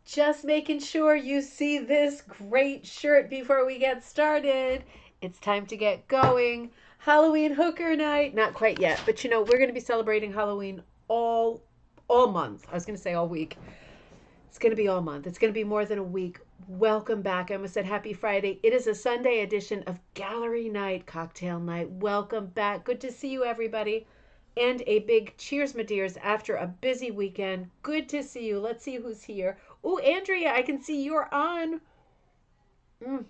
Just making sure you see this great shirt before we get started. It's time to get going. Halloween hooker night. Not quite yet, but we're going to be celebrating Halloween all month. I was going to say all week. It's going to be all month. It's going to be more than a week. Welcome back. I almost said happy Friday. It is a Sunday edition of Gallery Night, Cocktail Night. Welcome back. Good to see you, everybody. And a big cheers, my dears, after a busy weekend. Good to see you. Let's see who's here. Oh, Andrea, I can see you're on. Mm.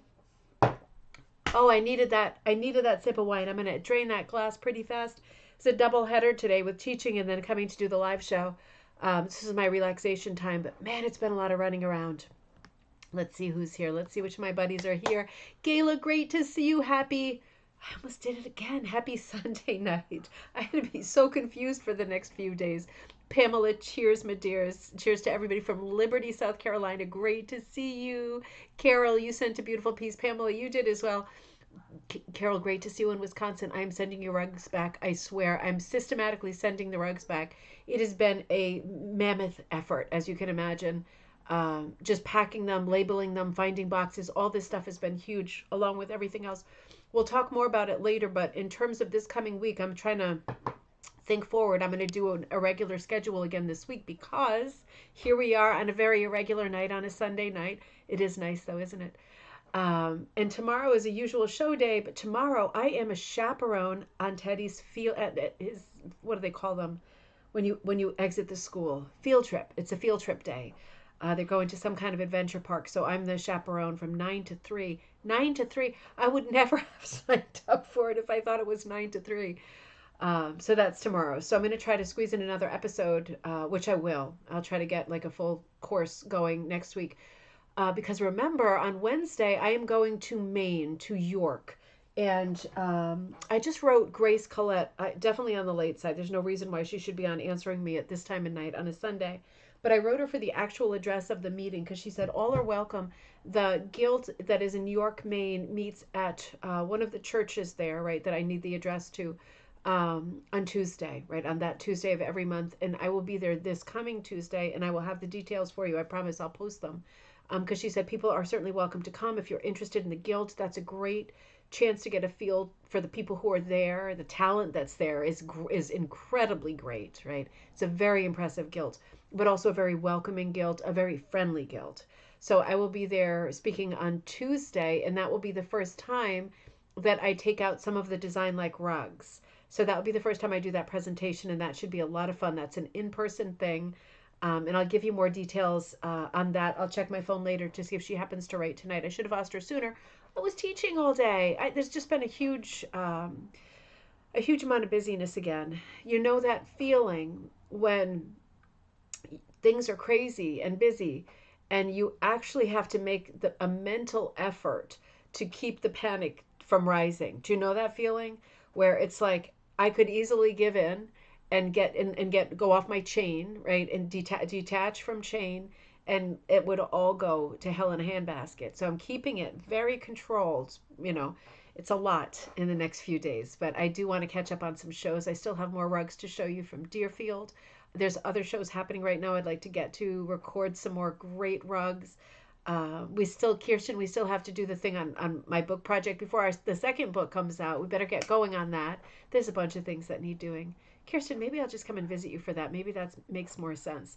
Oh, I needed that. I needed that sip of wine. I'm going to drain that glass pretty fast. It's a double header today with teaching and then coming to do the live show. This is my relaxation time, but man, it's been a lot of running around. Let's see who's here. Let's see which of my buddies are here. Gayla, great to see you. I almost did it again. Happy Sunday night. I'm going to be so confused for the next few days. Pamela, cheers, my dears. Cheers to everybody from Liberty, South Carolina. Great to see you. Carol, you sent a beautiful piece. Pamela, you did as well. Carol, great to see you in Wisconsin. I'm sending your rugs back. I swear, I'm systematically sending the rugs back. It has been a mammoth effort, as you can imagine. Just packing them, labeling them, finding boxes, all this stuff has been huge, along with everything else. We'll talk more about it later, but in terms of this coming week, I'm trying to think forward. I'm going to do a regular schedule again this week because here we are on a very irregular night on a Sunday night. It is nice though, isn't it? And tomorrow is a usual show day, but tomorrow I am a chaperone on Teddy's field at his, what do they call them when you exit the school? Field trip. It's a field trip day. They're going to some kind of adventure park, so I'm the chaperone from 9 to 3. 9 to 3. I would never have signed up for it if I thought it was 9 to 3. So that's tomorrow. So I'm going to try to squeeze in another episode, which I will. I'll try to get like a full course going next week. Because remember, on Wednesday, I am going to Maine, to York. And I just wrote Grace Collette, definitely on the late side. There's no reason why she should be on answering me at this time of night on a Sunday. But I wrote her for the actual address of the meeting because she said, all are welcome. The guild that is in York, Maine meets at one of the churches there, right, that I need the address to on Tuesday, right, on that Tuesday of every month. And I will be there this coming Tuesday and I will have the details for you. I promise I'll post them. Because she said people are certainly welcome to come if you're interested in the guild. That's a great chance to get a feel for the people who are there. The talent that's there is incredibly great, right? It's a very impressive guild, but also a very welcoming guild, a very friendly guild. So I will be there speaking on Tuesday, and that will be the first time that I take out some of the design like rugs. So that will be the first time I do that presentation, and that should be a lot of fun. That's an in-person thing. And I'll give you more details on that. I'll check my phone later to see if she happens to write tonight. I should have asked her sooner. I was teaching all day. There's just been a huge amount of busyness again. You know that feeling when things are crazy and busy, and you actually have to make a mental effort to keep the panic from rising. Do you know that feeling where it's like I could easily give in and get go off my chain, right, and detach from chain, and it would all go to hell in a handbasket. So I'm keeping it very controlled. It's a lot in the next few days, but I do want to catch up on some shows. I still have more rugs to show you from Deerfield. There's other shows happening right now I'd like to get to, record some more great rugs. Kirsten, we still have to do the thing on my book project before the second book comes out. We better get going on that. There's a bunch of things that need doing. Kirsten, maybe I'll just come and visit you for that. Maybe that makes more sense.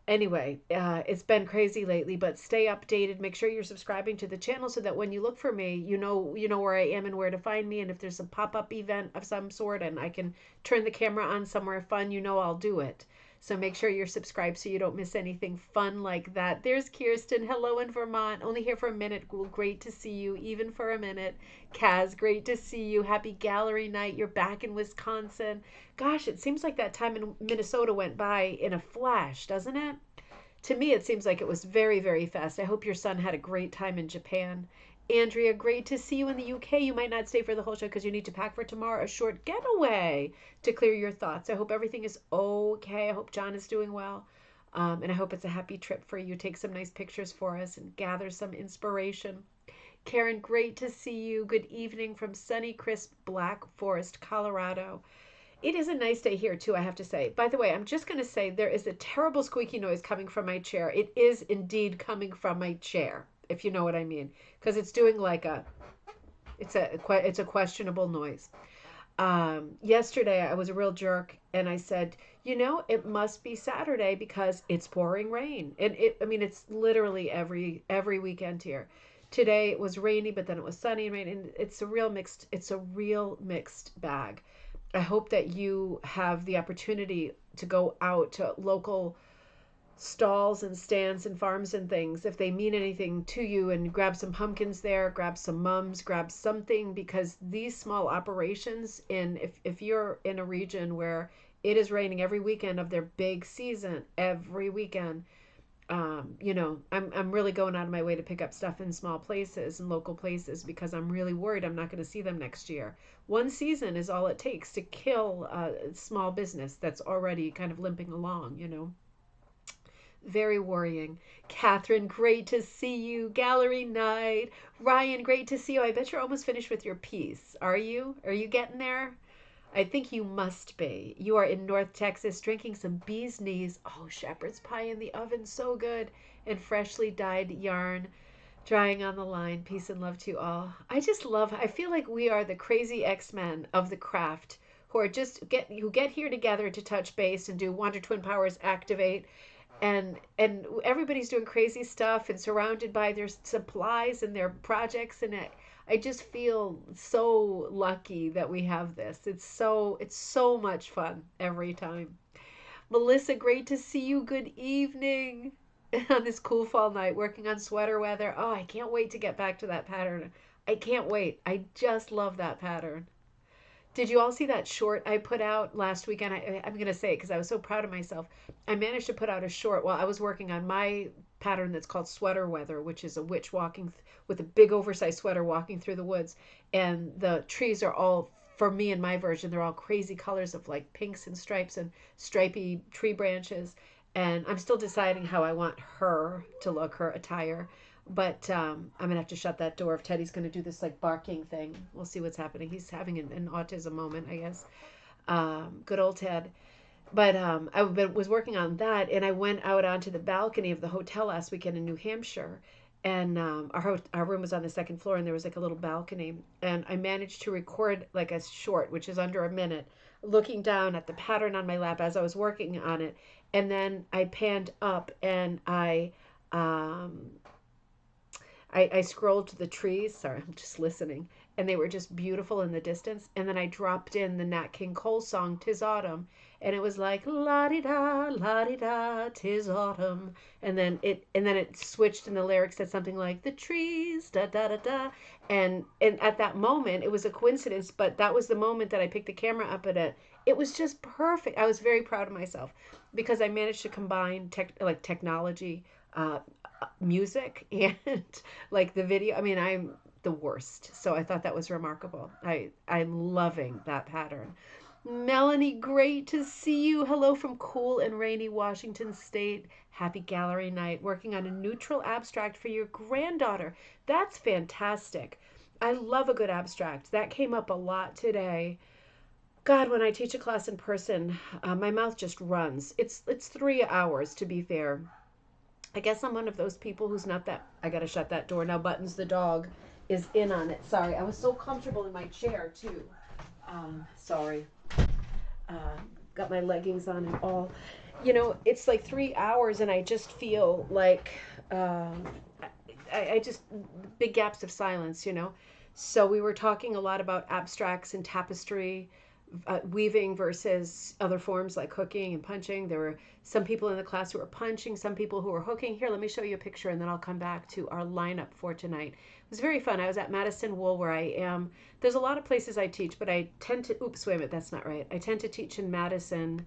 Anyway, it's been crazy lately, but stay updated. Make sure you're subscribing to the channel so that when you look for me, you know where I am and where to find me. And if there's a pop-up event of some sort and I can turn the camera on somewhere fun, I'll do it. So make sure you're subscribed so you don't miss anything fun like that. There's Kirsten. Hello in Vermont. Only here for a minute. Great to see you, even for a minute. Kaz, great to see you. Happy gallery night. You're back in Wisconsin. Gosh, it seems like that time in Minnesota went by in a flash, doesn't it? To me, it seems like it was very, very fast. I hope your son had a great time in Japan. Andrea, great to see you in the UK. You might not stay for the whole show because you need to pack for tomorrow, a short getaway to clear your thoughts. I hope everything is okay. I hope John is doing well. And I hope it's a happy trip for you. Take some nice pictures for us and gather some inspiration. Karen, great to see you. Good evening from sunny, crisp Black Forest, Colorado. It is a nice day here too, I have to say. By the way, I'm just going to say there is a terrible squeaky noise coming from my chair. It is indeed coming from my chair, if you know what I mean, because it's doing like it's a questionable noise. Yesterday I was a real jerk and I said, it must be Saturday because it's pouring rain. And I mean, it's literally every weekend here. Today it was rainy, but then it was sunny and rain, and it's a real mixed bag. I hope that you have the opportunity to go out to local stalls and stands and farms and things if they mean anything to you, and grab some pumpkins there, grab some mums, grab something, because these small operations, if you're in a region where it is raining every weekend of their big season, every weekend, I'm really going out of my way to pick up stuff in small places and local places because I'm really worried I'm not going to see them next year. One season is all it takes to kill a small business that's already kind of limping along. Very worrying. Catherine, great to see you. Gallery night. Ryan, great to see you. I bet you're almost finished with your piece. Are you? Are you getting there? I think you must be. You are in North Texas drinking some bee's knees. Oh, shepherd's pie in the oven, so good. And freshly dyed yarn drying on the line. Peace and love to you all. I feel like we are the crazy X-Men of the craft who are who get here together to touch base and do Wonder Twin Powers activate, and everybody's doing crazy stuff and surrounded by their supplies and their projects, and I just feel so lucky that we have this. It's so much fun every time. Melissa, great to see you. Good evening. On this cool fall night working on sweater weather. Oh, I can't wait to get back to that pattern. I can't wait. I just love that pattern. Did you all see that short I put out last weekend? I'm going to say it because I was so proud of myself. I managed to put out a short while I was working on my pattern that's called Sweater Weather, which is a witch walking with a big oversized sweater walking through the woods. And the trees are all, for me in my version, they're all crazy colors of like pinks and stripes and stripy tree branches. And I'm still deciding how I want her to look, her attire. But I'm gonna have to shut that door if Teddy's gonna do this like barking thing. We'll see what's happening. He's having an autism moment, I guess. Good old Ted. But was working on that, and I went out onto the balcony of the hotel last weekend in New Hampshire, and our room was on the second floor, and there was like a little balcony, and I managed to record like a short, which is under a minute, looking down at the pattern on my lap as I was working on it, and then I panned up and um, I scrolled to the trees. Sorry, I'm just listening. And they were just beautiful in the distance. And then I dropped in the Nat King Cole song, "'Tis Autumn." And it was like, la di da, 'tis autumn. And then it switched and the lyrics said something like, "The trees, da da da da." And at that moment, it was a coincidence, but that was the moment that I picked the camera up at it. It was just perfect. I was very proud of myself because I managed to combine technology, uh, music, and like the video. I mean, I'm the worst. So I thought that was remarkable. I'm loving that pattern. Melanie, great to see you. Hello from cool and rainy Washington State. Happy gallery night. Working on a neutral abstract for your granddaughter. That's fantastic. I love a good abstract. That came up a lot today. God, when I teach a class in person, my mouth just runs. It's 3 hours, to be fair. I guess I'm one of those people who's not that. I gotta shut that door now. Buttons, the dog, is in on it. Sorry, I was so comfortable in my chair too. Sorry. Got my leggings on and all. It's like 3 hours, and I just feel like I just big gaps of silence. So we were talking a lot about abstracts and tapestry, weaving versus other forms like hooking and punching. There were some people in the class who were punching, some people who were hooking. Here, let me show you a picture, and then I'll come back to our lineup for tonight. It was very fun. I was at Madison Wool, where I am. There's a lot of places I teach, but I tend to, oops, wait a minute, that's not right. I tend to teach in Madison.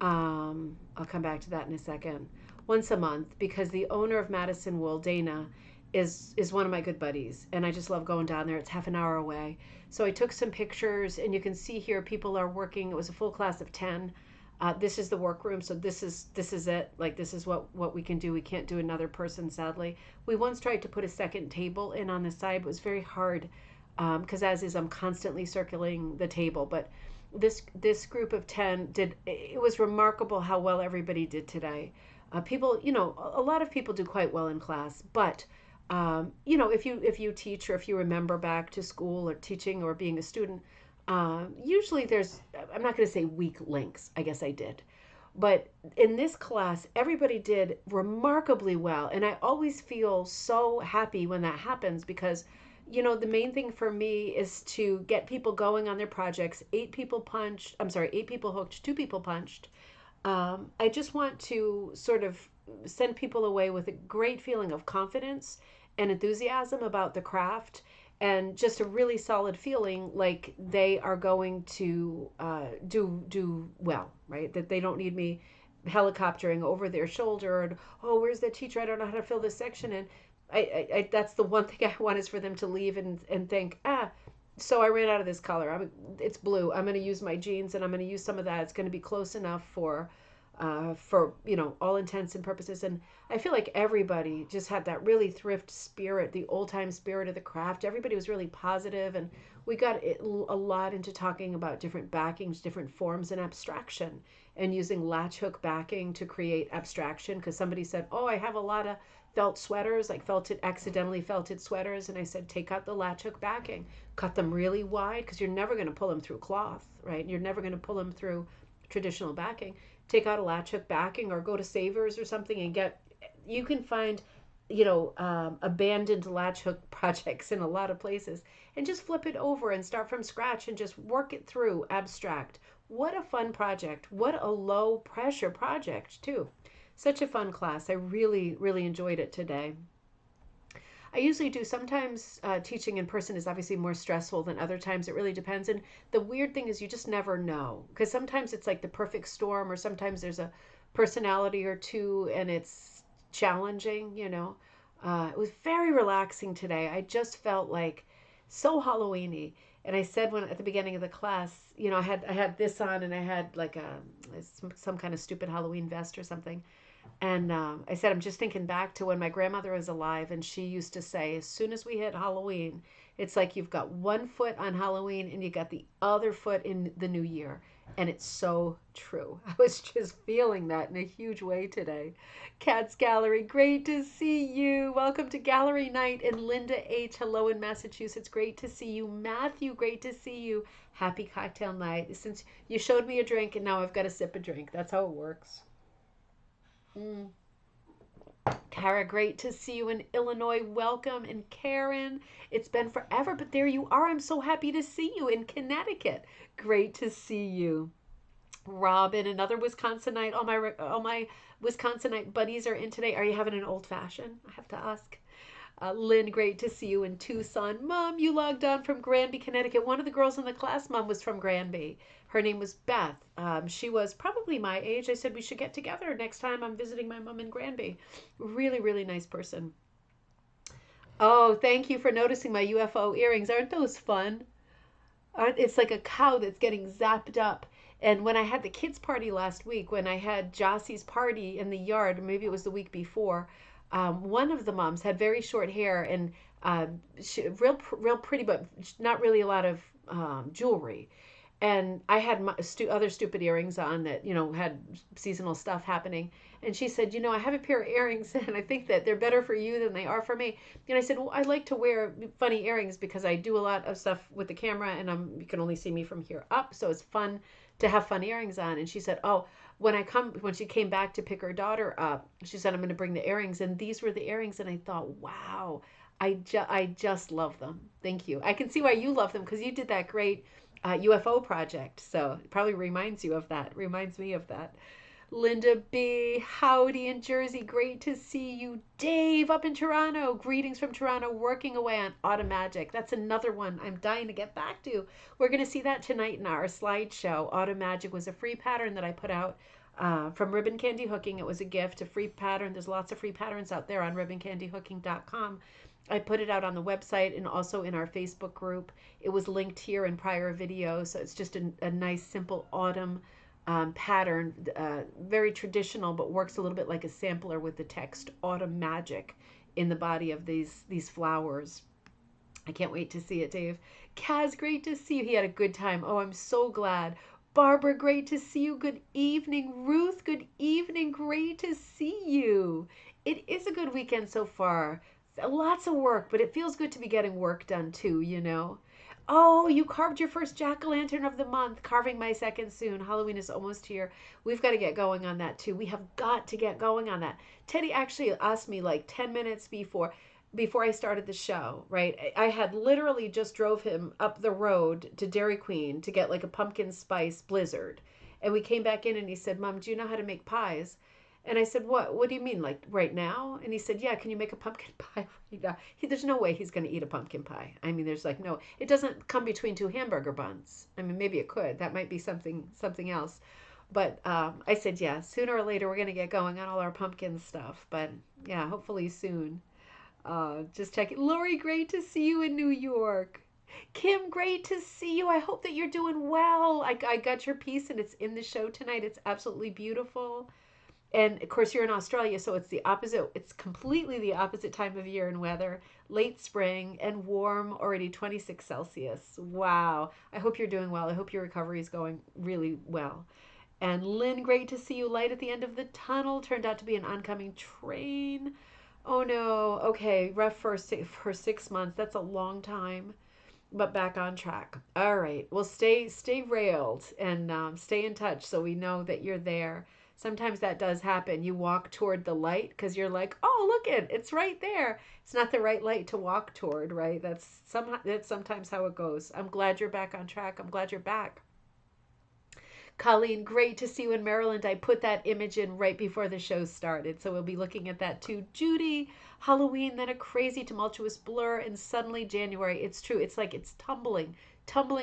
I'll come back to that in a second. Once a month, because the owner of Madison Wool, Dana, is one of my good buddies, and I just love going down there. It's half an hour away. So I took some pictures, and you can see here people are working. It was a full class of 10. This is the workroom, so this is it. Like, this is what we can do. We can't do another person, sadly. We once tried to put a second table in on the side, but it was very hard because as is, I'm constantly circling the table. But this group of 10 did. It was remarkable how well everybody did today. People, a lot of people do quite well in class, but if you teach, or if you remember back to school or teaching or being a student, usually there's, I'm not going to say weak links. I guess I did. But in this class, everybody did remarkably well. And I always feel so happy when that happens, because, the main thing for me is to get people going on their projects. 8 people hooked, 2 people punched. I just want to sort of send people away with a great feeling of confidence and enthusiasm about the craft, and just a really solid feeling like they are going to do well, right? That they don't need me helicoptering over their shoulder and, oh, where's the teacher? I don't know how to fill this section in. I that's the one thing I want, is for them to leave and think, so I ran out of this color. It's blue. I'm going to use my jeans, and I'm going to use some of that. It's going to be close enough for all intents and purposes. And I feel like everybody just had that really thrift spirit, the old time spirit of the craft. Everybody was really positive, and we got a lot into talking about different backings, different forms, and abstraction, and using latch hook backing to create abstraction. Because somebody said, oh, I have a lot of felt sweaters, like accidentally felted sweaters. And I said, take out the latch hook backing, cut them really wide, because you're never going to pull them through cloth, right? You're never going to pull them through traditional backing. Take out a latch hook backing, or go to Savers or something and you can find, abandoned latch hook projects in a lot of places, and just flip it over and start from scratch and just work it through abstract. What a fun project. What a low pressure project too. Such a fun class. I really, really enjoyed it today. I usually do. Sometimes teaching in person is obviously more stressful than other times. It really depends. And the weird thing is, you just never know, because sometimes it's like the perfect storm, or sometimes there's a personality or two and it's challenging. It was very relaxing today. I just felt like so Halloweeny. And I said, when at the beginning of the class, I had this on, and I had like some kind of stupid Halloween vest or something. And I said, I'm just thinking back to when my grandmother was alive, and she used to say, as soon as we hit Halloween, it's like you've got one foot on Halloween and you got the other foot in the new year. And it's so true. I was just feeling that in a huge way today. Cats Gallery, great to see you. Welcome to Gallery Night. And Linda H., hello in Massachusetts. Great to see you. Matthew, great to see you. Happy cocktail night. Since you showed me a drink, and now I've got to sip a drink. That's how it works. Mm. Kara, great to see you in Illinois. Welcome. And Karen, it's been forever, but there you are. I'm so happy to see you in Connecticut. Great to see you. Robin, another Wisconsinite. All my Wisconsinite buddies are in today. Are you having an old fashioned? I have to ask. Lynn, great to see you in Tucson. Mom, you logged on from Granby, Connecticut. One of the girls in the class, Mom, was from Granby. Her name was Beth. She was probably my age. I said we should get together next time I'm visiting my mom in Granby. Really, really nice person. Oh, thank you for noticing my UFO earrings. Aren't those fun? It's like a cow that's getting zapped up. And when I had the kids' party last week, when I had Jossie's party in the yard, maybe it was the week before, one of the moms had very short hair, and real pretty, but not really a lot of jewelry. And I had my other stupid earrings on that, had seasonal stuff happening. And she said, I have a pair of earrings, and I think that they're better for you than they are for me. And I said, well, I like to wear funny earrings because I do a lot of stuff with the camera, and you can only see me from here up. So it's fun to have fun earrings on. And she said, oh, when she came back to pick her daughter up, she said, I'm going to bring the earrings. And these were the earrings. And I thought, wow, I just love them. Thank you. I can see why you love them, because you did that great UFO project. So it probably reminds you of that. Reminds me of that. Linda B., howdy in Jersey. Great to see you. Dave up in Toronto. Greetings from Toronto, working away on Automagic. That's another one I'm dying to get back to. We're going to see that tonight in our slideshow. Automagic was a free pattern that I put out from Ribbon Candy Hooking. It was a gift, a free pattern. There's lots of free patterns out there on ribboncandyhooking.com. I put it out on the website and also in our Facebook group. It was linked here in prior videos. So it's just a nice, simple autumn pattern, very traditional, but works a little bit like a sampler with the text Autumn Magic in the body of these flowers. I can't wait to see it, Dave. Kaz, great to see you. He had a good time. Oh, I'm so glad. Barbara, great to see you. Good evening. Ruth, good evening. Great to see you. It is a good weekend so far. Lots of work, but it feels good to be getting work done too, you know. Oh, you carved your first jack-o'-lantern of the month. Carving my second soon. Halloween is almost here. We've got to get going on that too. We have got to get going on that. Teddy actually asked me like 10 minutes before I started the show, right? I had literally just drove him up the road to Dairy Queen to get like a pumpkin spice blizzard. And we came back in and he said, "Mom, do you know how to make pies?" And I said, What do you mean, like right now?" And he said, "Yeah, can you make a pumpkin pie right now?" There's no way he's going to eat a pumpkin pie. I mean, there's like no, it doesn't come between two hamburger buns. I mean, maybe it could. That might be something else. But I said, yeah, sooner or later we're going to get going on all our pumpkin stuff. But yeah, hopefully soon. Just checking. Lori, great to see you in New York. Kim, great to see you. I hope that you're doing well. I got your piece and it's in the show tonight. It's absolutely beautiful. And of course, you're in Australia, so it's the opposite. It's completely the opposite time of year and weather. Late spring and warm, already 26 Celsius. Wow. I hope you're doing well. I hope your recovery is going really well. And Lynn, great to see you. Light at the end of the tunnel. Turned out to be an oncoming train. Oh no. Okay, rough for 6 months. That's a long time, but back on track. All right. Well, stay railed and stay in touch so we know that you're there. Sometimes that does happen. You walk toward the light because you're like, oh, look it's right there. It's not the right light to walk toward, right? That's sometimes how it goes. I'm glad you're back on track. I'm glad you're back. Colleen, great to see you in Maryland. I put that image in right before the show started, so we'll be looking at that too. Judy, Halloween, then a crazy tumultuous blur, and suddenly January. It's true. It's like it's tumbling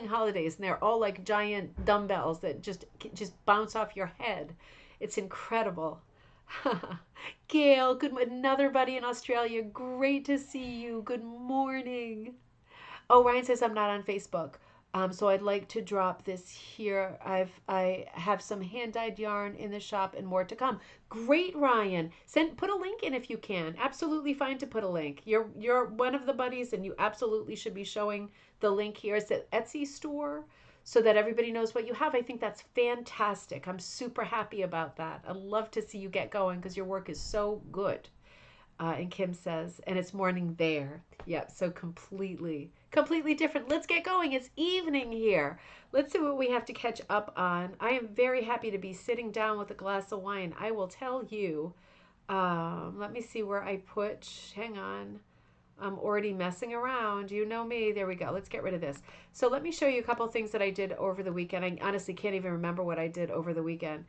holidays, and they're all like giant dumbbells that just bounce off your head. It's incredible. Gail, another buddy in Australia. Great to see you. Good morning. Oh, Ryan says I'm not on Facebook. So I'd like to drop this here. I have some hand dyed yarn in the shop and more to come. Great, Ryan. Put a link in if you can. Absolutely fine to put a link. You're one of the buddies, and you absolutely should be showing the link here. It's the Etsy store, so that everybody knows what you have. I think that's fantastic. I'm super happy about that. I'd love to see you get going because your work is so good. And Kim says, and it's morning there. Yep, so completely different. Let's get going. It's evening here. Let's see what we have to catch up on. I am very happy to be sitting down with a glass of wine. I will tell you. Let me see where I put. Hang on. I'm already messing around. You know me. There we go. Let's get rid of this. So let me show you a couple of things that I did over the weekend. I honestly can't even remember what I did over the weekend.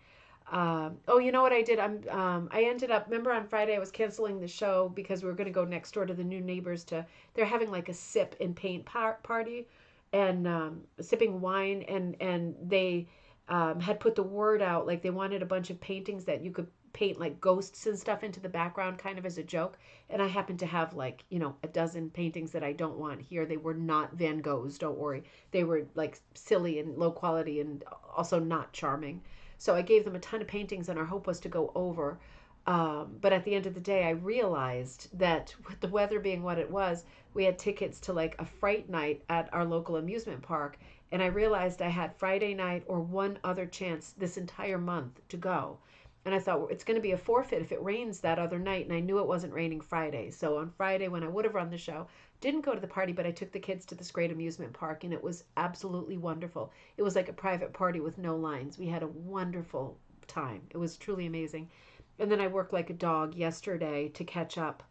Oh, you know what I did? I ended up, remember on Friday I was canceling the show because we were going to go next door to the new neighbors they're having like a sip and paint party and sipping wine and they had put the word out like they wanted a bunch of paintings that you could paint like ghosts and stuff into the background kind of as a joke. And I happen to have like, a dozen paintings that I don't want here. They were not Van Goghs, don't worry. They were like silly and low quality and also not charming. So I gave them a ton of paintings and our hope was to go over. But at the end of the day, I realized that with the weather being what it was, we had tickets to like a fright night at our local amusement park. And I realized I had Friday night or one other chance this entire month to go. And I thought, well, it's going to be a forfeit if it rains that other night. And I knew it wasn't raining Friday. So on Friday, when I would have run the show, didn't go to the party, but I took the kids to this great amusement park. And it was absolutely wonderful. It was like a private party with no lines. We had a wonderful time. It was truly amazing. And then I worked like a dog yesterday to catch up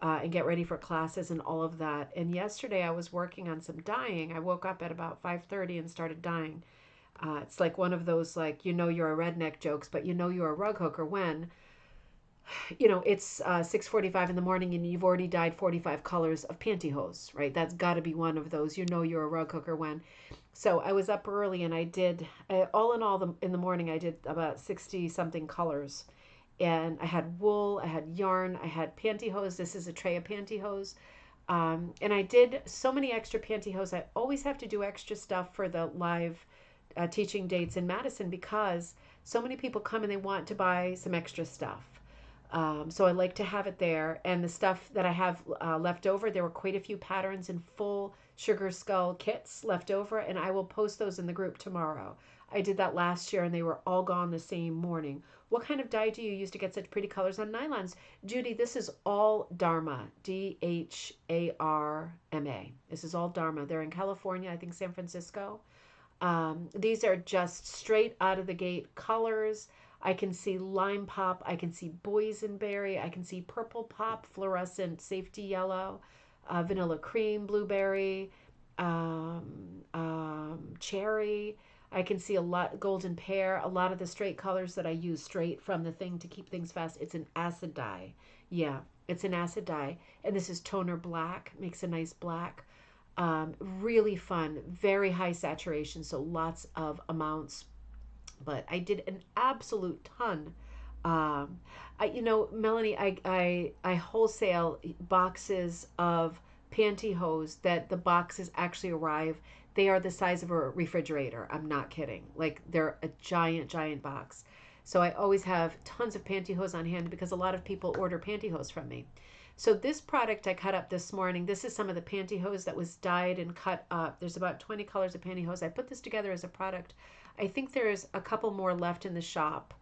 and get ready for classes and all of that. And yesterday I was working on some dyeing. I woke up at about 5:30 and started dyeing. It's like one of those like, you're a redneck jokes, but you're a rug hooker when, it's 6:45 in the morning and you've already dyed 45 colors of pantyhose, right? That's got to be one of those, you're a rug hooker when. So I was up early and I did, all in all, in the morning, I did about 60 something colors. And I had wool, I had yarn, I had pantyhose. This is a tray of pantyhose. And I did so many extra pantyhose. I always have to do extra stuff for the live teaching dates in Madison because so many people come and they want to buy some extra stuff. So I like to have it there. And the stuff that I have left over, there were quite a few patterns in full sugar skull kits left over, and I will post those in the group tomorrow. I did that last year and they were all gone the same morning. What kind of dye do you use to get such pretty colors on nylons? Judy, this is all Dharma, Dharma. This is all Dharma. They're in California, I think San Francisco. These are just straight out of the gate colors. I can see lime pop. I can see boysenberry. I can see purple pop, fluorescent safety yellow, vanilla cream, blueberry, cherry. I can see a lot golden pear. A lot of the straight colors that I use straight from the thing to keep things fast. It's an acid dye. Yeah, it's an acid dye. And this is toner black. Makes a nice black. Really fun, very high saturation, so lots of amounts. But I did an absolute ton. Melanie, I wholesale boxes of pantyhose that the boxes actually arrive. They are the size of a refrigerator. I'm not kidding. Like they're a giant, giant box. So I always have tons of pantyhose on hand because a lot of people order pantyhose from me. So this product I cut up this morning. This is some of the pantyhose that was dyed and cut up. There's about 20 colors of pantyhose. I put this together as a product. I think there's a couple more left in the shop.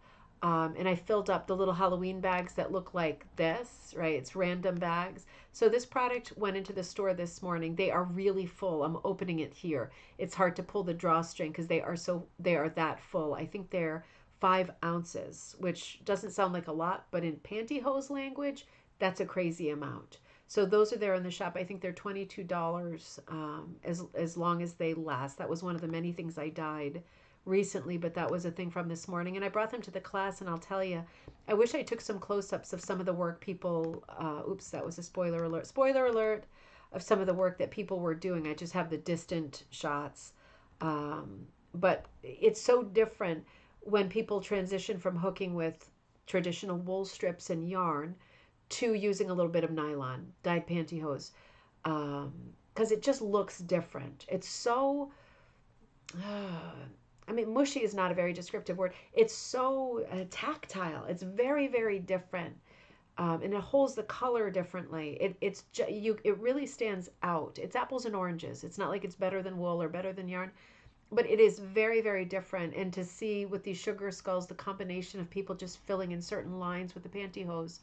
And I filled up the little Halloween bags that look like this, right? It's random bags. So this product went into the store this morning. They are really full. I'm opening it here. It's hard to pull the drawstring because they are that full. I think they're 5 ounces, which doesn't sound like a lot, but in pantyhose language, that's a crazy amount. So those are there in the shop. I think they're $22 as long as they last. That was one of the many things I dyed recently, but that was a thing from this morning. And I brought them to the class, and I'll tell you, I wish I took some close-ups of some of the work people, oops, that was a spoiler alert. Spoiler alert of some of the work that people were doing. I just have the distant shots. But it's so different when people transition from hooking with traditional wool strips and yarn to using a little bit of nylon dyed pantyhose, because it just looks different. It's so mushy is not a very descriptive word. It's so tactile. It's very, very different, and it holds the color differently. It really stands out. It's apples and oranges. It's not like it's better than wool or better than yarn, but it is very, very different. And to see with these sugar skulls, the combination of people just filling in certain lines with the pantyhose,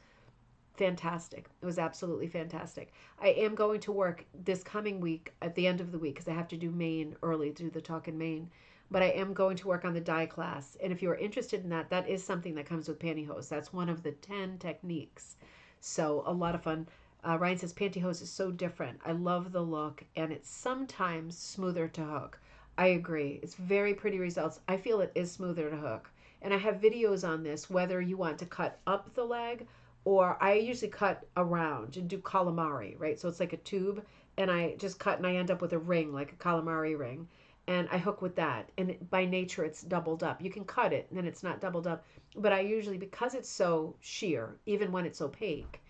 fantastic. It was absolutely fantastic. I am going to work this coming week at the end of the week because I have to do Maine early, do the talk in Maine. But I am going to work on the dye class. And if you are interested in that, that is something that comes with pantyhose. That's one of the 10 techniques. So a lot of fun. Ryan says pantyhose is so different. I love the look, and it's sometimes smoother to hook. I agree. It's very pretty results. I feel it is smoother to hook. And I have videos on this, whether you want to cut up the leg, or I usually cut around and do calamari, right? So it's like a tube, and I just cut and I end up with a ring, like a calamari ring, and I hook with that. And by nature, it's doubled up. You can cut it, and then it's not doubled up. But I usually, because it's so sheer, even when it's opaque,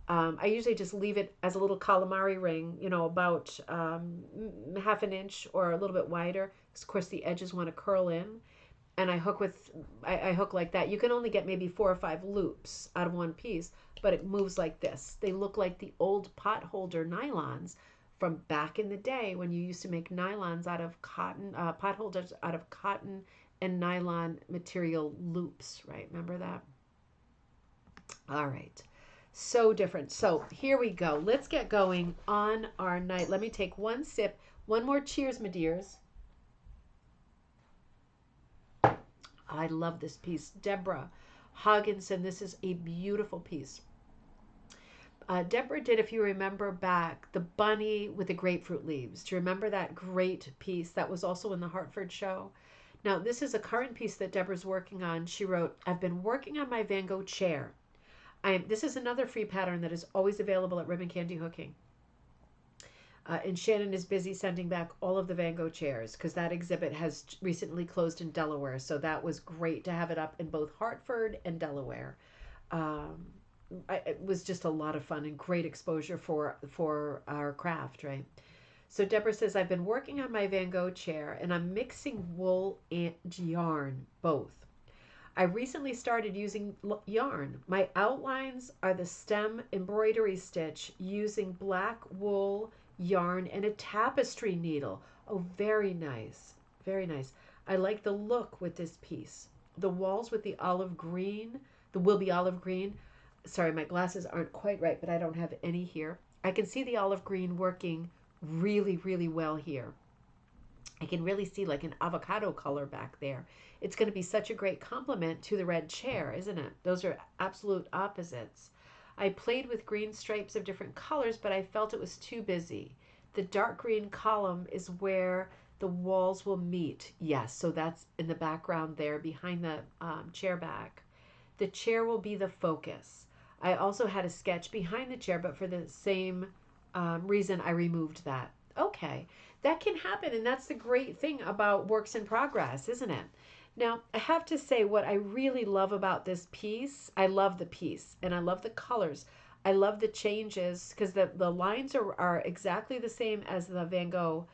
I usually just leave it as a little calamari ring, about half an inch or a little bit wider. Because of course, the edges want to curl in. And I hook like that. You can only get maybe 4 or 5 loops out of one piece, but it moves like this. They look like the old pot holder nylons from back in the day when you used to make nylons out of cotton, pot holders out of cotton and nylon material loops, right? Remember that? All right. So different. So here we go. Let's get going on our night. Let me take one sip. One more cheers, my dears. I love this piece. Deborah Hogginson, this is a beautiful piece. Deborah did, if you remember back, the bunny with the grapefruit leaves. Do you remember that great piece that was also in the Hartford show? Now, this is a current piece that Deborah's working on. She wrote, I've been working on my Van Gogh chair. This is another free pattern that is always available at Ribbon Candy Hooking. And Shannon is busy sending back all of the Van Gogh chairs because that exhibit has recently closed in Delaware. So that was great to have it up in both Hartford and Delaware. It was just a lot of fun and great exposure for our craft, right? So Deborah says, I've been working on my Van Gogh chair and I'm mixing wool and yarn, both. I recently started using yarn. My outlines are the stem embroidery stitch using black wool yarn and a tapestry needle. Oh, very nice. Very nice. I like the look with this piece. The walls with the olive green, the will be olive green. Sorry, my glasses aren't quite right, but I don't have any here. I can see the olive green working really, really well here. I can really see like an avocado color back there. It's going to be such a great complement to the red chair, isn't it? Those are absolute opposites. I played with green stripes of different colors, but I felt it was too busy. The dark green column is where the walls will meet. Yes, so that's in the background there behind the chair back. The chair will be the focus. I also had a sketch behind the chair, but for the same reason, I removed that. Okay, that can happen, and that's the great thing about works in progress, isn't it? Now, I have to say what I really love about this piece, I love the piece, and I love the colors. I love the changes because the lines are exactly the same as the Van Gogh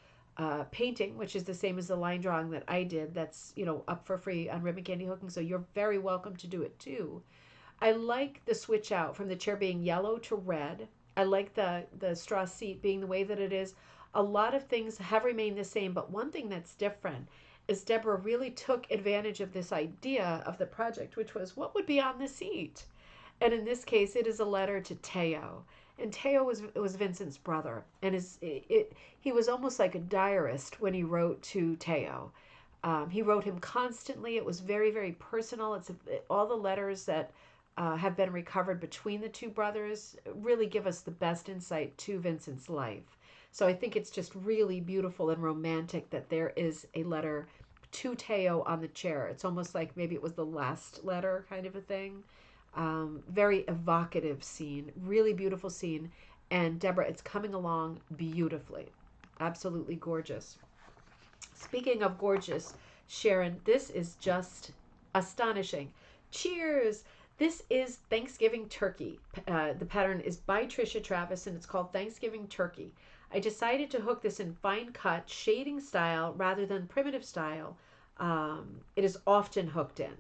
painting, which is the same as the line drawing that I did. That's, up for free on Ribbon Candy Hooking, so you're very welcome to do it too. I like the switch out from the chair being yellow to red. I like the straw seat being the way that it is. A lot of things have remained the same, but one thing that's different is Deborah really took advantage of this idea of the project, which was what would be on the seat. And in this case, it is a letter to Teo. And Teo was Vincent's brother, and he was almost like a diarist when he wrote to Teo. He wrote him constantly. It was very, very personal. All the letters that have been recovered between the two brothers really give us the best insight to Vincent's life. So I think it's just really beautiful and romantic that there is a letter to Teo on the chair. It's almost like maybe it was the last letter kind of a thing. Very evocative scene, really beautiful scene. And Deborah, it's coming along beautifully. Absolutely gorgeous. Speaking of gorgeous, Sharon, this is just astonishing. Cheers! This is Thanksgiving Turkey. The pattern is by Trisha Travis and it's called Thanksgiving Turkey. I decided to hook this in fine cut shading style rather than primitive style. It is often hooked in.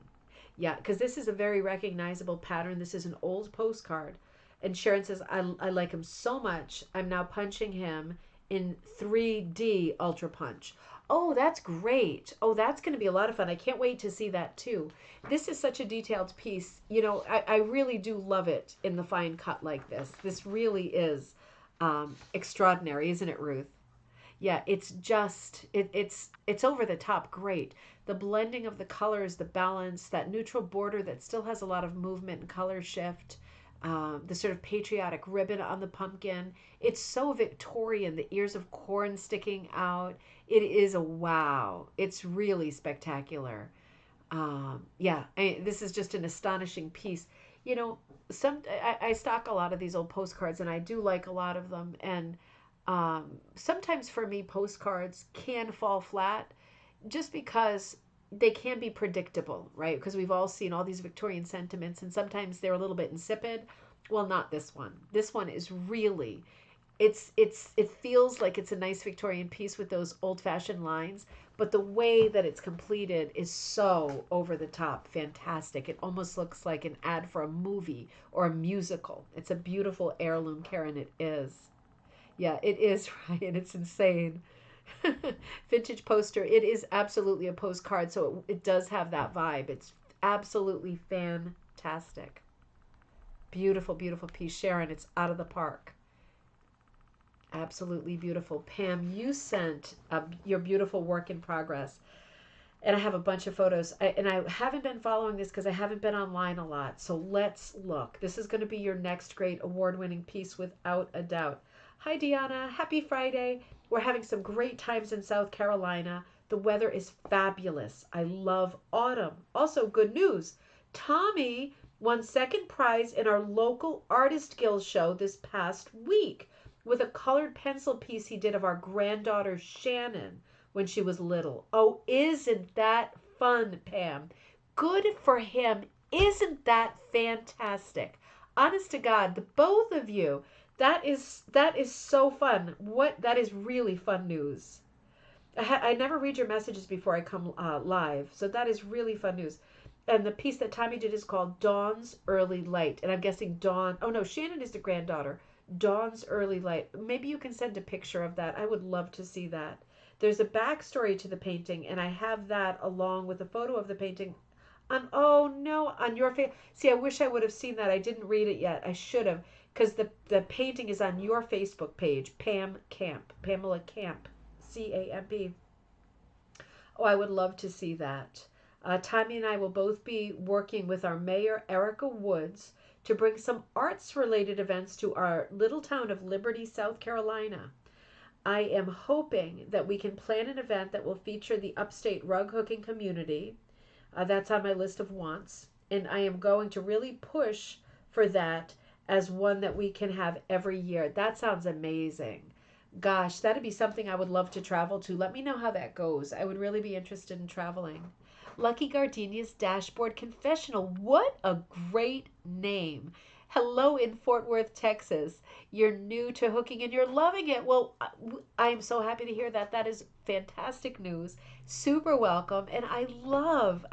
Yeah, because this is a very recognizable pattern. This is an old postcard. And Sharon says, I like him so much. I'm now punching him in 3D Ultra Punch. Oh, that's great. Oh, that's going to be a lot of fun. I can't wait to see that too. This is such a detailed piece. I really do love it in the fine cut like this. This really is extraordinary, isn't it, Ruth? Yeah, it's just it's over the top great. The blending of the colors, the balance, that neutral border that still has a lot of movement and color shift, the sort of patriotic ribbon on the pumpkin. It's so Victorian, the ears of corn sticking out. It is a wow. It's really spectacular. This is just an astonishing piece. You know, I stock a lot of these old postcards, and I do like a lot of them. And sometimes for me, postcards can fall flat just because they can be predictable, right? Because we've all seen all these Victorian sentiments, and sometimes they're a little bit insipid. Well, not this one. This one is really, it feels like it's a nice Victorian piece with those old-fashioned lines, but the way that it's completed is so over the top, fantastic. It almost looks like an ad for a movie or a musical. It's a beautiful heirloom, Karen. It is. Yeah, it is, Ryan. It's insane. Vintage poster. It is absolutely a postcard, so it does have that vibe. It's absolutely fantastic. Beautiful, beautiful piece. Sharon, it's out of the park. Absolutely beautiful. Pam, you sent your beautiful work in progress. And I have a bunch of photos. And I haven't been following this because I haven't been online a lot. So let's look. This is going to be your next great award-winning piece without a doubt. Hi, Deanna. Happy Friday. We're having some great times in South Carolina. The weather is fabulous. I love autumn. Also, good news. Tommy won second prize in our local Artist Guild show this past week with a colored pencil piece he did of our granddaughter Shannon when she was little. Oh, isn't that fun, Pam? Good for him. Isn't that fantastic? Honest to God, the both of you. That is so fun. That is really fun news. I never read your messages before I come live, so that is really fun news. And the piece that Tommy did is called Dawn's Early Light. And I'm guessing Dawn, oh no, Shannon is the granddaughter. Dawn's Early Light. Maybe you can send a picture of that. I would love to see that. There's a backstory to the painting, and I have that along with a photo of the painting on, oh no, on your face. See, I wish I would have seen that. I didn't read it yet. I should have, because the painting is on your Facebook page, Pam Camp, Pamela Camp, CAMP. Oh, I would love to see that. Tommy and I will both be working with our mayor, Erica Woods, to bring some arts related events to our little town of Liberty, South Carolina. I am hoping that we can plan an event that will feature the upstate rug hooking community. That's on my list of wants. And I am going to really push for that as one that we can have every year. That sounds amazing. Gosh, that'd be something I would love to travel to. Let me know how that goes. I would really be interested in traveling. Lucky Gardenia's Dashboard Confessional. What a great name. Hello in Fort Worth, Texas. You're new to hooking and you're loving it. Well, I am so happy to hear that. That is fantastic news. Super welcome. And I love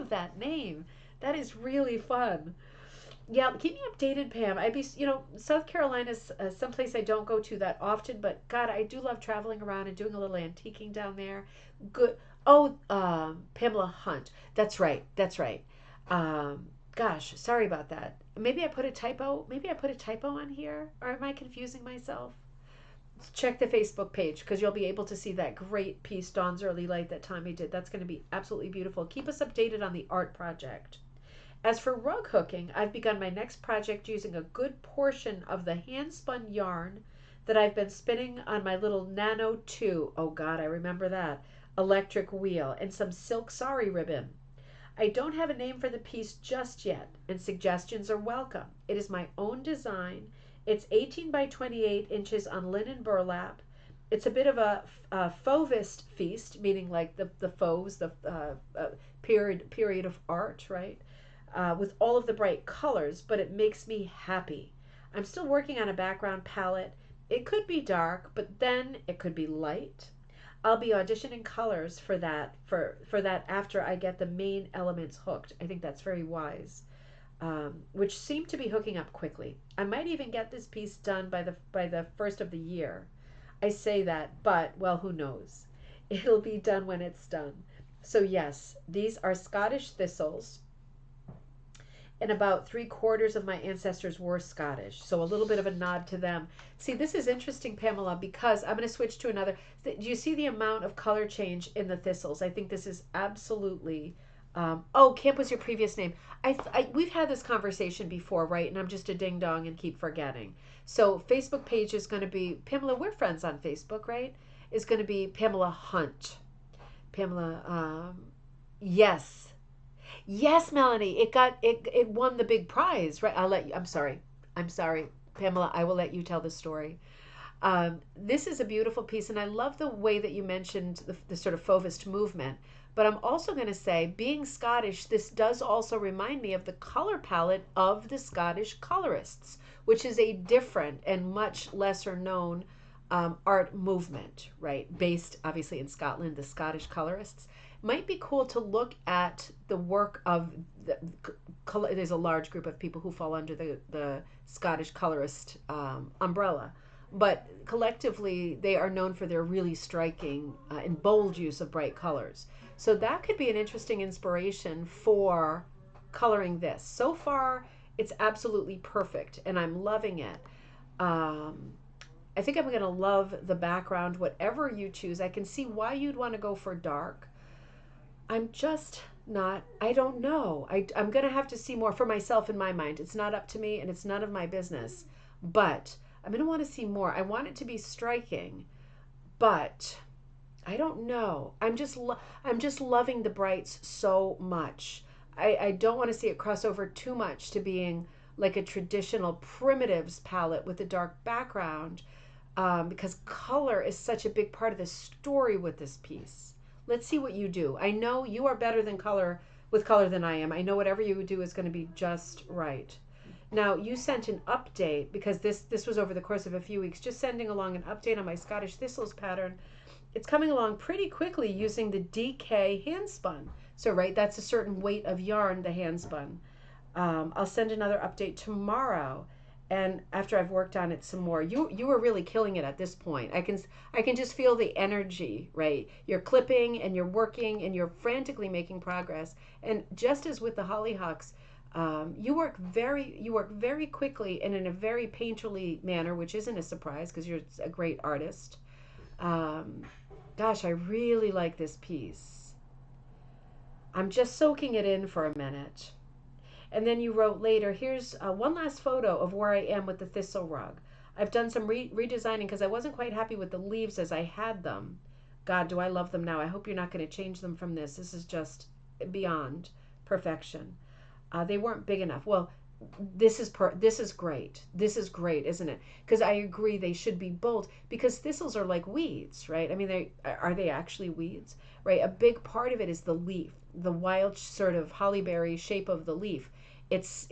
that name. That is really fun. Yeah, keep me updated, Pam. I'd be, South Carolina's someplace I don't go to that often, but God, I do love traveling around and doing a little antiquing down there. Good. Oh, Pamela Hunt. That's right. That's right. Gosh, sorry about that. Maybe I put a typo. Maybe I put a typo on here, or am I confusing myself? Check the Facebook page because you'll be able to see that great piece, Dawn's Early Light, that Tommy did. That's going to be absolutely beautiful. Keep us updated on the art project. As for rug hooking, I've begun my next project using a good portion of the hand-spun yarn that I've been spinning on my little Nano 2, oh God, I remember that, electric wheel, and some silk sari ribbon. I don't have a name for the piece just yet, and suggestions are welcome. It is my own design. It's 18 by 28 inches on linen burlap. It's a bit of a fauvist feast, meaning like the fauves, the period of art, right? With all of the bright colors, but it makes me happy. I'm still working on a background palette. It could be dark, but then it could be light. I'll be auditioning colors for that after I get the main elements hooked. I think that's very wise, which seem to be hooking up quickly. I might even get this piece done by the first of the year. I say that, but well, who knows? It'll be done when it's done. So yes, these are Scottish thistles, and about 3/4 of my ancestors were Scottish. So a little bit of a nod to them. See, this is interesting, Pamela, because I'm going to switch to another. Do you see the amount of color change in the thistles? I think this is absolutely. Oh, Camp was your previous name. We've had this conversation before, right? And I'm just a ding dong and keep forgetting. So Facebook page is going to be Pamela. We're friends on Facebook, right? Is going to be Pamela Hunt. Pamela. Yes. Yes, Melanie, it won the big prize, right? I'm sorry, Pamela. I will let you tell the story. This is a beautiful piece, and I love the way that you mentioned the sort of fauvist movement. But I'm also going to say, being Scottish, this does also remind me of the color palette of the Scottish colorists, which is a different and much lesser known art movement, right? Based obviously in Scotland, the Scottish colorists. Might be cool to look at the work of there's a large group of people who fall under the Scottish colorist umbrella, but collectively they are known for their really striking and bold use of bright colors. So that could be an interesting inspiration for coloring this. So far, it's absolutely perfect, and I'm loving it. I think I'm going to love the background, whatever you choose. I can see why you'd want to go for dark. I'm just not, I don't know. I'm going to have to see more for myself in my mind. It's not up to me and it's none of my business. But I'm going to want to see more. I want it to be striking, but I don't know. I'm just loving the brights so much. I don't want to see it cross over too much to being like a traditional primitives palette with a dark background, because color is such a big part of the story with this piece. Let's see what you do. I know you are better than color than I am. I know whatever you do is going to be just right. Now, you sent an update because this was over the course of a few weeks, just sending along an update on my Scottish thistles pattern. It's coming along pretty quickly using the DK handspun. So, right, that's a certain weight of yarn, the hand spun. I'll send another update tomorrow, and after I've worked on it some more. You were really killing it at this point. I can just feel the energy, right? You're clipping and you're working and you're frantically making progress. And just as with the hollyhocks, you work very quickly and in a very painterly manner, which isn't a surprise because you're a great artist. Um, Gosh, I really like this piece. I'm just soaking it in for a minute. And then you wrote later, here's one last photo of where I am with the thistle rug. I've done some redesigning because I wasn't quite happy with the leaves as I had them. God, do I love them now. I hope you're not going to change them from this. This is just beyond perfection. They weren't big enough. Well, this is great. This is great, isn't it? Because I agree they should be bold because thistles are like weeds, right? I mean, they actually weeds, right? A big part of it is the leaf, the wild sort of hollyberry shape of the leaf. It's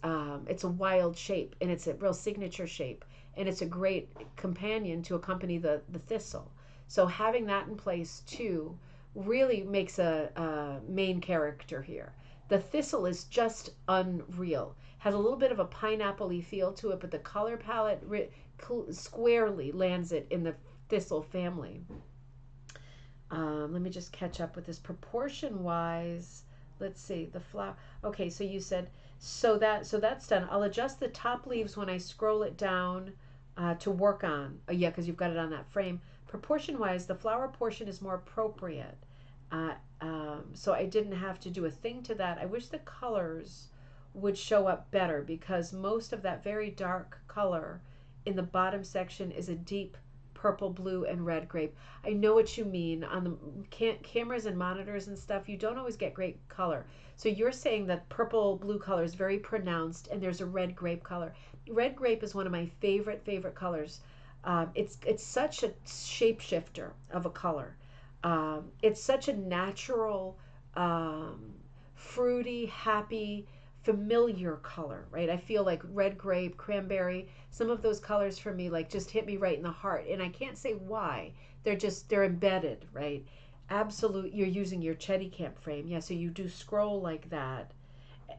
a wild shape and it's a real signature shape and it's a great companion to accompany the thistle. So having that in place too really makes a main character here. The thistle is just unreal. Has a little bit of a pineapple-y feel to it, but the color palette squarely lands it in the thistle family. Let me just catch up with this proportion wise. Let's see the flower. Okay, so you said that's done. I'll adjust the top leaves when I scroll it down to work on. Oh, yeah, because you've got it on that frame. Proportion wise, the flower portion is more appropriate. So I didn't have to do a thing to that. I wish the colors would show up better because most of that very dark color in the bottom section is a deep purple, blue, and red grape. I know what you mean. On the cameras and monitors and stuff, you don't always get great color. So you're saying that purple, blue color is very pronounced and there's a red grape color. Red grape is one of my favorite colors. It's such a shapeshifter of a color. It's such a natural, fruity, happy, familiar color, right? I feel like red grape, cranberry, some of those colors for me like just hit me right in the heart. And I can't say why. They're embedded, right? Absolute. You're using your Chetty Camp frame. Yeah, so you do scroll like that.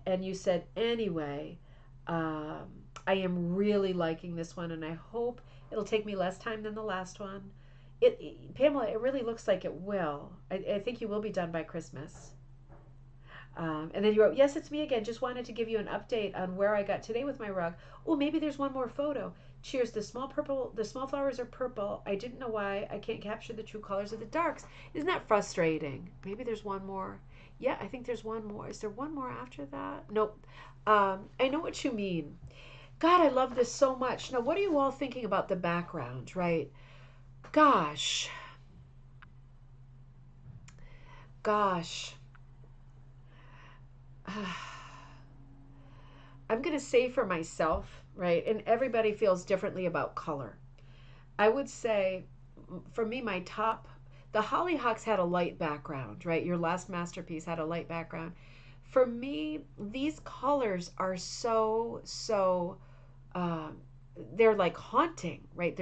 And you said, anyway, I am really liking this one and I hope it'll take me less time than the last one. Pamela, it really looks like it will. I think you will be done by Christmas. And then you wrote, yes, it's me again. Just wanted to give you an update on where I got today with my rug. Oh, maybe there's one more photo. Cheers. The small flowers are purple. I didn't know why I can't capture the true colors of the darks. Isn't that frustrating? Maybe there's one more. Yeah, I think there's one more. Is there one more after that? Nope. I know what you mean. God, I love this so much. Now, what are you all thinking about the background, right? Gosh. Gosh. I'm going to say for myself, right? And everybody feels differently about color. I would say for me, the Hollyhocks had a light background, right? Your last masterpiece had a light background. For me, these colors are so um, they're like haunting, right?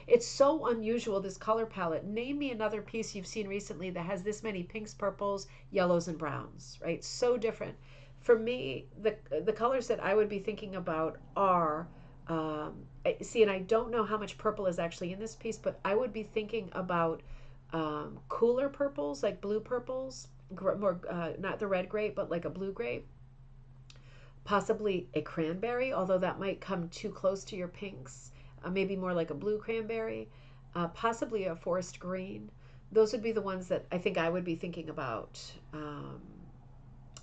It's so unusual, this color palette. Name me another piece you've seen recently that has this many pinks, purples, yellows, and browns, right? So different. For me, the colors that I would be thinking about are see, and I don't know how much purple is actually in this piece, but I would be thinking about cooler purples, like blue purples, more not the red grape, but like a blue grape, possibly a cranberry, although that might come too close to your pinks, maybe more like a blue cranberry, possibly a forest green. Those would be the ones that I think I would be thinking about.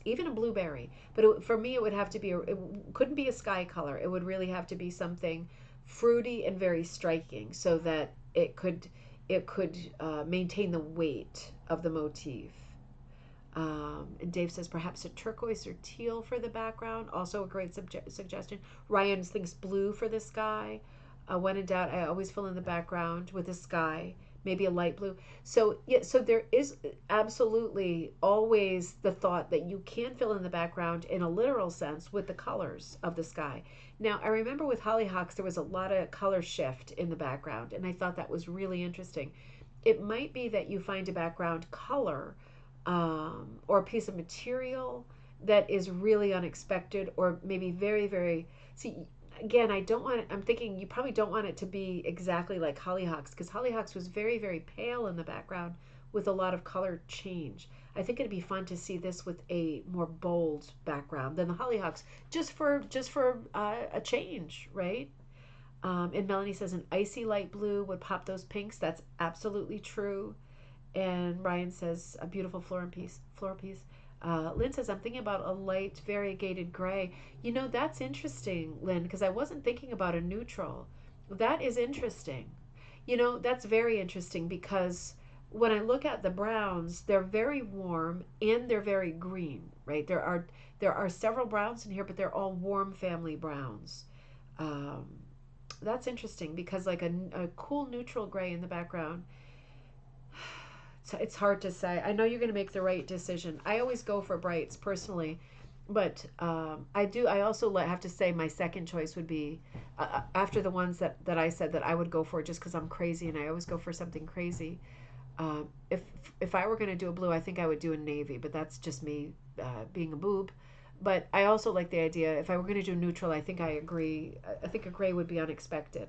Even a blueberry, but for me it would have to be it couldn't be a sky color. It would really have to be something fruity and very striking so that it could maintain the weight of the motif. And Dave says perhaps a turquoise or teal for the background. Also a great suggestion. Ryan thinks blue for the sky. When in doubt, I always fill in the background with the sky. Maybe a light blue. So yeah, so there is absolutely always the thought that you can fill in the background in a literal sense with the colors of the sky. Now, I remember with hollyhocks there was a lot of color shift in the background, and I thought that was really interesting. It might be that you find a background color or a piece of material that is really unexpected, or maybe very, very, see, again, I'm thinking you probably don't want it to be exactly like Hollyhocks, because Hollyhocks was very, very pale in the background with a lot of color change. I think it'd be fun to see this with a more bold background than the Hollyhocks, just for a change, right? And Melanie says an icy light blue would pop those pinks. That's absolutely true. And Ryan says a beautiful floral piece. Lynn says I'm thinking about a light variegated gray. You know, that's interesting, Lynn, because I wasn't thinking about a neutral. That is interesting. You know, that's very interesting because when I look at the browns, they're very warm and they're very green, right? There are several browns in here, but they're all warm family browns. Um, that's interesting because like a cool neutral gray in the background, it's hard to say. I know you're going to make the right decision. I always go for brights personally, but I also have to say my second choice would be after the ones that I said that I would go for just because I'm crazy and I always go for something crazy. If I were going to do a blue, I think I would do a navy, but that's just me being a boob. But I also like the idea. If I were going to do neutral, I think I agree. I think a gray would be unexpected.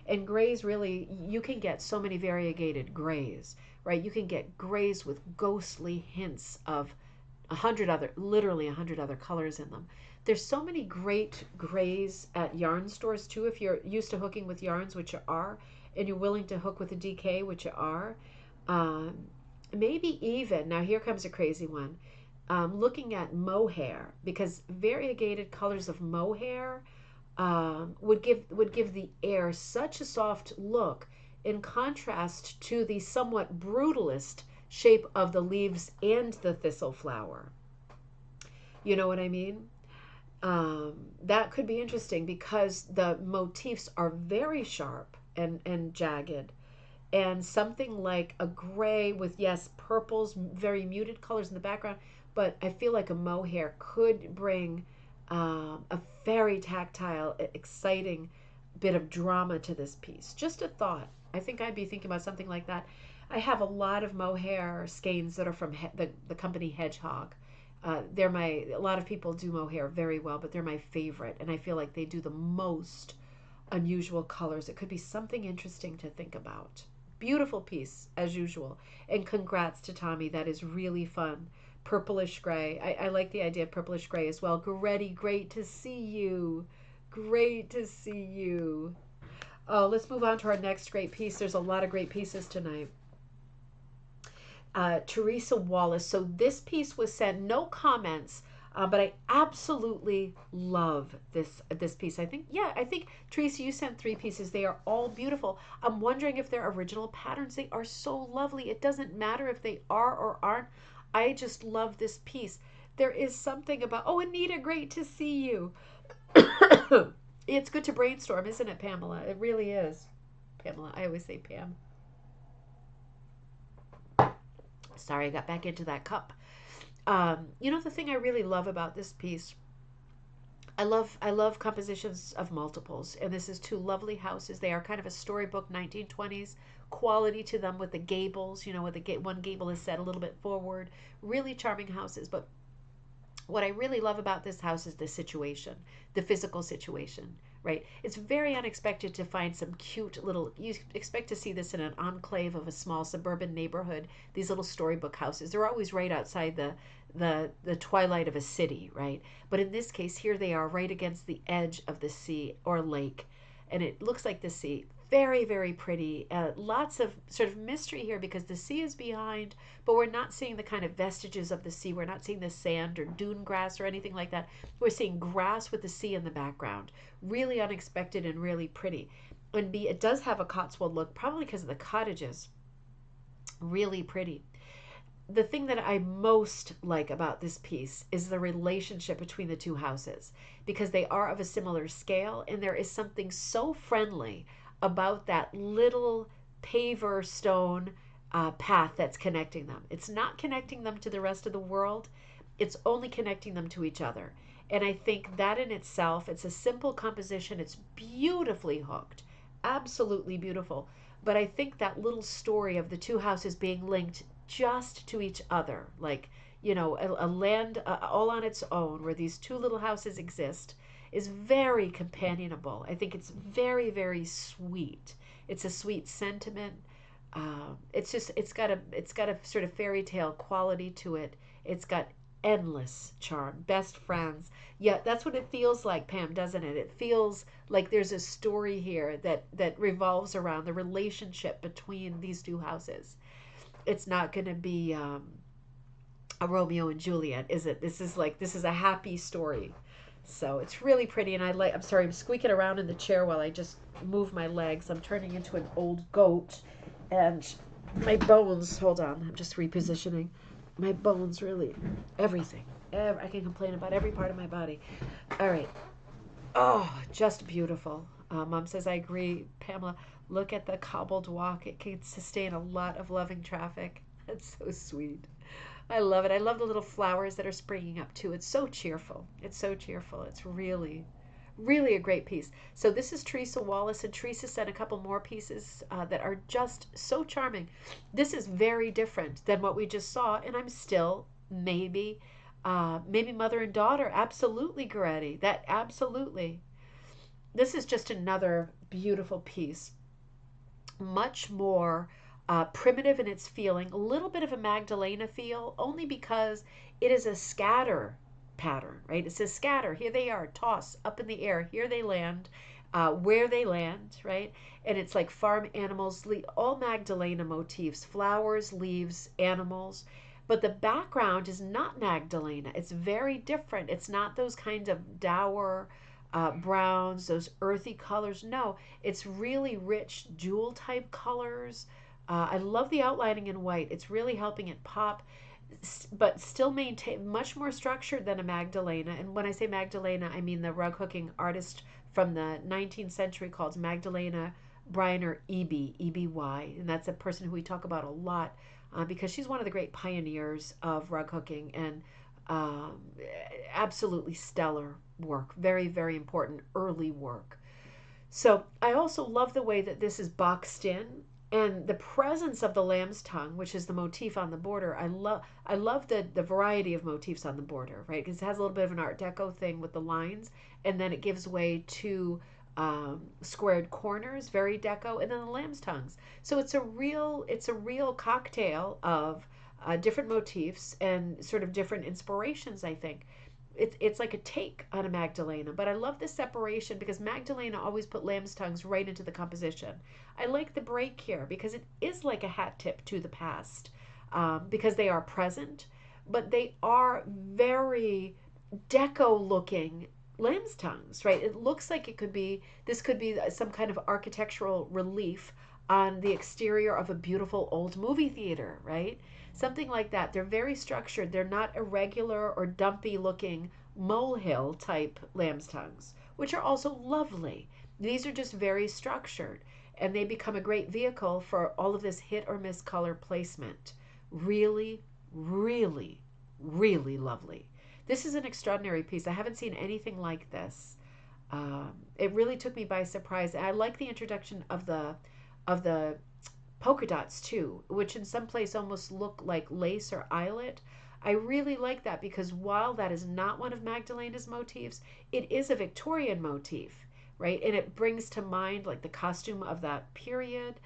And grays really, you can get so many variegated grays, right? You can get grays with ghostly hints of literally 100 other colors in them. There's so many great grays at yarn stores too. If you're used to hooking with yarns, which you are, and you're willing to hook with a DK, which you are, um, maybe even, now here comes a crazy one, looking at mohair, because variegated colors of mohair would give the air such a soft look in contrast to the somewhat brutalist shape of the leaves and the thistle flower. You know what I mean? That could be interesting because the motifs are very sharp and jagged. And something like a gray with, yes, purples, very muted colors in the background, but I feel like a mohair could bring a very tactile, exciting bit of drama to this piece. Just a thought. I think I'd be thinking about something like that. I have a lot of mohair skeins that are from the company Hedgehog. A lot of people do mohair very well, but they're my favorite, and I feel like they do the most unusual colors. It could be something interesting to think about. Beautiful piece, as usual. And congrats to Tommy. That is really fun. Purplish gray. I like the idea of purplish gray as well. Goretti, great to see you. Great to see you. Oh, let's move on to our next great piece. There's a lot of great pieces tonight. Teresa Wallace. So this piece was sent, no comments, but I absolutely love this piece. I think Teresa, you sent 3 pieces. They are all beautiful. I'm wondering if they're original patterns. They are so lovely. It doesn't matter if they are or aren't. I just love this piece. There is something about, oh, Anita, great to see you. It's good to brainstorm, isn't it, Pamela? It really is. Pamela, I always say Pam. Sorry, I got back into that cup. You know, the thing I really love about this piece, I love compositions of multiples, and this is 2 lovely houses. They are kind of a storybook 1920s quality to them with the gables, you know, with the one gable is set a little bit forward. Really charming houses, but what I really love about this house is the situation, the physical situation, right? It's very unexpected to find some cute little, you expect to see this in an enclave of a small suburban neighborhood, these little storybook houses. They're always right outside the twilight of a city, right? But in this case, here they are right against the edge of the sea or lake, and it looks like the sea. Very, very pretty. Lots of sort of mystery here because the sea is behind, but we're not seeing the kind of vestiges of the sea. We're not seeing the sand or dune grass or anything like that. We're seeing grass with the sea in the background. Really unexpected and really pretty. And it does have a Cotswold look, probably because of the cottages. Really pretty. The thing that I most like about this piece is the relationship between the 2 houses because they are of a similar scale, and there is something so friendly about that little paver stone path that's connecting them. It's not connecting them to the rest of the world. It's only connecting them to each other. And I think that in itself, it's a simple composition. It's beautifully hooked. Absolutely beautiful. But I think that little story of the 2 houses being linked just to each other, like, you know, a land all on its own where these two little houses exist, is very companionable. I think it's very, very sweet. It's a sweet sentiment. It's just it's got a sort of fairy tale quality to it. It's got endless charm, best friends. Yeah, that's what it feels like, Pam, doesn't it? It feels like there's a story here that revolves around the relationship between these two houses. It's not going to be a Romeo and Juliet, is it? This is a happy story. So it's really pretty, and I'm sorry, I'm squeaking around in the chair while I just move my legs. I'm turning into an old goat, and my bones. Hold on, I'm just repositioning. My bones really, everything. I can complain about every part of my body. All right. Oh, just beautiful. Mom says, I agree, Pamela. Look at the cobbled walk. It can sustain a lot of loving traffic. That's so sweet. I love it. I love the little flowers that are springing up too. It's so cheerful. It's so cheerful. It's really, really a great piece. So this is Teresa Wallace, and Teresa sent a couple more pieces that are just so charming. This is very different than what we just saw, and I'm still maybe mother and daughter. Absolutely, Goretti. That absolutely. This is just another beautiful piece. Much more primitive in its feeling, a little bit of a Magdalena feel, only because it is a scatter pattern, right? It says scatter. Here they are, toss up in the air. Here they land, where they land, right? And it's like farm animals, all Magdalena motifs, flowers, leaves, animals. But the background is not Magdalena. It's very different. It's not those kinds of dour browns, those earthy colors. No, it's really rich jewel type colors. I love the outlining in white. It's really helping it pop, but still maintain much more structured than a Magdalena. And when I say Magdalena, I mean the rug hooking artist from the 19th century called Magdalena Briner Eby, E-B-Y. And that's a person who we talk about a lot because she's one of the great pioneers of rug hooking, and absolutely stellar work. Very, very important early work. So I also love the way that this is boxed in, and the presence of the lamb's tongue, which is the motif on the border. I love the variety of motifs on the border, right? Because it has a little bit of an Art Deco thing with the lines, and then it gives way to squared corners, very deco, and then the lamb's tongues. So it's a real cocktail of different motifs and sort of different inspirations, I think. It's like a take on a Magdalena, but I love the separation because Magdalena always put lamb's tongues right into the composition. I like the break here because it is like a hat tip to the past, because they are present, but they are very deco looking lamb's tongues, right? It looks like this could be some kind of architectural relief on the exterior of a beautiful old movie theater, right? Something like that. They're very structured. They're not irregular or dumpy looking molehill type lamb's tongues, which are also lovely. These are just very structured, and they become a great vehicle for all of this hit or miss color placement. Really, really, really lovely. This is an extraordinary piece. I haven't seen anything like this. It really took me by surprise. I like the introduction of the polka dots too, which in some place almost look like lace or eyelet. I really like that because while that is not one of Magdalena's motifs, it is a Victorian motif, right? And it brings to mind like the costume of that period.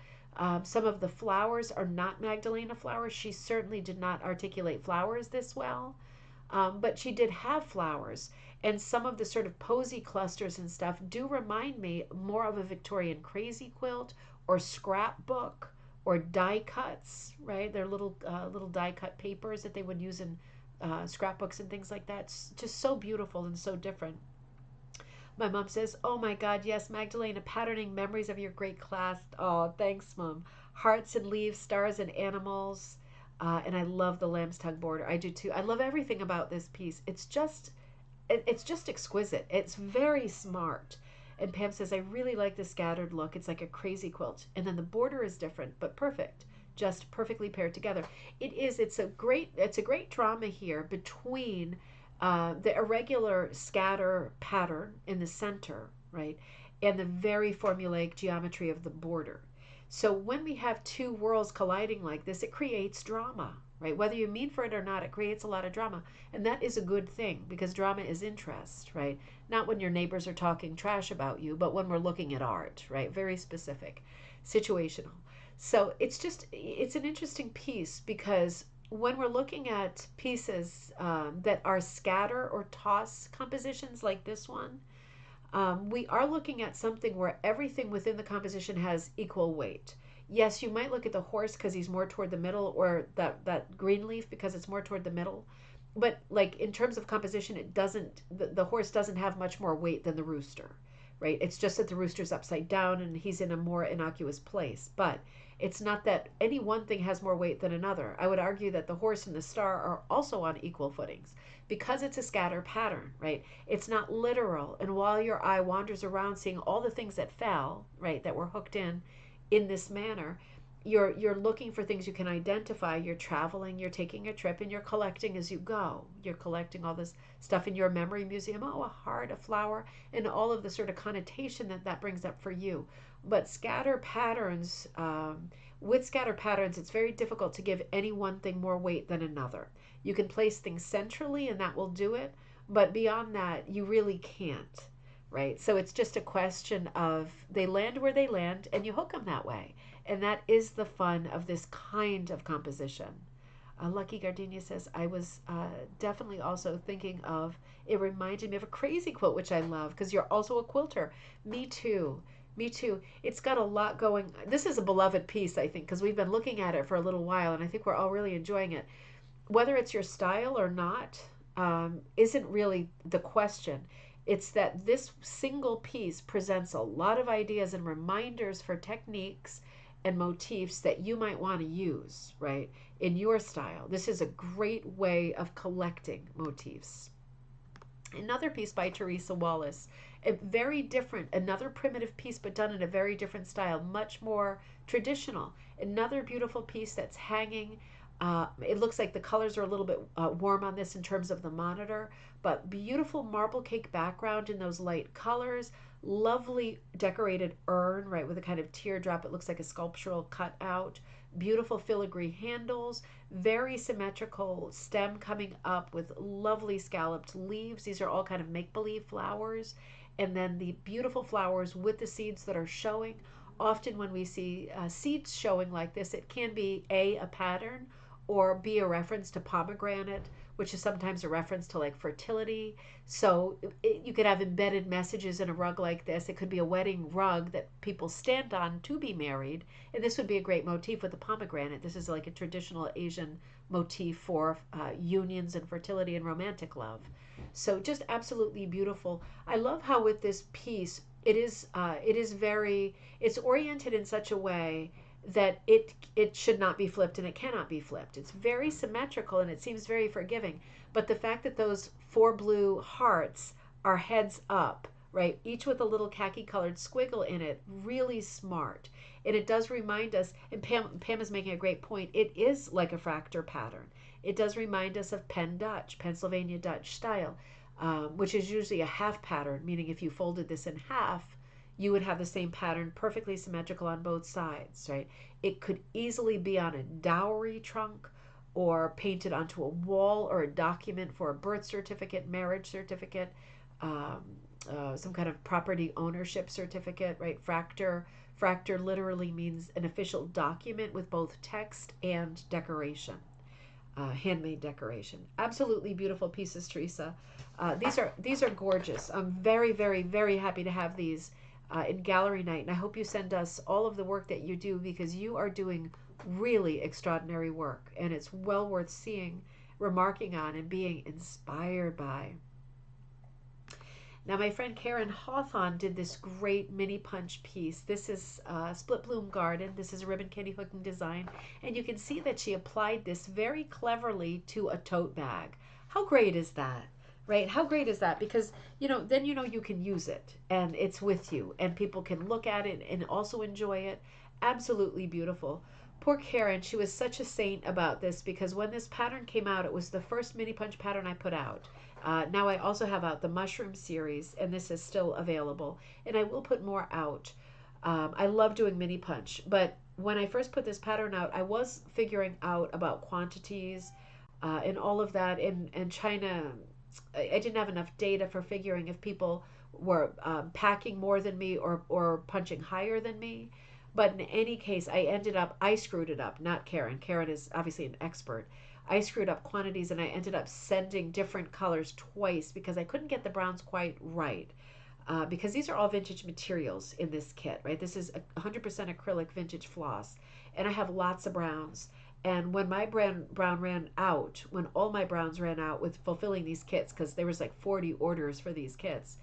Some of the flowers are not Magdalena flowers. She certainly did not articulate flowers this well, but she did have flowers. And some of the sort of posy clusters and stuff do remind me more of a Victorian crazy quilt or scrapbook or die cuts, right? They're little die cut papers that they would use in scrapbooks and things like that. It's just so beautiful and so different. My mom says, oh my God, yes, Magdalena, patterning memories of your great class. Oh, thanks, Mom. Hearts and leaves, stars and animals. And I love the lamb's tongue border. I do too. I love everything about this piece. It's just exquisite. It's very smart. And Pam says, I really like the scattered look. It's like a crazy quilt. And then the border is different, but perfect. Just perfectly paired together. It's a great drama here between the irregular scatter pattern in the center, right? And the very formulaic geometry of the border. So when we have two worlds colliding like this, it creates drama, right? Whether you mean for it or not, it creates a lot of drama. And that is a good thing because drama is interest, right? Not when your neighbors are talking trash about you, but when we're looking at art, right? Very specific, situational. So it's an interesting piece because when we're looking at pieces that are scatter or toss compositions like this one, we are looking at something where everything within the composition has equal weight. Yes, you might look at the horse because he's more toward the middle, or that green leaf because it's more toward the middle. But like in terms of composition, it doesn't. The horse doesn't have much more weight than the rooster, right? It's just that the rooster's upside down and he's in a more innocuous place. But it's not that any one thing has more weight than another. I would argue that the horse and the star are also on equal footings because it's a scatter pattern, right? It's not literal. And while your eye wanders around seeing all the things that fell, right, that were hooked in this manner, you're looking for things you can identify. You're traveling, you're taking a trip, and you're collecting as you go. You're collecting all this stuff in your memory museum. Oh, a heart, a flower, and all of the sort of connotation that brings up for you. But scatter patterns, with scatter patterns, it's very difficult to give any one thing more weight than another. You can place things centrally, and that will do it. But beyond that, you really can't, right? So it's just a question of they land where they land, and you hook them that way. And that is the fun of this kind of composition. Lucky Gardenia says, I was definitely also thinking of, it reminded me of a crazy quote, which I love, because you're also a quilter. Me too. Me too. It's got a lot going. This is a beloved piece, I think, because we've been looking at it for a little while, and I think we're all really enjoying it. Whether it's your style or not isn't really the question. It's that this single piece presents a lot of ideas and reminders for techniques and motifs that you might want to use, right, in your style. This is a great way of collecting motifs. Another piece by Teresa Wallace, a very different, another primitive piece, but done in a very different style, much more traditional. Another beautiful piece that's hanging. It looks like the colors are a little bit warm on this in terms of the monitor, but beautiful marble cake background in those light colors. Lovely decorated urn, right, with a kind of teardrop. It looks like a sculptural cutout. Beautiful filigree handles. Very symmetrical stem coming up with lovely scalloped leaves. These are all kind of make-believe flowers. And then the beautiful flowers with the seeds that are showing. Often when we see seeds showing like this, it can be a pattern or be a reference to pomegranate, which is sometimes a reference to like fertility. So you could have embedded messages in a rug like this. It could be a wedding rug that people stand on to be married. And this would be a great motif with the pomegranate. This is like a traditional Asian motif for unions and fertility and romantic love. So just absolutely beautiful. I love how with this piece, it's oriented in such a way that it should not be flipped and it cannot be flipped. It's very symmetrical and it seems very forgiving. But the fact that those 4 blue hearts are heads up, right, each with a little khaki colored squiggle in it, really smart. And it does remind us, and Pam is making a great point, it is like a fractal pattern. It does remind us of Penn Dutch, Pennsylvania Dutch style, which is usually a half pattern, meaning if you folded this in half, you would have the same pattern perfectly symmetrical on both sides, right? It could easily be on a dowry trunk or painted onto a wall or a document for a birth certificate, marriage certificate, some kind of property ownership certificate, right? Fractor literally means an official document with both text and decoration, handmade decoration. Absolutely beautiful pieces, Teresa. These are gorgeous. I'm very, very, very happy to have these in gallery night, and I hope you send us all of the work that you do because you are doing really extraordinary work, and it's well worth seeing, remarking on, and being inspired by. Now, my friend Karen Hawthorne did this great mini punch piece. This is Split Bloom Garden. This is a ribbon candy hooking design, and you can see that she applied this very cleverly to a tote bag. How great is that? Right? How great is that? Because, then you can use it and it's with you and people can look at it and also enjoy it. Absolutely beautiful. Poor Karen, she was such a saint about this because when this pattern came out, it was the first mini punch pattern I put out. Now I also have out the mushroom series and this is still available and I will put more out. I love doing mini punch, but when I first put this pattern out, I was figuring out about quantities and all of that. In China, I didn't have enough data for figuring if people were packing more than me or punching higher than me. But in any case, I screwed it up, not Karen. Karen is obviously an expert. I screwed up quantities and I ended up sending different colors twice because I couldn't get the browns quite right. Because these are all vintage materials in this kit, right? This is 100% acrylic vintage floss, and I have lots of browns. And when my brown ran out, when all my browns ran out with fulfilling these kits, because there was like 40 orders for these kits,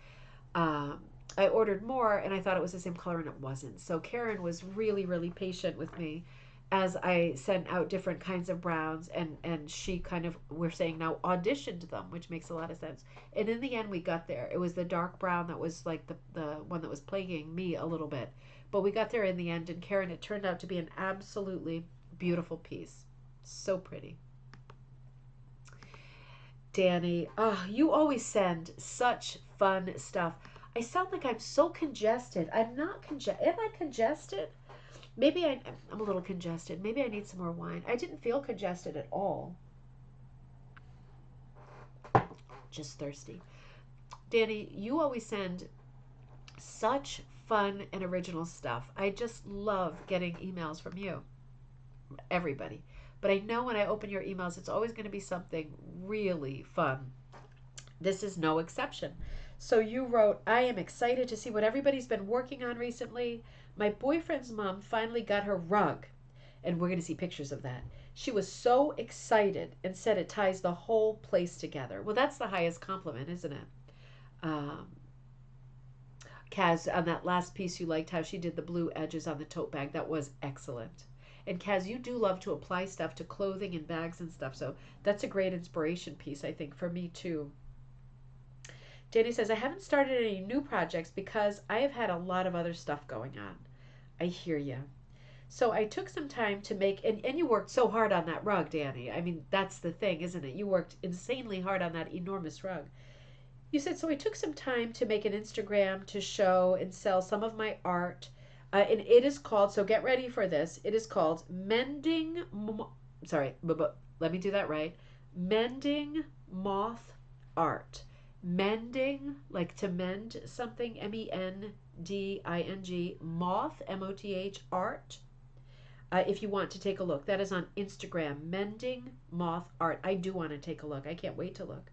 um, I ordered more, and I thought it was the same color, and it wasn't. So Karen was really, really patient with me as I sent out different kinds of browns, and she kind of, we're saying now, auditioned them, which makes a lot of sense. And in the end, we got there. It was the dark brown that was like the one that was plaguing me a little bit. But we got there in the end, and Karen, it turned out to be an absolutely beautiful piece. So pretty. Danny, oh, you always send such fun stuff. I sound like I'm so congested. I'm not congested. Am I congested? Maybe I'm a little congested. Maybe I need some more wine. I didn't feel congested at all. Just thirsty. Danny, you always send such fun and original stuff. I just love getting emails from you, everybody. But I know when I open your emails, it's always going to be something really fun. This is no exception. So you wrote, I am excited to see what everybody's been working on recently. My boyfriend's mom finally got her rug, and we're going to see pictures of that. She was so excited and said it ties the whole place together. Well, that's the highest compliment, isn't it? Um, Kaz, on that last piece, you liked how she did the blue edges on the tote bag. That was excellent. And Kaz, you do love to apply stuff to clothing and bags and stuff, so that's a great inspiration piece, I think, for me too. Danny says, I haven't started any new projects because I have had a lot of other stuff going on. I hear you. So I took some time to make, and you worked so hard on that rug, Danny. I mean, that's the thing, isn't it? You worked insanely hard on that enormous rug. You said, so I took some time to make an Instagram to show and sell some of my art. And it is called, so get ready for this, it is called sorry, let me do that right. Mending Moth Art. Mending, like to mend something, Mending, moth, Moth, art. If you want to take a look, that is on Instagram, Mending Moth Art. I do want to take a look. I can't wait to look.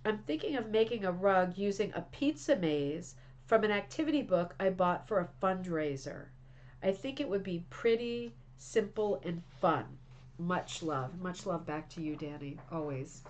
I'm thinking of making a rug using a pizza maze from an activity book I bought for a fundraiser. I think it would be pretty simple and fun. Much love. Much love back to you, Danny, always.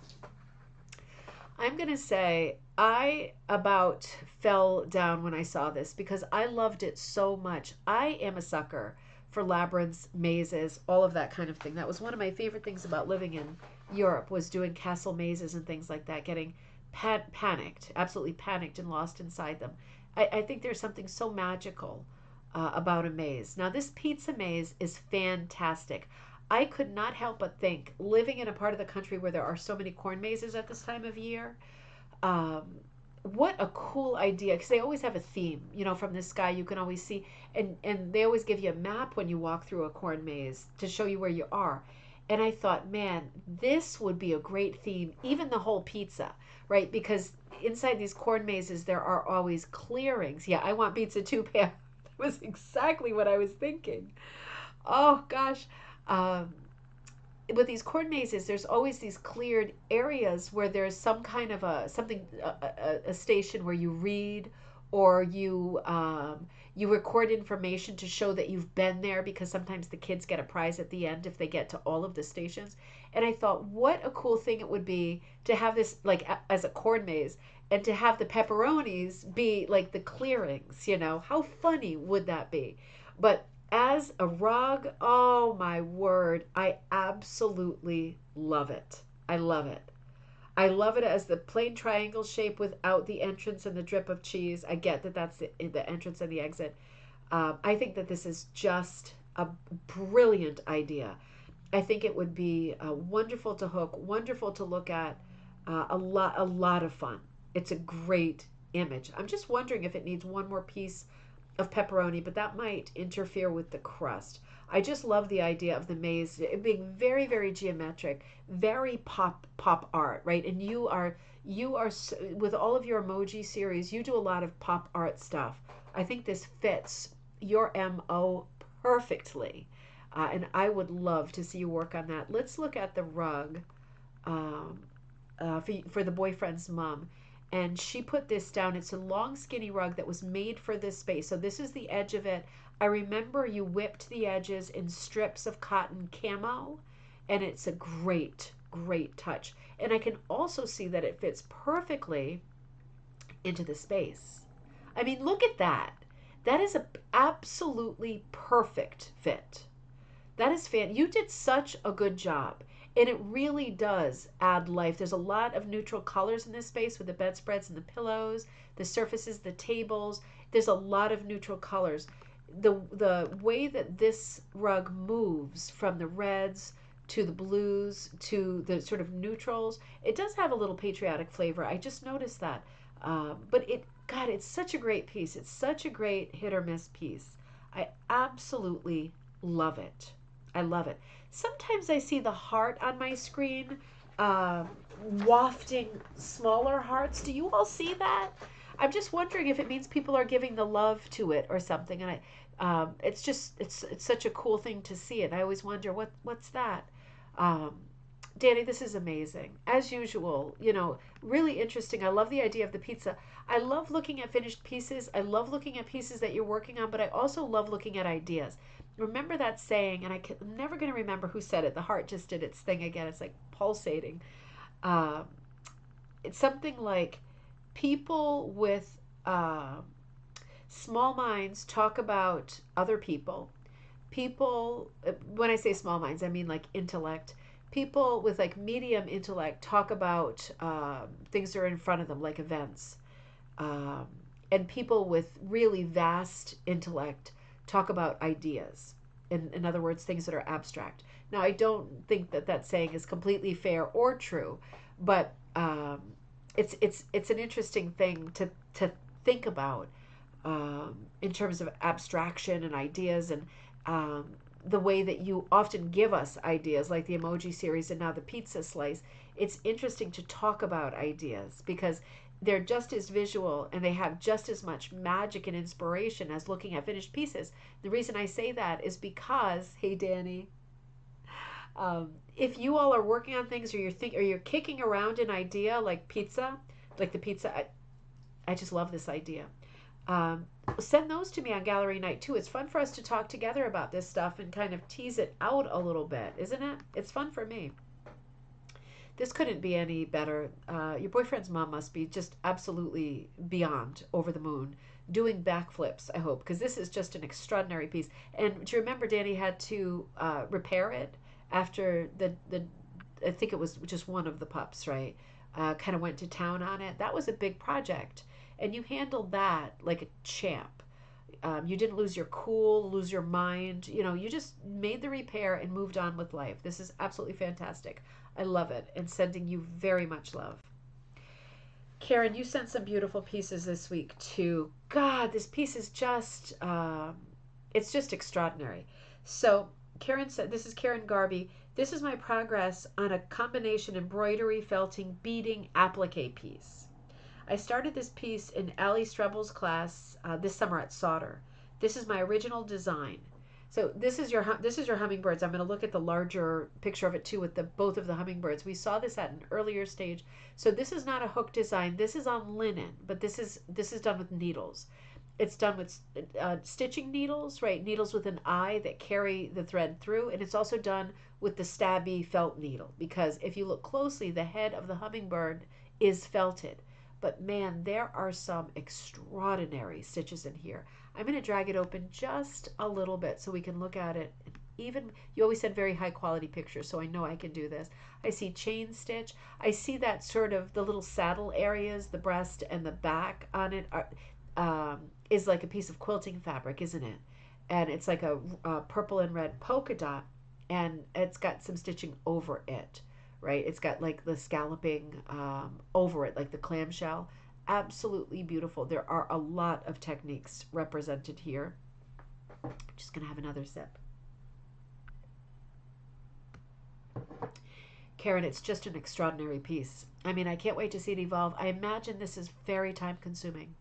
I'm going to say I about fell down when I saw this because I loved it so much. I am a sucker for labyrinths, mazes, all of that kind of thing. That was one of my favorite things about living in Europe, was doing castle mazes and things like that, getting panicked, absolutely panicked and lost inside them. I think there's something so magical about a maze. Now, this pizza maze is fantastic. I could not help but think, living in a part of the country where there are so many corn mazes at this time of year, um, what a cool idea, because they always have a theme, from the sky you can always see, and they always give you a map when you walk through a corn maze to show you where you are. And I thought, man, this would be a great theme, even the whole pizza, right? Because inside these corn mazes, there are always clearings. Yeah, I want pizza too, Pam. That was exactly what I was thinking. Oh, gosh. Um, with these corn mazes, there's always these cleared areas where there's some kind of a station where you read, or you record information to show that you've been there, because sometimes the kids get a prize at the end if they get to all of the stations. And I thought, what a cool thing it would be to have this like as a corn maze, and to have the pepperonis be like the clearings. How funny would that be? But as a rug, oh my word, I absolutely love it. I love it. I love it as the plain triangle shape without the entrance and the drip of cheese. I get that that's the entrance and the exit. I think that this is just a brilliant idea. I think it would be wonderful to hook, wonderful to look at, a lot of fun. It's a great image. I'm just wondering if it needs one more piece of pepperoni, but that might interfere with the crust. I just love the idea of the maze being very, very geometric, very pop art, right? And you are with all of your emoji series, you do a lot of pop art stuff. I think this fits your MO perfectly. And I would love to see you work on that. Let's look at the rug um, for the boyfriend's mom. And she put this down. It's a long, skinny rug that was made for this space. So this is the edge of it. I remember you whipped the edges in strips of cotton camo, and it's a great, great touch. And I can also see that it fits perfectly into the space. I mean, look at that. That is a absolutely perfect fit. That is fan. You did such a good job. And it really does add life. There's a lot of neutral colors in this space with the bedspreads and the pillows, the surfaces, the tables. There's a lot of neutral colors. The way that this rug moves from the reds to the blues to the sort of neutrals, it does have a little patriotic flavor. I just noticed that. But God, it's such a great piece. It's such a great hit or miss piece. I absolutely love it. I love it. Sometimes I see the heart on my screen uh, wafting smaller hearts. Do you all see that? I'm just wondering if it means people are giving the love to it or something. And it's just it's such a cool thing to see it. I always wonder what's that. Um, Danny, this is amazing. As usual, really interesting. I love the idea of the pizza. I love looking at finished pieces. I love looking at pieces that you're working on, but I also love looking at ideas. Remember that saying, and I'm never going to remember who said it. The heart just did its thing again. It's like pulsating. Um, it's something like people with small minds talk about other people. People, when I say small minds, I mean like intellect. People with like medium intellect talk about things that are in front of them, like events. Um, and people with really vast intellect talk about ideas. In other words, things that are abstract. Now, I don't think that saying is completely fair or true, but it's an interesting thing to think about in terms of abstraction and ideas and um, the way that you often give us ideas, like the emoji series and now the pizza slice. It's interesting to talk about ideas because they're just as visual and they have just as much magic and inspiration as looking at finished pieces. The reason I say that is because, hey Danny, if you all are working on things or you're kicking around an idea like pizza, like the pizza, I just love this idea. Um, Send those to me on gallery night too. It's fun for us to talk together about this stuff and kind of tease it out a little bit, isn't it? It's fun for me. This couldn't be any better. Your boyfriend's mom must be just absolutely beyond over the moon, doing backflips, I hope, because this is just an extraordinary piece. And do you remember Danny had to repair it after the I think it was just one of the pups, right? Kind of went to town on it. That was a big project. And you handled that like a champ. You didn't lose your cool, lose your mind. You just made the repair and moved on with life. This is absolutely fantastic. I love it and sending you very much love. Karen, you sent some beautiful pieces this week too. God, this piece is just, it's just extraordinary. So Karen said, this is Karen Garby. This is my progress on a combination embroidery, felting, beading, applique piece. I started this piece in Ali Strebel's class this summer at Solder. This is my original design. So this is your hummingbirds. I'm going to look at the larger picture of it too with both of the hummingbirds. We saw this at an earlier stage. So this is not a hook design. This is on linen, but this is done with needles. It's done with stitching needles, right? Needles with an eye that carry the thread through, and it's also done with the stabby felt needle because if you look closely, the head of the hummingbird is felted. But man, there are some extraordinary stitches in here. I'm going to drag it open just a little bit so we can look at it. Even you always said very high quality pictures, so I know I can do this. I see chain stitch. I see that sort of the little saddle areas, the breast and the back on it is like a piece of quilting fabric, isn't it? And it's like a purple and red polka dot, and it's got some stitching over it. Right? It's got like the scalloping over it, like the clamshell. absolutely beautiful. There are a lot of techniques represented here. I'm just going to have another sip. Karen, it's just an extraordinary piece. I mean, I can't wait to see it evolve. I imagine this is very time consuming.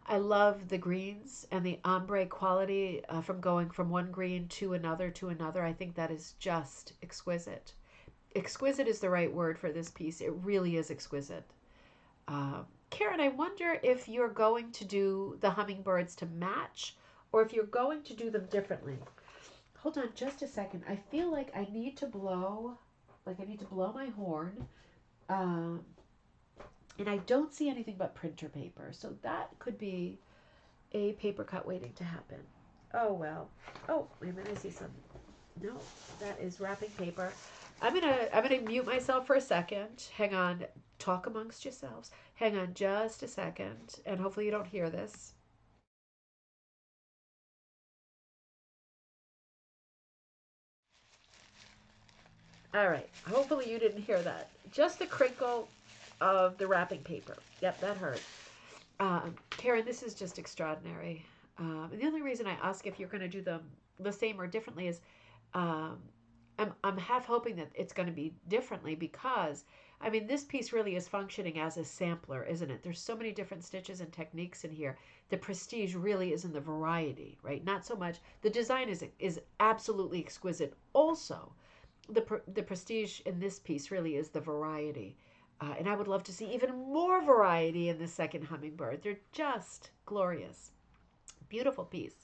I love the greens and the ombre quality from going from one green to another to another. I think that is just exquisite. Exquisite is the right word for this piece. It really is exquisite. Karen, I wonder if you're going to do the hummingbirds to match or if you're going to do them differently. Hold on just a second. I feel like I need to blow, my horn. Um, and I don't see anything but printer paper. So that could be a paper cut waiting to happen. Oh, well. Oh, wait a minute. I see some. No, that is wrapping paper. I'm gonna mute myself for a second. Hang on. Talk amongst yourselves. Hang on just a second. And hopefully you don't hear this. All right. Hopefully you didn't hear that. Just the crinkle of the wrapping paper. Yep, that hurt. Karen, this is just extraordinary. And the only reason I ask if you're going to do them the same or differently is um, I'm half hoping that it's going to be differently because, I mean, this piece really is functioning as a sampler, isn't it? There's so many different stitches and techniques in here. The prestige really is in the variety, right? Not so much. The design is absolutely exquisite. Also, the prestige in this piece really is the variety. And I would love to see even more variety in the second hummingbird. They're just glorious. Beautiful piece.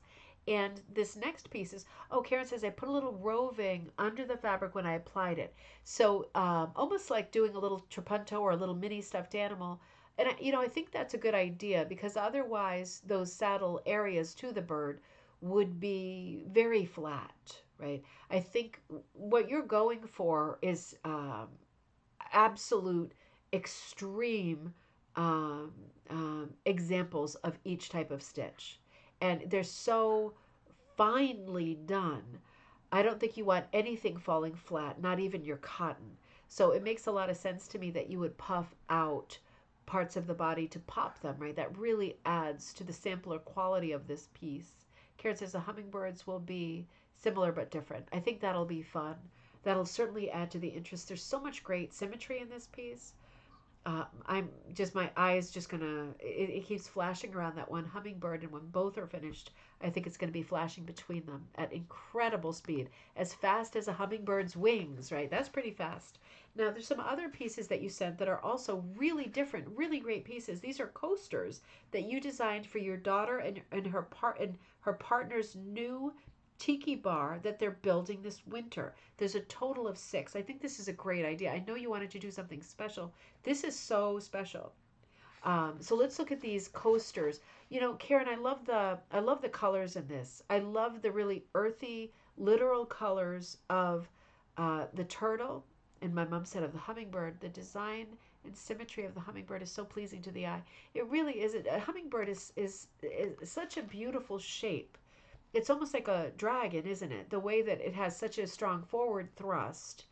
And this next piece is, oh, Karen says I put a little roving under the fabric when I applied it. So almost like doing a little trapunto or a little mini stuffed animal. And, I think that's a good idea because otherwise those saddle areas to the bird would be very flat, right? I think what you're going for is absolute extreme examples of each type of stitch. And they're so finely done. I don't think you want anything falling flat, not even your cotton. So it makes a lot of sense to me that you would puff out parts of the body to pop them, right? That really adds to the sampler quality of this piece. Karen says the hummingbirds will be similar but different. I think that'll be fun. That'll certainly add to the interest. There's so much great symmetry in this piece. I'm just, my eyes just gonna, it keeps flashing around that one hummingbird, and when both are finished, I think it's gonna be flashing between them at incredible speed, as fast as a hummingbird's wings, right? That's pretty fast. Now, there's some other pieces that you sent that are also really different, really great pieces. These are coasters that you designed for your daughter and her partner's new tiki bar that they're building this winter. There's a total of 6. I think this is a great idea. I know you wanted to do something special. This is so special. So let's look at these coasters. Karen, I love the colors in this. I love the really earthy, literal colors of the turtle, and my mom said of the hummingbird. The design and symmetry of the hummingbird is so pleasing to the eye. It really is. A hummingbird is such a beautiful shape. It's almost like a dragon, isn't it? The way that it has such a strong forward thrust,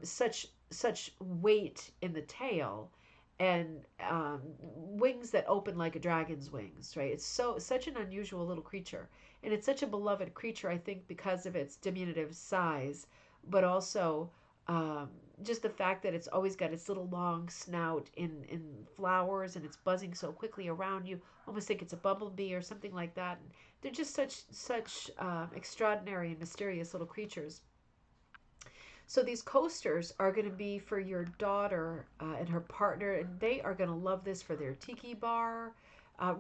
such weight in the tail, and wings that open like a dragon's wings, right? It's such an unusual little creature, and it's such a beloved creature, I think, because of its diminutive size, but also just the fact that it's always got its little long snout in flowers, and it's buzzing so quickly around you. Almost think it's a bumblebee or something like that. And they're just such extraordinary and mysterious little creatures. So these coasters are going to be for your daughter and her partner, and they are going to love this for their tiki bar.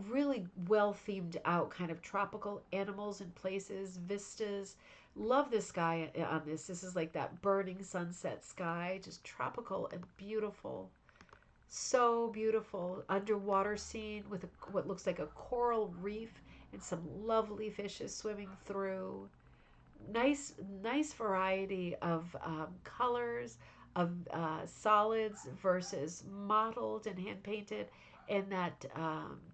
Really well themed out, kind of tropical animals and places, vistas. Love this sky on this. This is like that burning sunset sky, just tropical and beautiful. So beautiful. Underwater scene with what looks like a coral reef and some lovely fishes swimming through. Nice variety of colors, of solids versus mottled and hand painted, and that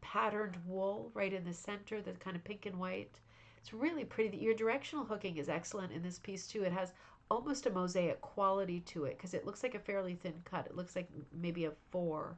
patterned wool right in the center, the kind of pink and white. It's really pretty. Your directional hooking is excellent in this piece too. It has almost a mosaic quality to it because it looks like a fairly thin cut. It looks like maybe a 4.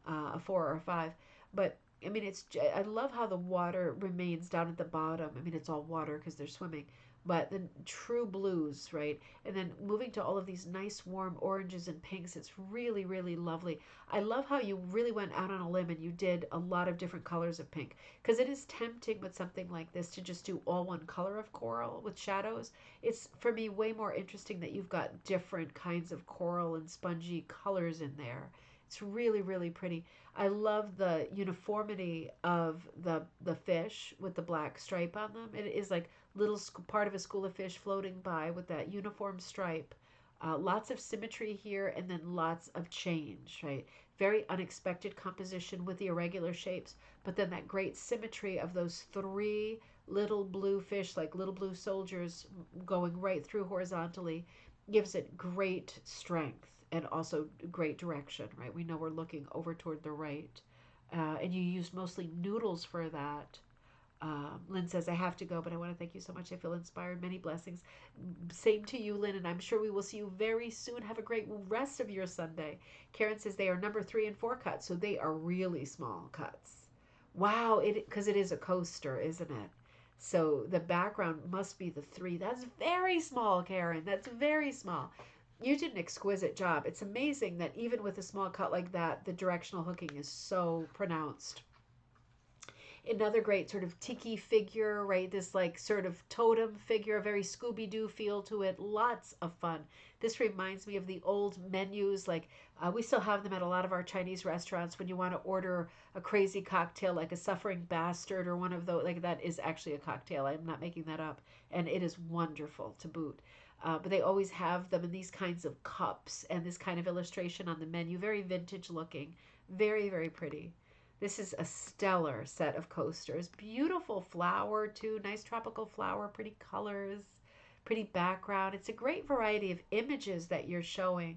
a 4 or a 5. But I mean, I love how the water remains down at the bottom. I mean, it's all water because they're swimming, but the true blues, right? And then moving to all of these nice warm oranges and pinks, it's really, really lovely. I love how you really went out on a limb and you did a lot of different colors of pink, because it is tempting with something like this to just do all one color of coral with shadows. It's, for me, way more interesting that you've got different kinds of coral and spongy colors in there. It's really, really pretty. I love the uniformity of the fish with the black stripe on them. It is like little part of a school of fish floating by with that uniform stripe. Lots of symmetry here, and then lots of change, right? Very unexpected composition with the irregular shapes, but then that great symmetry of those three little blue fish, like little blue soldiers going right through horizontally, gives it great strength and also great direction, right? We know we're looking over toward the right. And you used mostly noodles for that. Lynn says, I have to go, but I want to thank you so much. I feel inspired. Many blessings. Same to you, Lynn, and I'm sure we will see you very soon. Have a great rest of your Sunday. Karen says they are number 3 and 4 cuts, so they are really small cuts. Wow, because it is a coaster, isn't it? So the background must be the 3. That's very small, Karen. That's very small. You did an exquisite job. It's amazing that even with a small cut like that, the directional hooking is so pronounced. Another great sort of tiki figure, right? This like sort of totem figure, a very Scooby-Doo feel to it. Lots of fun. This reminds me of the old menus. Like we still have them at a lot of our Chinese restaurants when you want to order a crazy cocktail like a suffering bastard or one of those. Like that is actually a cocktail. I'm not making that up. And it is wonderful to boot. But they always have them in these kinds of cups and this kind of illustration on the menu. Very vintage looking. Very, very pretty. This is a stellar set of coasters. Beautiful flower too, nice tropical flower, pretty colors, pretty background. It's a great variety of images that you're showing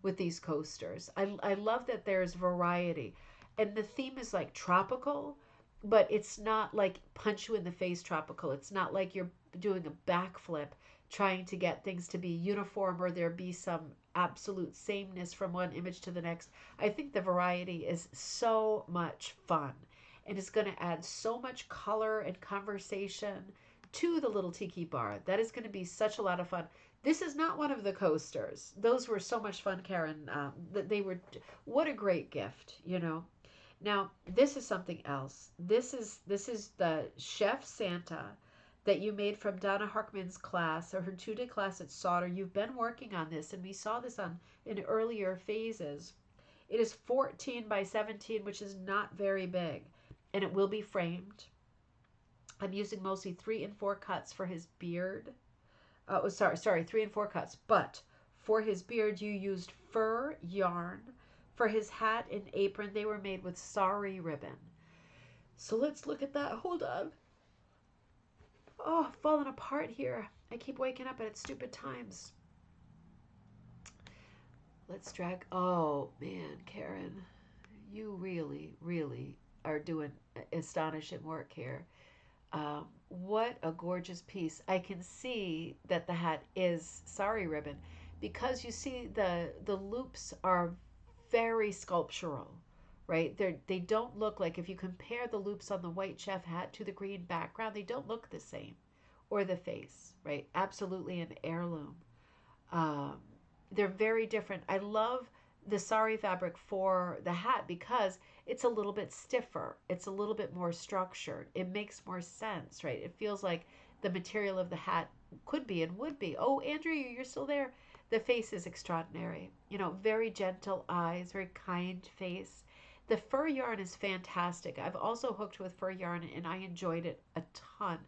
with these coasters. I love that there's variety. And the theme is like tropical, but it's not like punch you in the face tropical. It's not like you're doing a backflip trying to get things to be uniform or there be some absolute sameness from one image to the next. I think the variety is so much fun and is going to add so much color and conversation to the little tiki bar. That is going to be such a lot of fun. This is not one of the coasters. Those were so much fun, Karen. They were, what a great gift, you know. Now, this is something else. This is the Chef Santa that you made from Donna Harkman's class or her 2-day class at Sauter. You've been working on this, and we saw this in earlier phases. It is 14 by 17, which is not very big, and it will be framed. I'm using mostly 3 and 4 cuts for his beard. Sorry, 3 and 4 cuts, but for his beard you used fur yarn. For his hat and apron, they were made with sari ribbon. So let's look at that. Hold on. Oh, falling apart here. I keep waking up at stupid times. Let's drag. Oh, man, Karen. You really, really are doing astonishing work here. What a gorgeous piece. I can see that the hat is sari ribbon because you see the loops are very sculptural, right? They don't look like, if you compare the loops on the white chef hat to the green background, they don't look the same. Or the face, right? Absolutely an heirloom. Um, they're very different. I love the sari fabric for the hat because it's a little bit stiffer. It's a little bit more structured. It makes more sense, right? It feels like the material of the hat could be and would be. Oh, Andrew, you're still there. The face is extraordinary. You know, very gentle eyes, very kind face. The fur yarn is fantastic. I've also hooked with fur yarn and I enjoyed it a ton.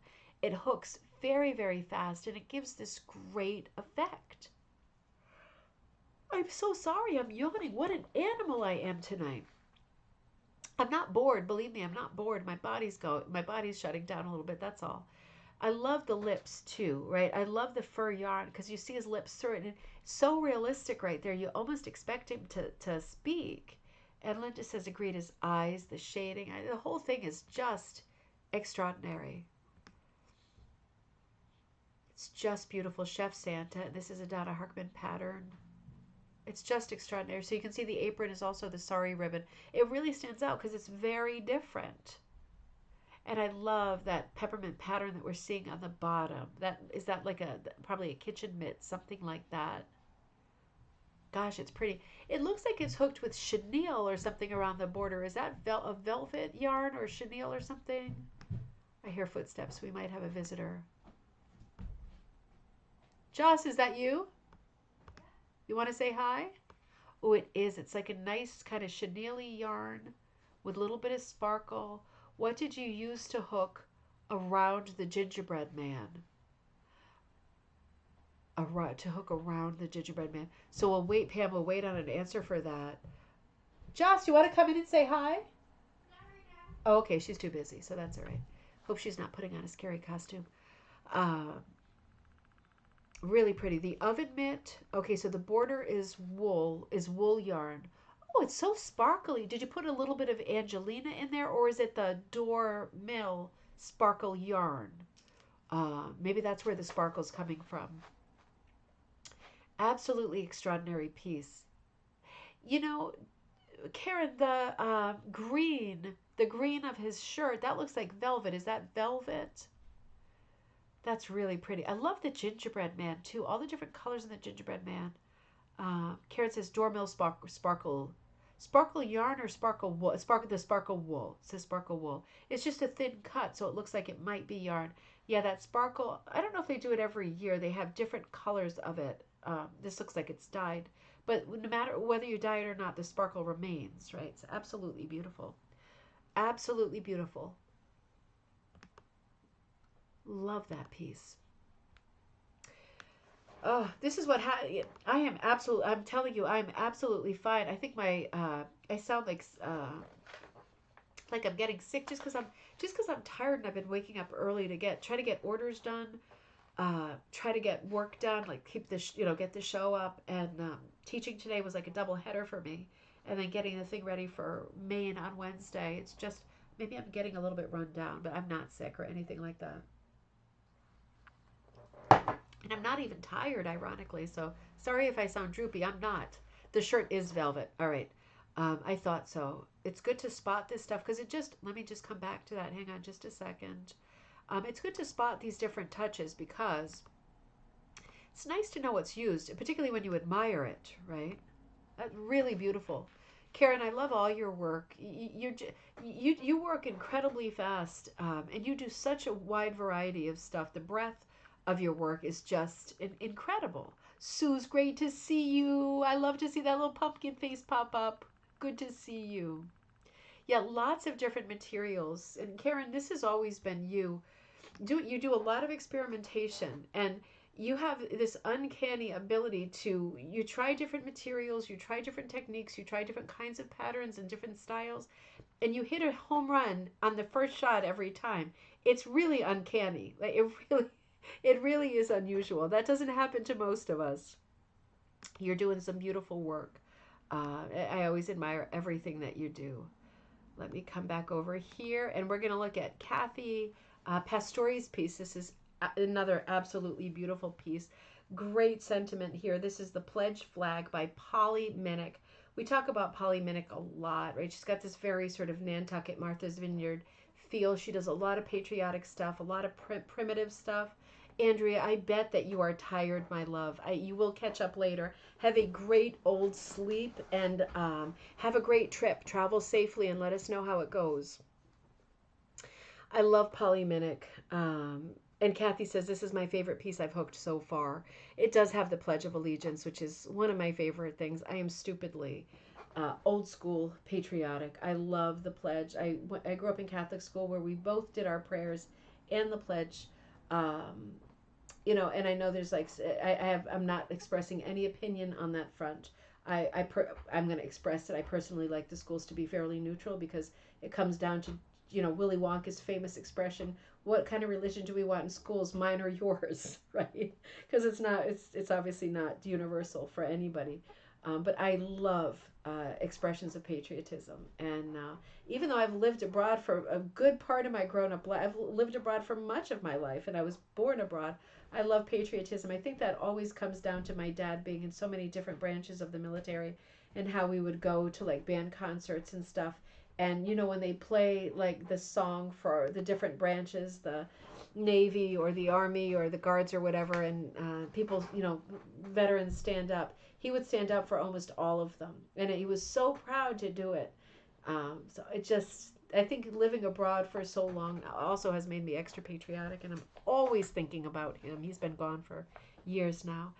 It hooks very, very fast and it gives this great effect. I'm so sorry, I'm yawning. What an animal I am tonight. I'm not bored, believe me, I'm not bored. My body's shutting down a little bit, that's all. I love the lips too, right? I love the fur yarn because you see his lips through it and it's so realistic right there. You almost expect him to speak. And Linda says agreed, his eyes, the shading, the whole thing is just extraordinary. It's just beautiful. Chef Santa. This is a Donna Harkman pattern. It's just extraordinary. So you can see the apron is also the sari ribbon. It really stands out because it's very different. And I love that peppermint pattern that we're seeing on the bottom. That is that like a probably a kitchen mitt, something like that. Gosh, it's pretty. It looks like it's hooked with chenille or something around the border. Is that a velvet yarn or chenille or something? I hear footsteps. We might have a visitor. Joss, is that you? You want to say hi? Oh, it is. It's like a nice kind of chenille yarn with a little bit of sparkle. What did you use to hook around the gingerbread man? To hook around the gingerbread man. So we'll wait, Pam. We'll wait on an answer for that. Joss, you want to come in and say hi? Oh, okay. She's too busy, so that's all right. Hope she's not putting on a scary costume. Uh, really pretty. The oven mitt. Okay, so the border is wool yarn. Oh, it's so sparkly. Did you put a little bit of Angelina in there, or is it the Door Mill sparkle yarn? Maybe that's where the sparkle's coming from. Absolutely extraordinary piece. You know, Karen, the green of his shirt, that looks like velvet. Is that velvet? That's really pretty. I love the gingerbread man too. All the different colors in the gingerbread man. Karen says Dormill sparkle yarn or sparkle wool. Sparkle wool. It says sparkle wool. It's just a thin cut, so it looks like it might be yarn. Yeah, that sparkle. I don't know if they do it every year. They have different colors of it. This looks like it's dyed, but no matter whether you dye it or not, the sparkle remains. Right? It's absolutely beautiful. Absolutely beautiful. Love that piece. Oh, this is what I am absolutely. I'm telling you, I'm absolutely fine. I think my I sound like I'm getting sick just because I'm tired and I've been waking up early to try to get orders done, try to get work done, like keep get the show up. And teaching today was like a double header for me, and then getting the thing ready for Maine on Wednesday. It's just maybe I'm getting a little bit run down, but I'm not sick or anything like that. And I'm not even tired, ironically. So sorry if I sound droopy. I'm not. The shirt is velvet. All right. I thought so. It's good to spot this stuff because let me just come back to that. Hang on just a second. It's good to spot these different touches because it's nice to know what's used, particularly when you admire it, right? Really beautiful. Karen, I love all your work. You work incredibly fast, and you do such a wide variety of stuff. The breadth of your work is just incredible. Sue's great to see you. I love to see that little pumpkin face pop up. Good to see you. Yeah, lots of different materials. And Karen, this has always been you. You do a lot of experimentation, and you have this uncanny ability to you try different materials, you try different techniques, you try different kinds of patterns and different styles, and you hit a home run on the first shot every time. It's really uncanny. Like it really is unusual. That doesn't happen to most of us. You're doing some beautiful work. I always admire everything that you do. Let me come back over here, and we're going to look at Kathy Pastore's piece. This is another absolutely beautiful piece. Great sentiment here. This is the Pledge Flag by Polly Minnick. We talk about Polly Minnick a lot, right? She's got this very sort of Nantucket, Martha's Vineyard feel. She does a lot of patriotic stuff, a lot of primitive stuff. Andrea, I bet that you are tired, my love. You will catch up later. Have a great old sleep and have a great trip. Travel safely and let us know how it goes. I love Polly Minnick. And Kathy says, this is my favorite piece I've hooked so far. It does have the Pledge of Allegiance, which is one of my favorite things. I am stupidly old school patriotic. I love the pledge. I grew up in Catholic school where we both did our prayers and the pledge. Um, and I know there's I'm not expressing any opinion on that front. I'm going to express that I personally like the schools to be fairly neutral because it comes down to, Willy Wonka's famous expression, what kind of religion do we want in schools, mine or yours, right? Because it's obviously not universal for anybody. But I love expressions of patriotism. And even though I've lived abroad for a good part of my grown up life, I've lived abroad for much of my life, and I was born abroad. I love patriotism. I think that always comes down to my dad being in so many different branches of the military, and how we would go to like band concerts and stuff. And you know, when they play like the song for the different branches, the Navy or the Army or the Guards or whatever, and people, you know, veterans stand up, he would stand up for almost all of them, and he was so proud to do it. So it just, I think living abroad for so long also has made me extra patriotic, and I'm always thinking about him. He's been gone for years now.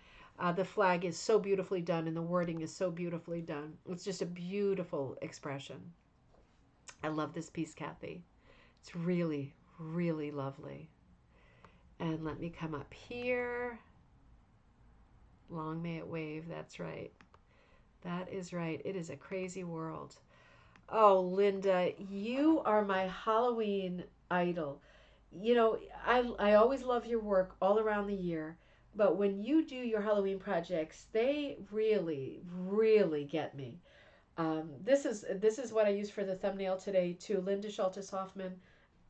The flag is so beautifully done, and the wording is so beautifully done. It's just a beautiful expression. I love this piece, Kathy. It's really, really lovely. And let me come up here. Long may it wave. That's right. That is right. It is a crazy world. Oh, Linda, you are my Halloween idol. You know, I always love your work all around the year, but when you do your Halloween projects, they really get me. This is what I use for the thumbnail today too. Linda Shultis-Hoffman,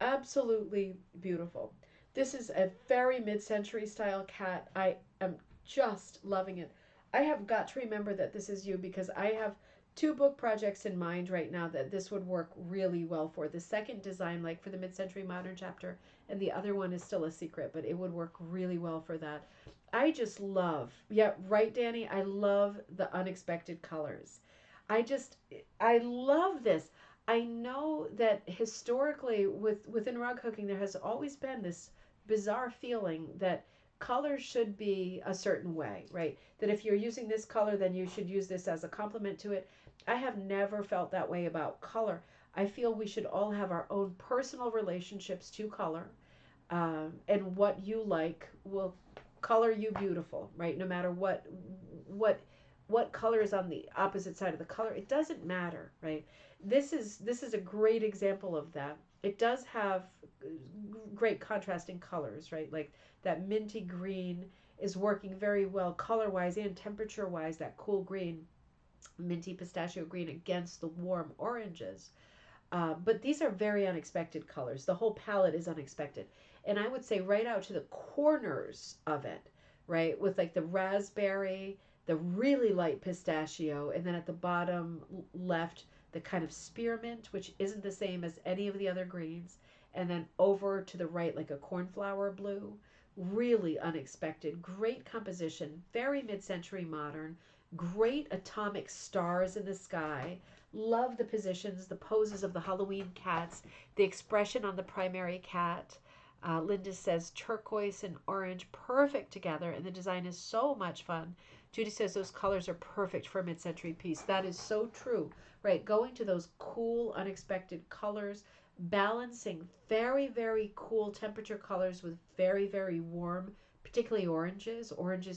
absolutely beautiful. This is a very mid-century style cat. I am just loving it. I have got to remember that this is you, because I have two book projects in mind right now that this would work really well for. The second design, like for the mid-century modern chapter, and the other one is still a secret, but it would work really well for that. I just love, yeah, right, Danny? I love the unexpected colors. I just, I love this. I know that historically within rug hooking there has always been this bizarre feeling that color should be a certain way, right? That if you're using this color, then you should use this as a complement to it. I have never felt that way about color. I feel we should all have our own personal relationships to color, and what you like will color you beautiful, right? No matter what what color is on the opposite side of the color, it doesn't matter, right? This is a great example of that. It does have great contrasting colors, right? Like that minty green is working very well color wise and temperature wise. That cool green, minty pistachio green against the warm oranges. But these are very unexpected colors. The whole palette is unexpected. And I would say right out to the corners of it, right? With like the raspberry, the really light pistachio, and then at the bottom left, the kind of spearmint, which isn't the same as any of the other greens. And then over to the right, like a cornflower blue. Really unexpected. Great composition. Very mid century modern. Great atomic stars in the sky. Love the positions, the poses of the Halloween cats, the expression on the primary cat. Linda says turquoise and orange perfect together, and the design is so much fun. Judy says those colors are perfect for a mid-century piece. That is so true, right? Going to those cool, unexpected colors, balancing very, very cool temperature colors with very, very warm, particularly oranges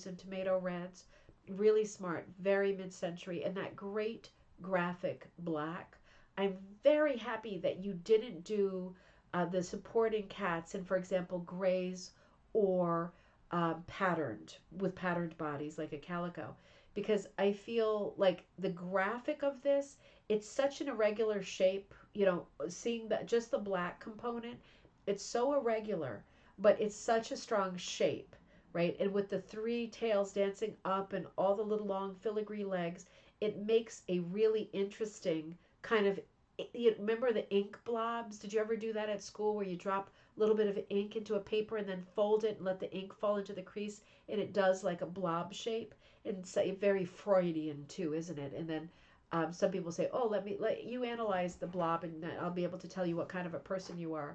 and tomato reds. Really smart, very mid-century, and that great graphic black. I'm very happy that you didn't do the supporting cats in, for example, grays or patterned with patterned bodies like a calico, because I feel like the graphic of this, it's such an irregular shape. You know, seeing that just the black component, it's so irregular, but it's such a strong shape, right? And with the three tails dancing up and all the little long filigree legs, it makes a really interesting kind of, you remember the ink blobs? Did you ever do that at school where you drop a little bit of ink into a paper and then fold it and let the ink fall into the crease, and it does like a blob shape? And it's very Freudian too, isn't it? And then some people say, oh, let you analyze the blob, and I'll be able to tell you what kind of a person you are.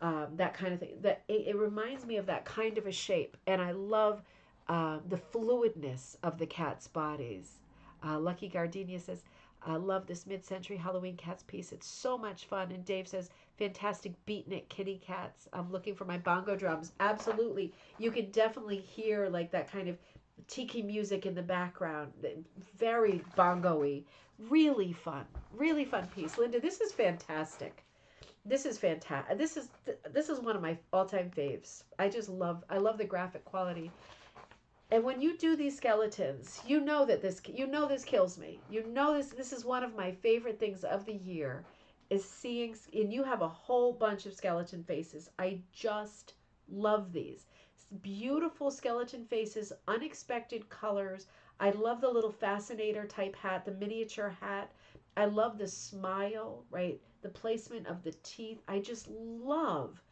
That kind of thing. That it reminds me of that kind of a shape, and I love the fluidness of the cat's bodies. Lucky Gardenia says, I love this mid-century Halloween cats piece. It's so much fun. And Dave says, fantastic beatnik kitty cats. I'm looking for my bongo drums. Absolutely. You can definitely hear like that kind of tiki music in the background. Very bongo-y. Really fun piece. Linda, this is fantastic. This is fantastic. This is one of my all-time faves. I love the graphic quality. And when you do these skeletons, you know this kills me. You know this is one of my favorite things of the year is seeing, and you have a whole bunch of skeleton faces. I just love these. Beautiful skeleton faces, unexpected colors. I love the little fascinator type hat, the miniature hat. I love the smile, right? The placement of the teeth. I just love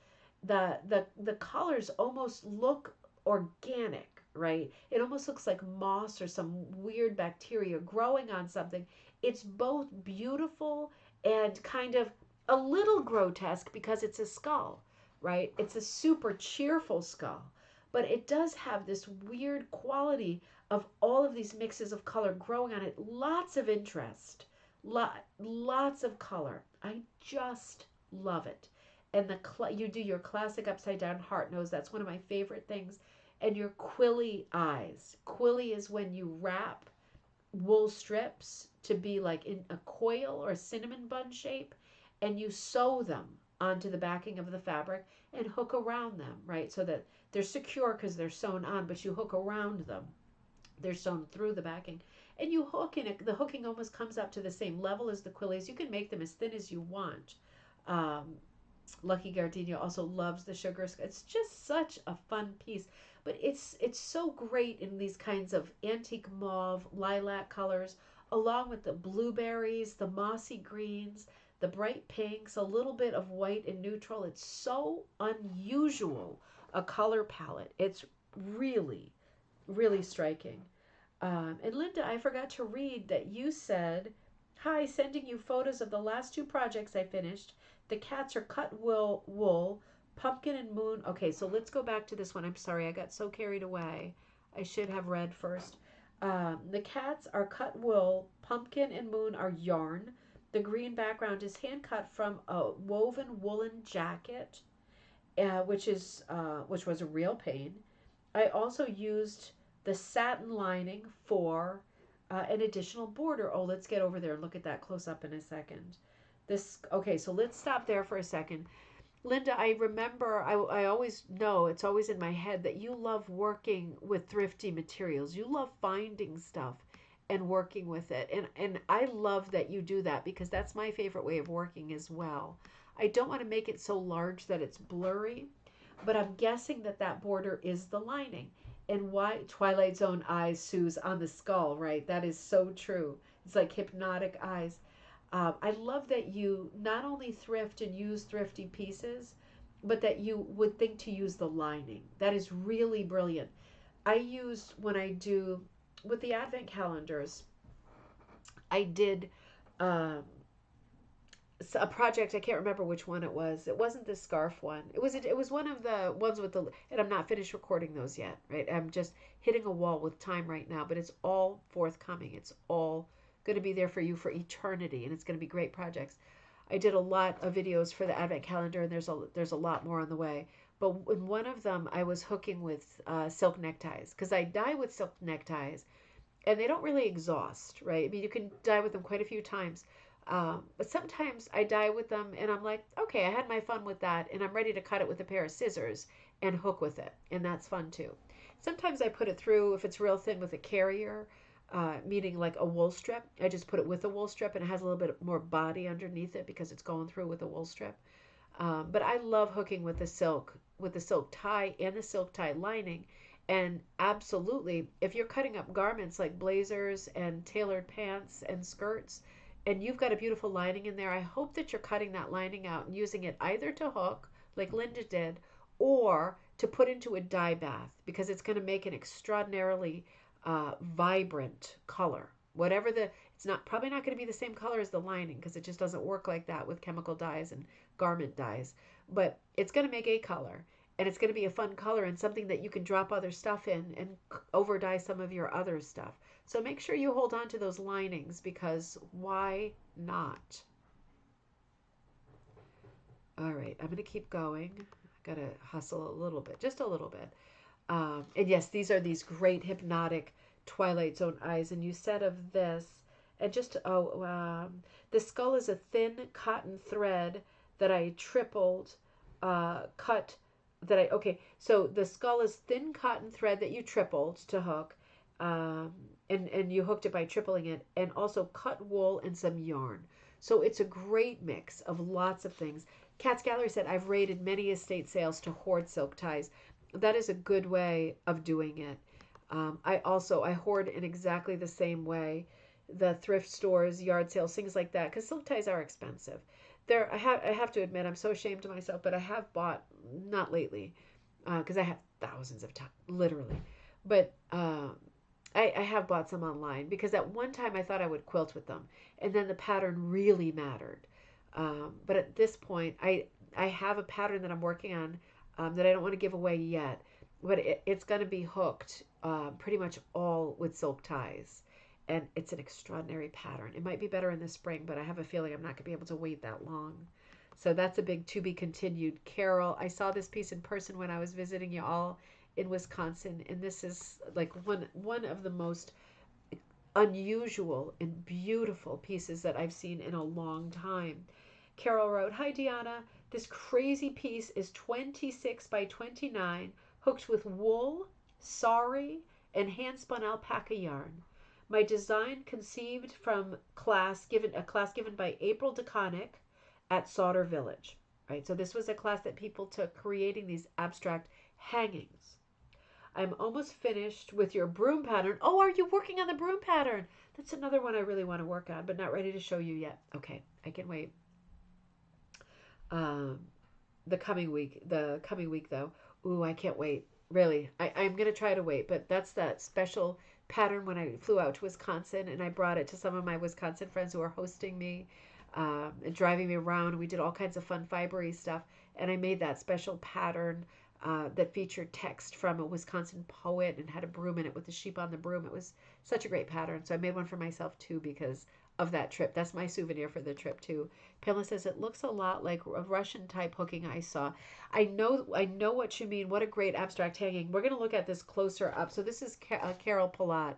the colors almost look organic, right? It almost looks like moss or some weird bacteria growing on something. It's both beautiful and kind of a little grotesque because it's a skull, right? It's a super cheerful skull, but it does have this weird quality of all of these mixes of color growing on it. Lots of interest, lots of color. I just love it. And you do your classic upside down heart nose. That's one of my favorite things. And your quilly eyes. Quilly is when you wrap wool strips to be like in a coil or a cinnamon bun shape, and you sew them onto the backing of the fabric and hook around them, right? So that they're secure because they're sewn on, but you hook around them. They're sewn through the backing. And you hook, and the hooking almost comes up to the same level as the quillies. You can make them as thin as you want. Lucky Gardenia also loves the sugar. It's just such a fun piece, but it's so great in these kinds of antique mauve, lilac colors, along with the blueberries, the mossy greens, the bright pinks, a little bit of white and neutral. It's so unusual a color palette. It's really, really striking. And Linda, I forgot to read that you said, "Hi, sending you photos of the last two projects I finished. The cats are cut wool, pumpkin and moon." Okay, so let's go back to this one. I'm sorry, I got so carried away. I should have read first. The cats are cut wool, pumpkin and moon are yarn. The green background is hand cut from a woven woolen jacket, which was a real pain. I also used the satin lining for an additional border. Oh, let's get over there and look at that close up in a second. Okay, so let's stop there for a second. Linda, I remember, I always know, it's always in my head that you love working with thrifty materials. You love finding stuff and working with it. And I love that you do that because that's my favorite way of working as well. I don't want to make it so large that it's blurry, but I'm guessing that that border is the lining. And why Twilight Zone eyes, Sue's on the skull, right? That is so true. It's like hypnotic eyes. I love that you not only thrift and use thrifty pieces, but that you would think to use the lining. That is really brilliant. I used, when I do with the advent calendars, I did a project. I can't remember which one it was. It wasn't the scarf one. It was one of the ones with the, and I'm not finished recording those yet, right? I'm just hitting a wall with time right now, but it's all forthcoming. It's all going to be there for you for eternity, and it's going to be great projects. I did a lot of videos for the advent calendar, and there's a lot more on the way. But in one of them, I was hooking with silk neckties because I dye with silk neckties, and they don't really exhaust, right? I mean, you can dye with them quite a few times. But sometimes I dye with them and I'm like, okay, I had my fun with that and I'm ready to cut it with a pair of scissors and hook with it. And that's fun too. Sometimes I put it through, if it's real thin, with a carrier, meaning like a wool strip. I just put it with a wool strip and it has a little bit more body underneath it because it's going through with a wool strip. But I love hooking with the silk tie and the silk tie lining. And absolutely, if you're cutting up garments like blazers and tailored pants and skirts, and you've got a beautiful lining in there, I hope that you're cutting that lining out and using it either to hook, like Linda did, or to put into a dye bath, because it's going to make an extraordinarily vibrant color. It's probably not going to be the same color as the lining because it just doesn't work like that with chemical dyes and garment dyes. But it's going to make a color, and it's going to be a fun color and something that you can drop other stuff in and over dye some of your other stuff. So make sure you hold on to those linings because why not? All right, I'm going to keep going. I got to hustle a little bit, just a little bit. And yes, these are these great hypnotic Twilight Zone eyes. And you said of this, and the skull is a thin cotton thread that I tripled, cut okay, so the skull is thin cotton thread that you tripled to hook, um, and you hooked it by tripling it, and also cut wool and some yarn. So it's a great mix of lots of things. Cat's Gallery said, I've raided many estate sales to hoard silk ties. That is a good way of doing it. I hoard in exactly the same way. The thrift stores, yard sales, things like that, because silk ties are expensive. I have to admit, I'm so ashamed of myself, but I have bought, not lately, because I have thousands of times, literally. But I have bought some online because at one time I thought I would quilt with them, and then the pattern really mattered. But at this point, I have a pattern that I'm working on, that I don't want to give away yet, but it's going to be hooked pretty much all with silk ties. And it's an extraordinary pattern. It might be better in the spring, but I have a feeling I'm not going to be able to wait that long. So that's a big to be continued. Carol, I saw this piece in person when I was visiting you all in Wisconsin, and this is like one of the most unusual and beautiful pieces that I've seen in a long time. Carol wrote, Hi Deanna, this crazy piece is 26 by 29, hooked with wool, sari, and hand spun alpaca yarn. My design conceived from a class given by April DeConnick at Sauter Village. Right, so this was a class that people took creating these abstract hangings. I'm almost finished with your broom pattern. Oh, are you working on the broom pattern? That's another one I really want to work on, but not ready to show you yet. Okay, I can wait. Um, the coming week though. Ooh, I can't wait. Really, I'm gonna try to wait, but that's that special pattern when I flew out to Wisconsin and I brought it to some of my Wisconsin friends who are hosting me, and driving me around. We did all kinds of fun fibery stuff, and I made that special pattern that featured text from a Wisconsin poet and had a broom in it with the sheep on the broom. It was such a great pattern. So I made one for myself too because of that trip. That's my souvenir for the trip too. Pamela says it looks a lot like a Russian type hooking I saw. I know what you mean. What a great abstract hanging. We're going to look at this closer up. So this is Carol Palat.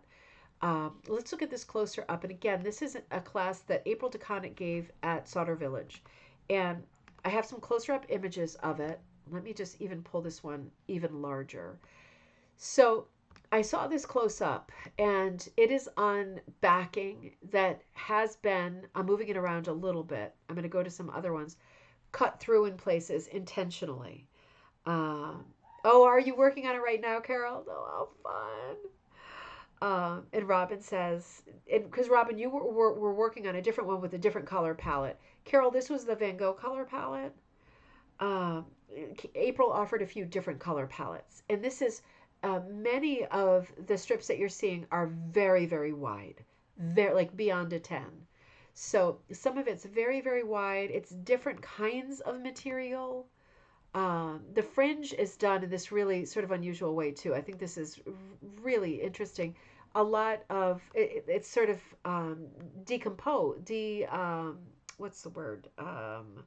Let's look at this closer up. And again, this is a class that April DeConnick gave at Sauter Village. And I have some closer up images of it. Let me just even pull this one even larger. So I saw this close up, and it is on backing that has been, I'm moving it around a little bit. I'm going to go to some other ones, cut through in places intentionally. Um, oh, are you working on it right now, Carol? Oh, how fun. And Robin says, because Robin, you were working on a different one with a different color palette. Carol, this was the Van Gogh color palette. Um, April offered a few different color palettes, and this is many of the strips that you're seeing are very, very wide, very like beyond a 10. So some of it's very, very wide. It's different kinds of material. The fringe is done in this really sort of unusual way too. I think this is really interesting. A lot of it's sort of decompose, what's the word? Um,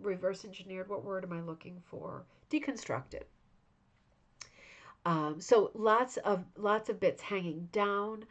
Reverse engineered. What word am I looking for? Deconstructed. So lots of bits hanging down.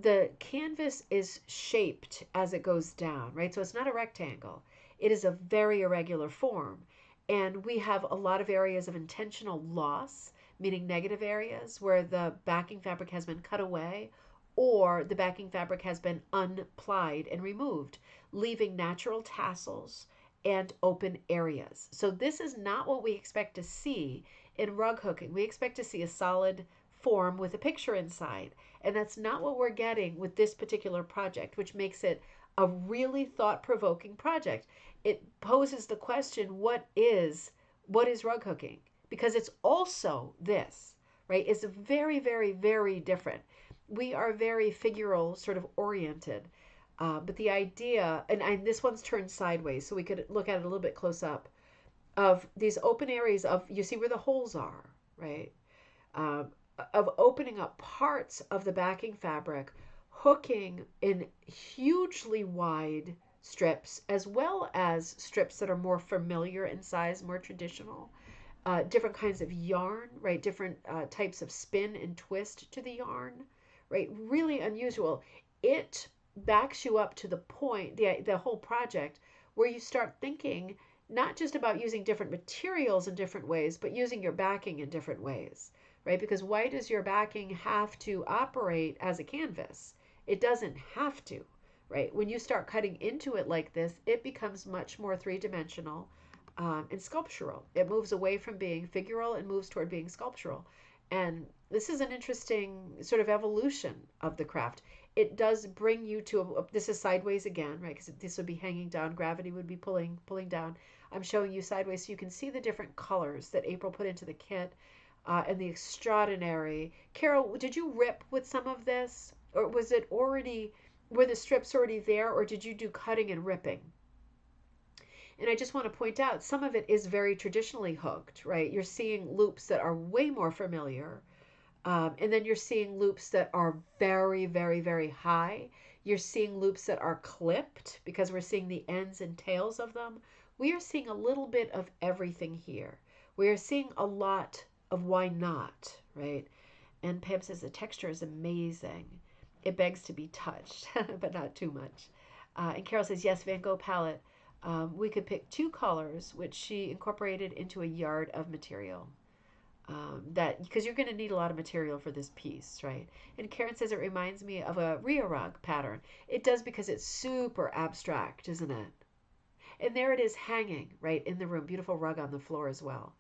The canvas is shaped as it goes down, right? So it's not a rectangle. It is a very irregular form. And we have a lot of areas of intentional loss, meaning negative areas where the backing fabric has been cut away or the backing fabric has been unplied and removed, leaving natural tassels and open areas. So this is not what we expect to see in rug hooking. We expect to see a solid form with a picture inside. And that's not what we're getting with this particular project, which makes it a really thought-provoking project. It poses the question, what is rug hooking? Because it's also this, right? It's very, very, very different. We are very figural sort of oriented. But the idea, and this one's turned sideways, so we could look at it a little bit close up, of these open areas of, you see where the holes are, right? Um, of opening up parts of the backing fabric, hooking in hugely wide strips, as well as strips that are more familiar in size, more traditional. Different kinds of yarn, right? Different types of spin and twist to the yarn, right? Really unusual. It backs you up to the point, the whole project, where you start thinking not just about using different materials in different ways, but using your backing in different ways, right? Because why does your backing have to operate as a canvas? It doesn't have to, right? When you start cutting into it like this, it becomes much more three-dimensional and sculptural. It moves away from being figural and moves toward being sculptural. And this is an interesting sort of evolution of the craft. It does bring you to this is sideways again, right? Because this would be hanging down, gravity would be pulling down. I'm showing you sideways so you can see the different colors that April put into the kit and the extraordinary. Carol, did you rip with some of this, or was it already, were the strips already there, or did you do cutting and ripping? And I just want to point out some of it is very traditionally hooked, right? You're seeing loops that are way more familiar. And then you're seeing loops that are very, very, very high. You're seeing loops that are clipped because we're seeing the ends and tails of them. We are seeing a little bit of everything here. We are seeing a lot of why not, right? And Pam says the texture is amazing. It begs to be touched, but not too much. And Carol says, yes, Van Gogh palette. We could pick two colors, which she incorporated into a yard of material. That because you're going to need a lot of material for this piece, right? And Karen says it reminds me of a Ria rug pattern. It does because it's super abstract, isn't it? And there it is hanging right in the room. Beautiful rug on the floor as well.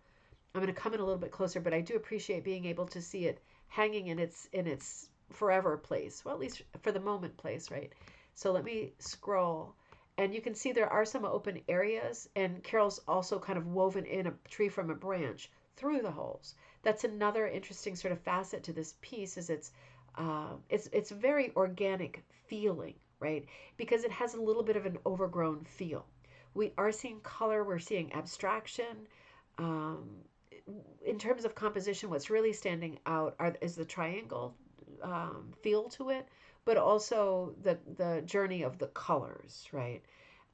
I'm going to come in a little bit closer, but I do appreciate being able to see it hanging in its forever place. Well, at least for the moment place, right? So let me scroll. And you can see there are some open areas, and Carol's also kind of woven in a tree from a branch through the holes. That's another interesting sort of facet to this piece is it's very organic feeling, right? Because it has a little bit of an overgrown feel. We are seeing color, we're seeing abstraction. Um, in terms of composition, what's really standing out is the triangle feel to it, but also the journey of the colors, right?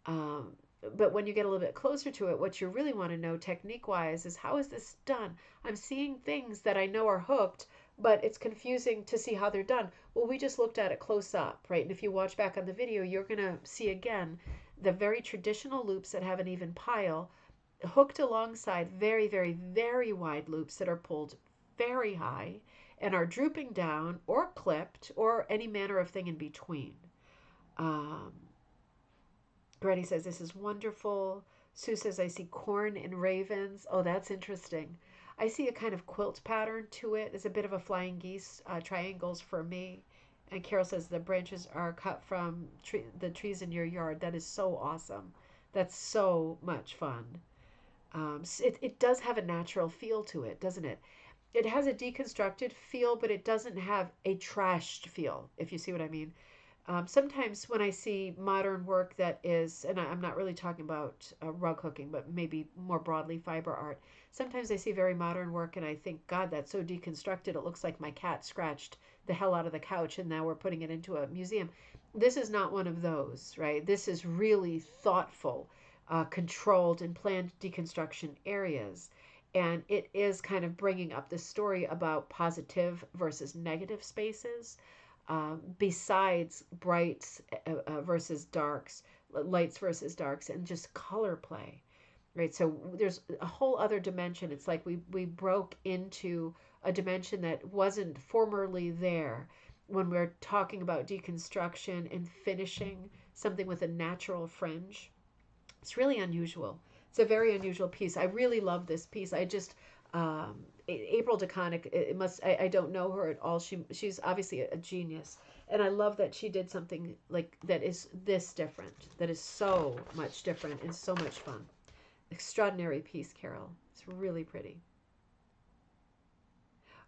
Um, but when you get a little bit closer to it, what you really want to know technique wise is how is this done? I'm seeing things that I know are hooked, but it's confusing to see how they're done. Well, we just looked at it close up, right? And if you watch back on the video, you're going to see again the very traditional loops that have an even pile hooked alongside very, very, very wide loops that are pulled very high and are drooping down or clipped or any manner of thing in between. Um, Gretty says, this is wonderful. Sue says, I see corn and ravens. Oh, that's interesting. I see a kind of quilt pattern to it. There's a bit of a flying geese, triangles for me. And Carol says, the branches are cut from the trees in your yard. That is so awesome. That's so much fun. It does have a natural feel to it, doesn't it? It has a deconstructed feel, but it doesn't have a trashed feel, if you see what I mean. Sometimes when I see modern work that is, and I'm not really talking about rug hooking, but maybe more broadly fiber art, sometimes I see very modern work and I think, God, that's so deconstructed. It looks like my cat scratched the hell out of the couch and now we're putting it into a museum. This is not one of those, right? This is really thoughtful, controlled, and planned deconstruction areas. And it is kind of bringing up the story about positive versus negative spaces besides brights versus darks, lights versus darks, and just color play, right? So there's a whole other dimension. It's like we broke into a dimension that wasn't formerly there when we're talking about deconstruction and finishing something with a natural fringe. It's really unusual. It's a very unusual piece. I really love this piece. I just April DeConnick, it must I don't know her at all. She's obviously a genius. And I love that she did something like that is this different, that is so much different and so much fun. Extraordinary piece, Carol. It's really pretty.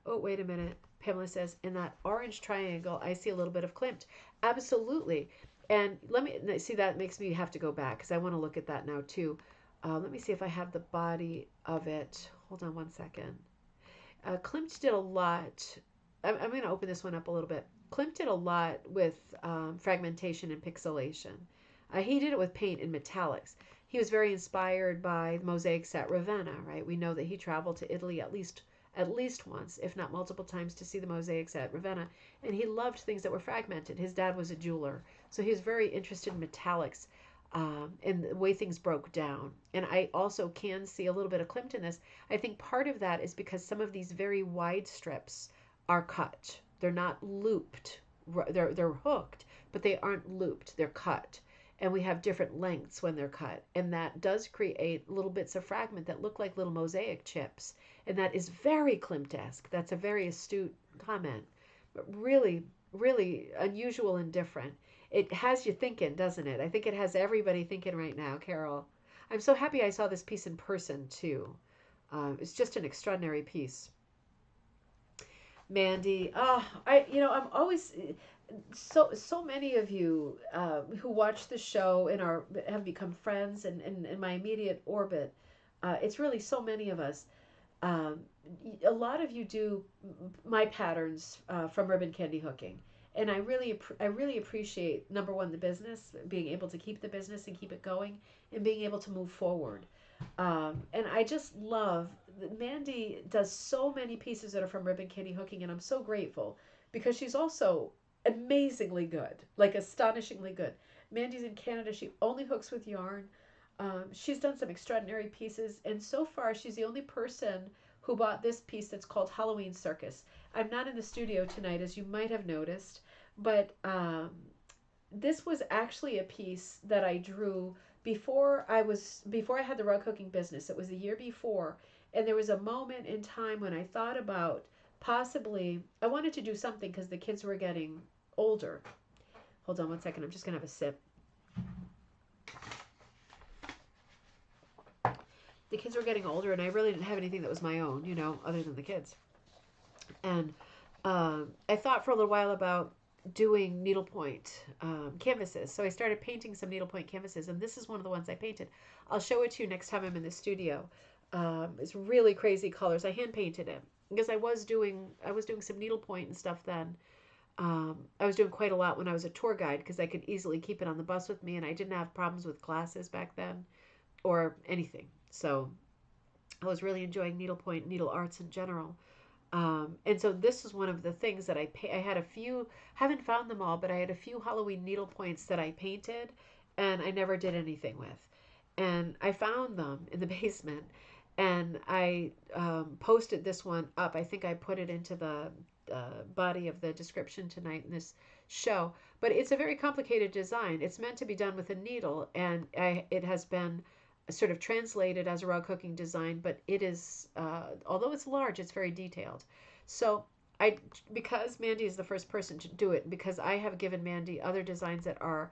Oh, wait a minute. Pamela says, in that orange triangle, I see a little bit of Klimt. Absolutely. And let me see, that makes me have to go back because I want to look at that now too. Let me see if I have the body of it. Hold on one second. Klimt did a lot. I'm going to open this one up a little bit. Klimt did a lot with fragmentation and pixelation. He did it with paint and metallics. He was very inspired by mosaics at Ravenna, right? We know that he traveled to Italy at least once, if not multiple times, to see the mosaics at Ravenna. And he loved things that were fragmented. His dad was a jeweler, so he was very interested in metallics. and the way things broke down. And I also can see a little bit of Klimt in this. I think part of that is because some of these very wide strips are cut. They're not looped. They're hooked, but they aren't looped. They're cut. And we have different lengths when they're cut. And that does create little bits of fragment that look like little mosaic chips. And that is very Klimt-esque. That's a very astute comment. But really, really unusual and different. It has you thinking, doesn't it? I think it has everybody thinking right now, Carol. I'm so happy I saw this piece in person too. It's just an extraordinary piece. Mandy, I'm always so many of you who watch the show and are have become friends and in my immediate orbit. It's really so many of us. Um, a lot of you do my patterns from ribbon candy hooking, and I really appreciate number one the business, being able to keep the business and keep it going, and being able to move forward. And I just love that Mandy does so many pieces that are from ribbon candy hooking, and I'm so grateful because she's also amazingly good, like astonishingly good. Mandy's in Canada. She only hooks with yarn. She's done some extraordinary pieces, and so far she's the only person who bought this piece that's called Halloween Circus. I'm not in the studio tonight, as you might have noticed, but this was actually a piece that I drew before I had the rug hooking business. It was the year before, and there was a moment in time when I thought about possibly I wanted to do something because the kids were getting older. Hold on one second. I'm just gonna have a sip. The kids were getting older, and I really didn't have anything that was my own, other than the kids. And I thought for a little while about doing needlepoint canvases. So I started painting some needlepoint canvases, and this is one of the ones I painted. I'll show it to you next time I'm in the studio. It's really crazy colors. I hand painted it because I was doing some needlepoint and stuff then. I was doing quite a lot when I was a tour guide because I could easily keep it on the bus with me, and I didn't have problems with glasses back then or anything. So I was really enjoying needlepoint, needle arts in general. And so this is one of the things that I had a few, haven't found them all, but I had a few Halloween needle points that I painted and I never did anything with. And I found them in the basement, and I posted this one up. I think I put it into the body of the description tonight in this show. But it's a very complicated design. It's meant to be done with a needle, and it has been sort of translated as a rug hooking design, but it is, although it's large, it's very detailed. So because Mandy is the first person to do it, because I have given Mandy other designs that are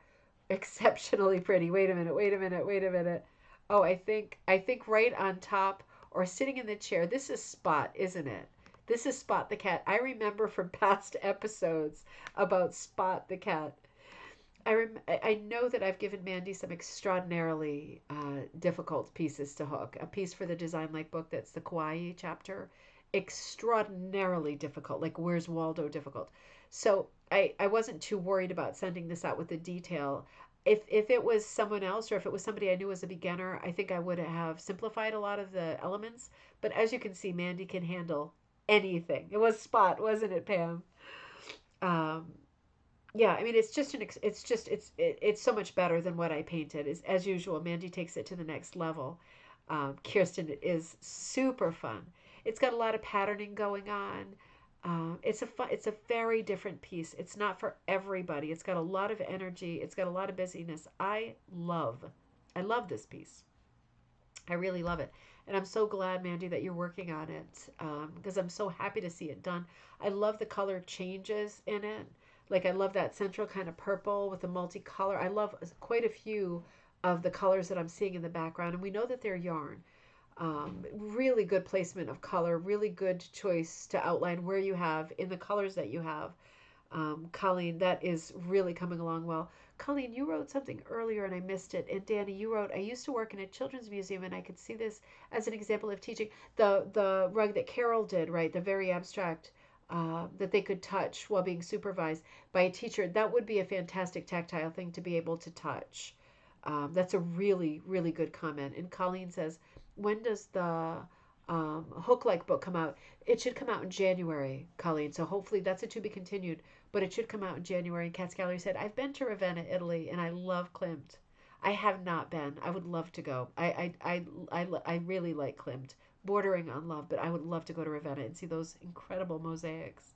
exceptionally pretty. Wait a minute. Oh, I think right on top or sitting in the chair. This is Spot, isn't it? This is Spot the cat. I remember from past episodes about Spot the cat. I know that I've given Mandy some extraordinarily difficult pieces to hook. A piece for the Design Like book that's the Kawaii chapter. Extraordinarily difficult, like Where's Waldo difficult. So I wasn't too worried about sending this out with the detail. If it was someone else or if it was somebody I knew as a beginner, I think I would have simplified a lot of the elements. But as you can see, Mandy can handle anything. It was Spot, wasn't it, Pam? Um, yeah, I mean, it's so much better than what I painted. As usual, Mandy takes it to the next level. Kirsten is super fun. It's got a lot of patterning going on. It's a very different piece. It's not for everybody. It's got a lot of energy. It's got a lot of busyness. I love this piece. I really love it. And I'm so glad, Mandy, that you're working on it because I'm so happy to see it done. I love the color changes in it. Like I love that central kind of purple with the multicolor. I love quite a few of the colors that I'm seeing in the background. And we know that they're yarn. Really good placement of color, really good choice to outline where you have in the colors that you have. Colleen, that is really coming along well. Colleen, you wrote something earlier and I missed it. And Danny, you wrote, I used to work in a children's museum and I could see this as an example of teaching. The rug that Carol did, right? The very abstract that they could touch while being supervised by a teacher. That would be a fantastic tactile thing to be able to touch. That's a really, really good comment. And Colleen says, when does the Hook-like book come out? It should come out in January, Colleen. So hopefully that's a to be continued, but it should come out in January. And Cat's Gallery said, I've been to Ravenna, Italy, and I love Klimt. I have not been. I would love to go. I really like Klimt, bordering on love, but I would love to go to Ravenna and see those incredible mosaics.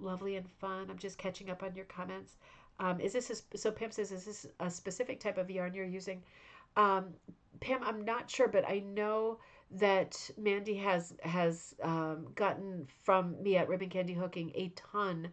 Lovely and fun. I'm just catching up on your comments. Is this so? Pam says, is this a specific type of yarn you're using? Um, Pam, I'm not sure, but I know that Mandy has gotten from me at Ribbon Candy Hooking a ton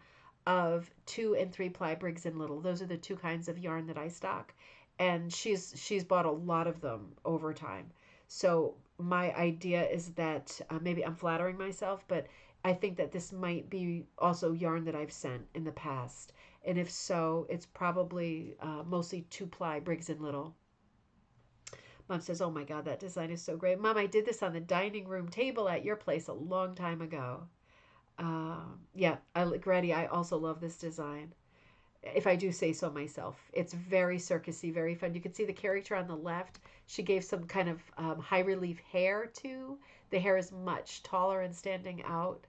of 2 and 3 ply Briggs and Little. Those are the two kinds of yarn that I stock, and she's bought a lot of them over time. So my idea is that maybe I'm flattering myself, but I think that this might be also yarn that I've sent in the past, and if so, it's probably mostly 2-ply Briggs and Little. Mom says, "Oh my God, that design is so great. Mom, I did this on the dining room table at your place a long time ago." Yeah, Grady, I also love this design. If I do say so myself, it's very circusy, very fun. You can see the character on the left. She gave some kind of high relief hair too. The hair is much taller and standing out.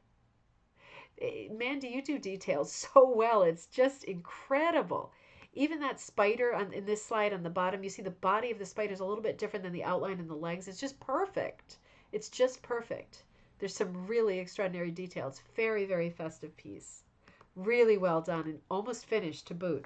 Mandy, you do details so well. It's just incredible. Even that spider in this slide on the bottom, you see the body of the spider is a little bit different than the outline and the legs. It's just perfect. It's just perfect. There's some really extraordinary details. Very, very festive piece. Really well done and almost finished to boot.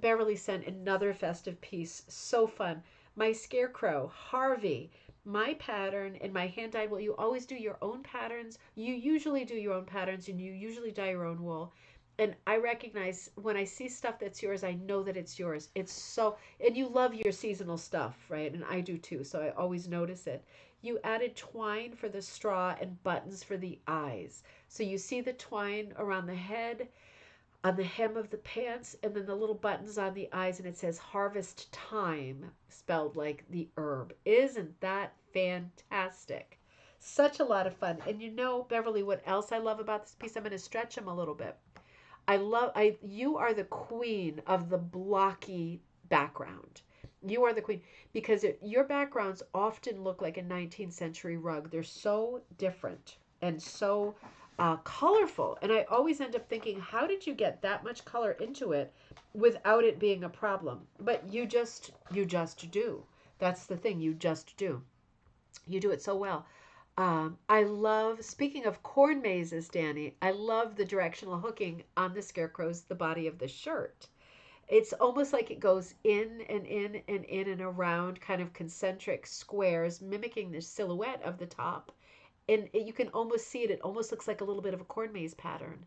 Beverly sent another festive piece. So fun. My scarecrow, Harvey. My pattern and my hand dyed. Well, you always do your own patterns. You usually do your own patterns and you usually dye your own wool. And I recognize when I see stuff that's yours, I know that it's yours. It's so, and you love your seasonal stuff, right? And I do too. So I always notice it. You added twine for the straw and buttons for the eyes. So you see the twine around the head, on the hem of the pants, and then the little buttons on the eyes, and it says harvest time, spelled like the herb. Isn't that fantastic? Such a lot of fun. And you know, Beverly, what else I love about this piece? I'm going to stretch them a little bit. You are the queen of the blocky background. You are the queen because your backgrounds often look like a 19th century rug. They're so different and so colorful. And I always end up thinking, how did you get that much color into it without it being a problem? But you just do. That's the thing. You just do. You do it so well. I love, speaking of corn mazes, Danny, I love the directional hooking on the scarecrows, the body of the shirt. It's almost like it goes in and in and in and around kind of concentric squares, mimicking the silhouette of the top. And you can almost see it. It almost looks like a little bit of a corn maze pattern.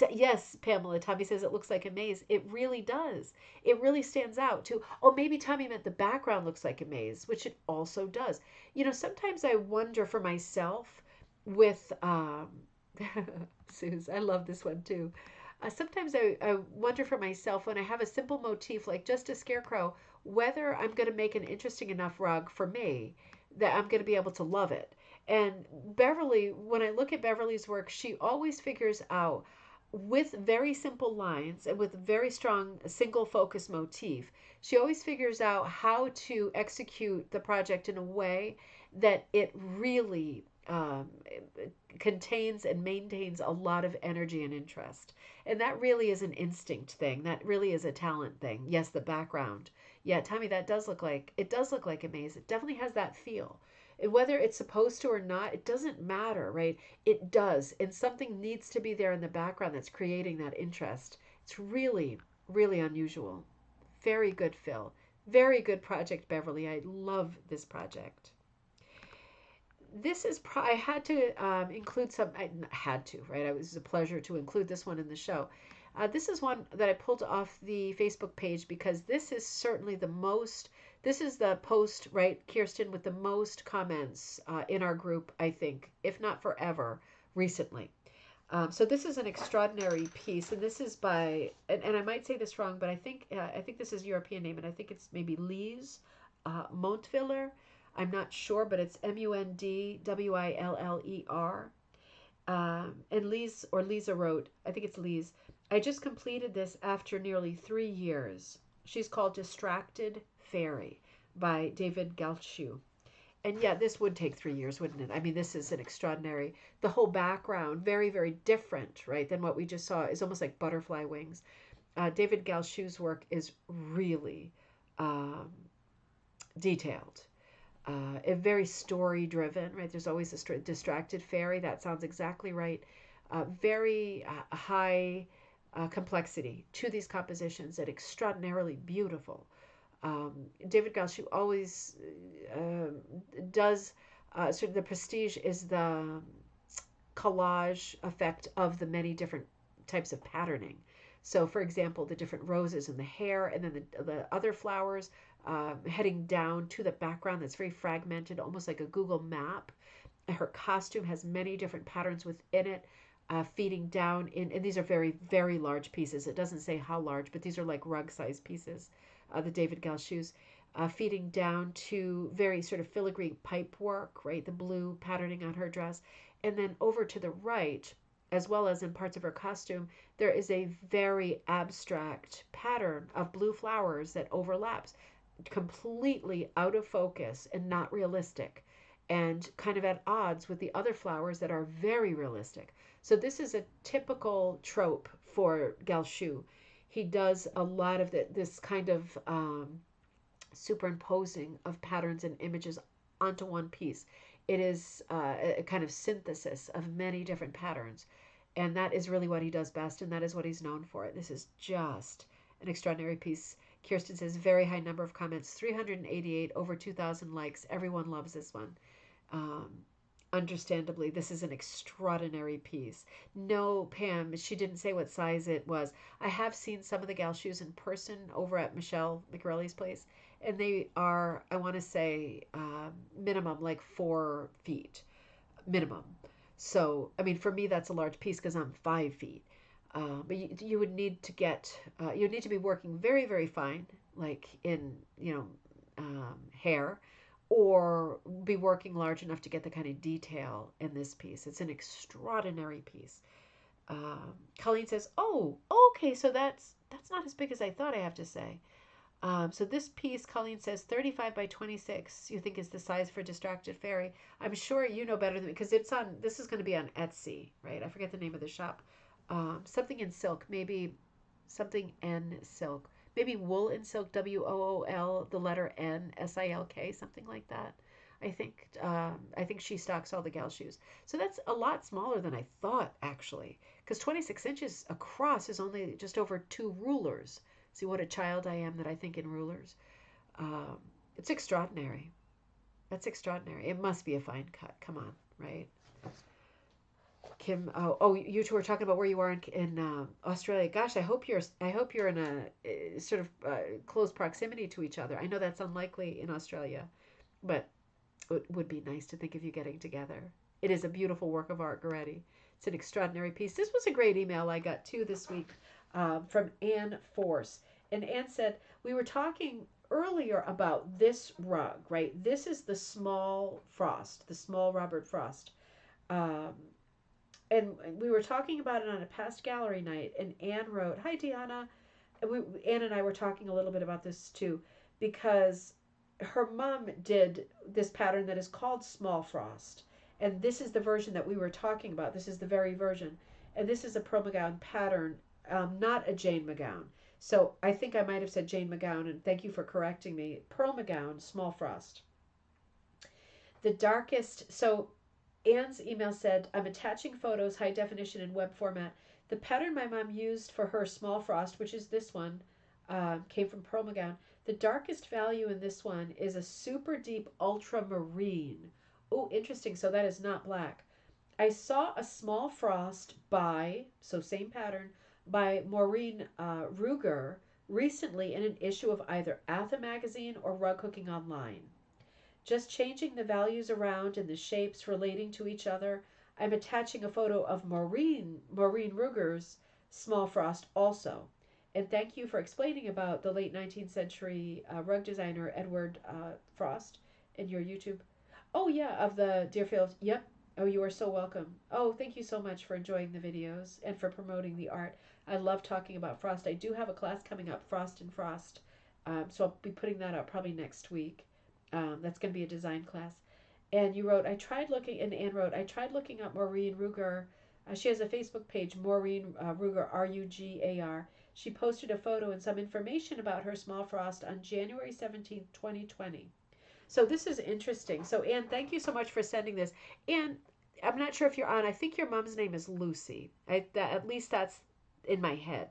Yes, Pamela. Tommy says it looks like a maze. It really does. It really stands out too. Oh, maybe Tommy meant the background looks like a maze, which it also does. You know, sometimes I wonder for myself with Suze. I love this one too. Sometimes I wonder for myself when I have a simple motif like just a scarecrow, whether I'm going to make an interesting enough rug for me that I'm going to be able to love it. And Beverly, when I look at Beverly's work, she always figures out with very simple lines and with very strong single focus motif, she always figures out how to execute the project in a way that it really contains and maintains a lot of energy and interest. And that really is an instinct thing. That really is a talent thing. Yes, the background. Yeah, Tommy, that does look like a maze. It definitely has that feel. Whether it's supposed to or not, it doesn't matter, right? It does. And something needs to be there in the background that's creating that interest. It's really, really unusual. Very good, Phil. Very good project, Beverly. I love this project. This is, I had to include some, I had to, right? It was a pleasure to include this one in the show. This is one that I pulled off the Facebook page because this is certainly the most, this is the post, right, Kirsten, with the most comments in our group, I think, if not forever, recently. So this is an extraordinary piece, and this is by, and I might say this wrong, but I think this is a European name, and I think it's maybe Lise Montviller. I'm not sure, but it's Mundwiller. And Lise, or Lisa wrote, I think it's Lise, I just completed this after nearly 3 years. She's called Distracted Fairy by David Galshu. And yeah, this would take 3 years, wouldn't it? I mean, this is an extraordinary, the whole background, very, very different, right, than what we just saw. Is almost like butterfly wings. David Galshu's work is really um, detailed. Very story driven, right? There's always a distracted fairy. That sounds exactly right. Very high complexity to these compositions and extraordinarily beautiful. David Galshu always does sort of the prestige is the collage effect of the many different types of patterning. So, for example, the different roses in the hair, and then the other flowers heading down to the background that's very fragmented, almost like a Google map. Her costume has many different patterns within it, feeding down in, and these are very, very large pieces. It doesn't say how large, but these are like rug size pieces, the David Galshu's, feeding down to very sort of filigree pipe work, right? The blue patterning on her dress. And then over to the right, as well as in parts of her costume, there is a very abstract pattern of blue flowers that overlaps, completely out of focus and not realistic, and kind of at odds with the other flowers that are very realistic. So this is a typical trope for Galshu. He does a lot of this kind of superimposing of patterns and images onto one piece. It is a kind of synthesis of many different patterns. And that is really what he does best, and that is what he's known for. This is just an extraordinary piece. Kirsten says, very high number of comments, 388, over 2,000 likes. Everyone loves this one. Um, Understandably, this is an extraordinary piece. No, Pam, she didn't say what size it was. I have seen some of the Galshus in person over at Michelle McRelly's place, and they are, I want to say, minimum like 4 feet, minimum. So, I mean, for me, that's a large piece because I'm 5 feet. But you would need to get, you'd need to be working very, very fine, like in, hair, or be working large enough to get the kind of detail in this piece. It's an extraordinary piece. Colleen says, "Oh, okay, so that's not as big as I thought. I have to say." So this piece, Colleen says, 35 by 26. You think is the size for Distracted Fairy? I'm sure you know better than me because it's on. This is going to be on Etsy, right? I forget the name of the shop. Something in silk, maybe something N silk, maybe wool in silk. WOOL, the letter N SILK, something like that. I think she stocks all the gal shoes. So that's a lot smaller than I thought, actually, because 26 inches across is only just over 2 rulers. See what a child I am that I think in rulers. It's extraordinary. That's extraordinary. It must be a fine cut. Come on, right? Kim, you two were talking about where you are in Australia. Gosh, I hope you're in a sort of close proximity to each other. I know that's unlikely in Australia, but it would be nice to think of you getting together. It is a beautiful work of art, Goretti. It's an extraordinary piece. This was a great email I got too this week from Anne Force. And Anne said, we were talking earlier about this rug, right? This is the small Frost, the small Robert Frost. And we were talking about it on a past gallery night, and Anne wrote, "Hi, Deanna." And Anne and I were talking a little bit about this too, because her mom did this pattern that is called Small Frost. And this is the version that we were talking about. This is the very version. And this is a Pearl McGowan pattern, not a Jane McGowan. So I think I might have said Jane McGowan, and thank you for correcting me. Pearl McGowan, Small Frost. The darkest, so Anne's email said, I'm attaching photos, high definition and web format. The pattern my mom used for her Small Frost, which is this one, came from Pearl McGowan. The darkest value in this one is a super deep ultramarine. Oh, interesting. So that is not black. I saw a Small Frost by, so same pattern, by Maureen Ruger recently in an issue of either Atha magazine or Rug Hooking Online. Just changing the values around and the shapes relating to each other. I'm attaching a photo of Maureen Ruger's Small Frost also. And thank you for explaining about the late 19th century rug designer Edward Frost in your YouTube. Oh, yeah, of the Deerfield. Yep. Oh, you are so welcome. Oh, thank you so much for enjoying the videos and for promoting the art. I love talking about Frost. I do have a class coming up, Frost and Frost. So I'll be putting that up probably next week. That's going to be a design class. And you wrote, and Anne wrote, I tried looking up Maureen Ruger. She has a Facebook page, Maureen Ruger, Rugar. She posted a photo and some information about her small frost on January 17th, 2020. So this is interesting. So Anne, thank you so much for sending this. And I'm not sure if you're on. I think your mom's name is Lucy. At least that's in my head.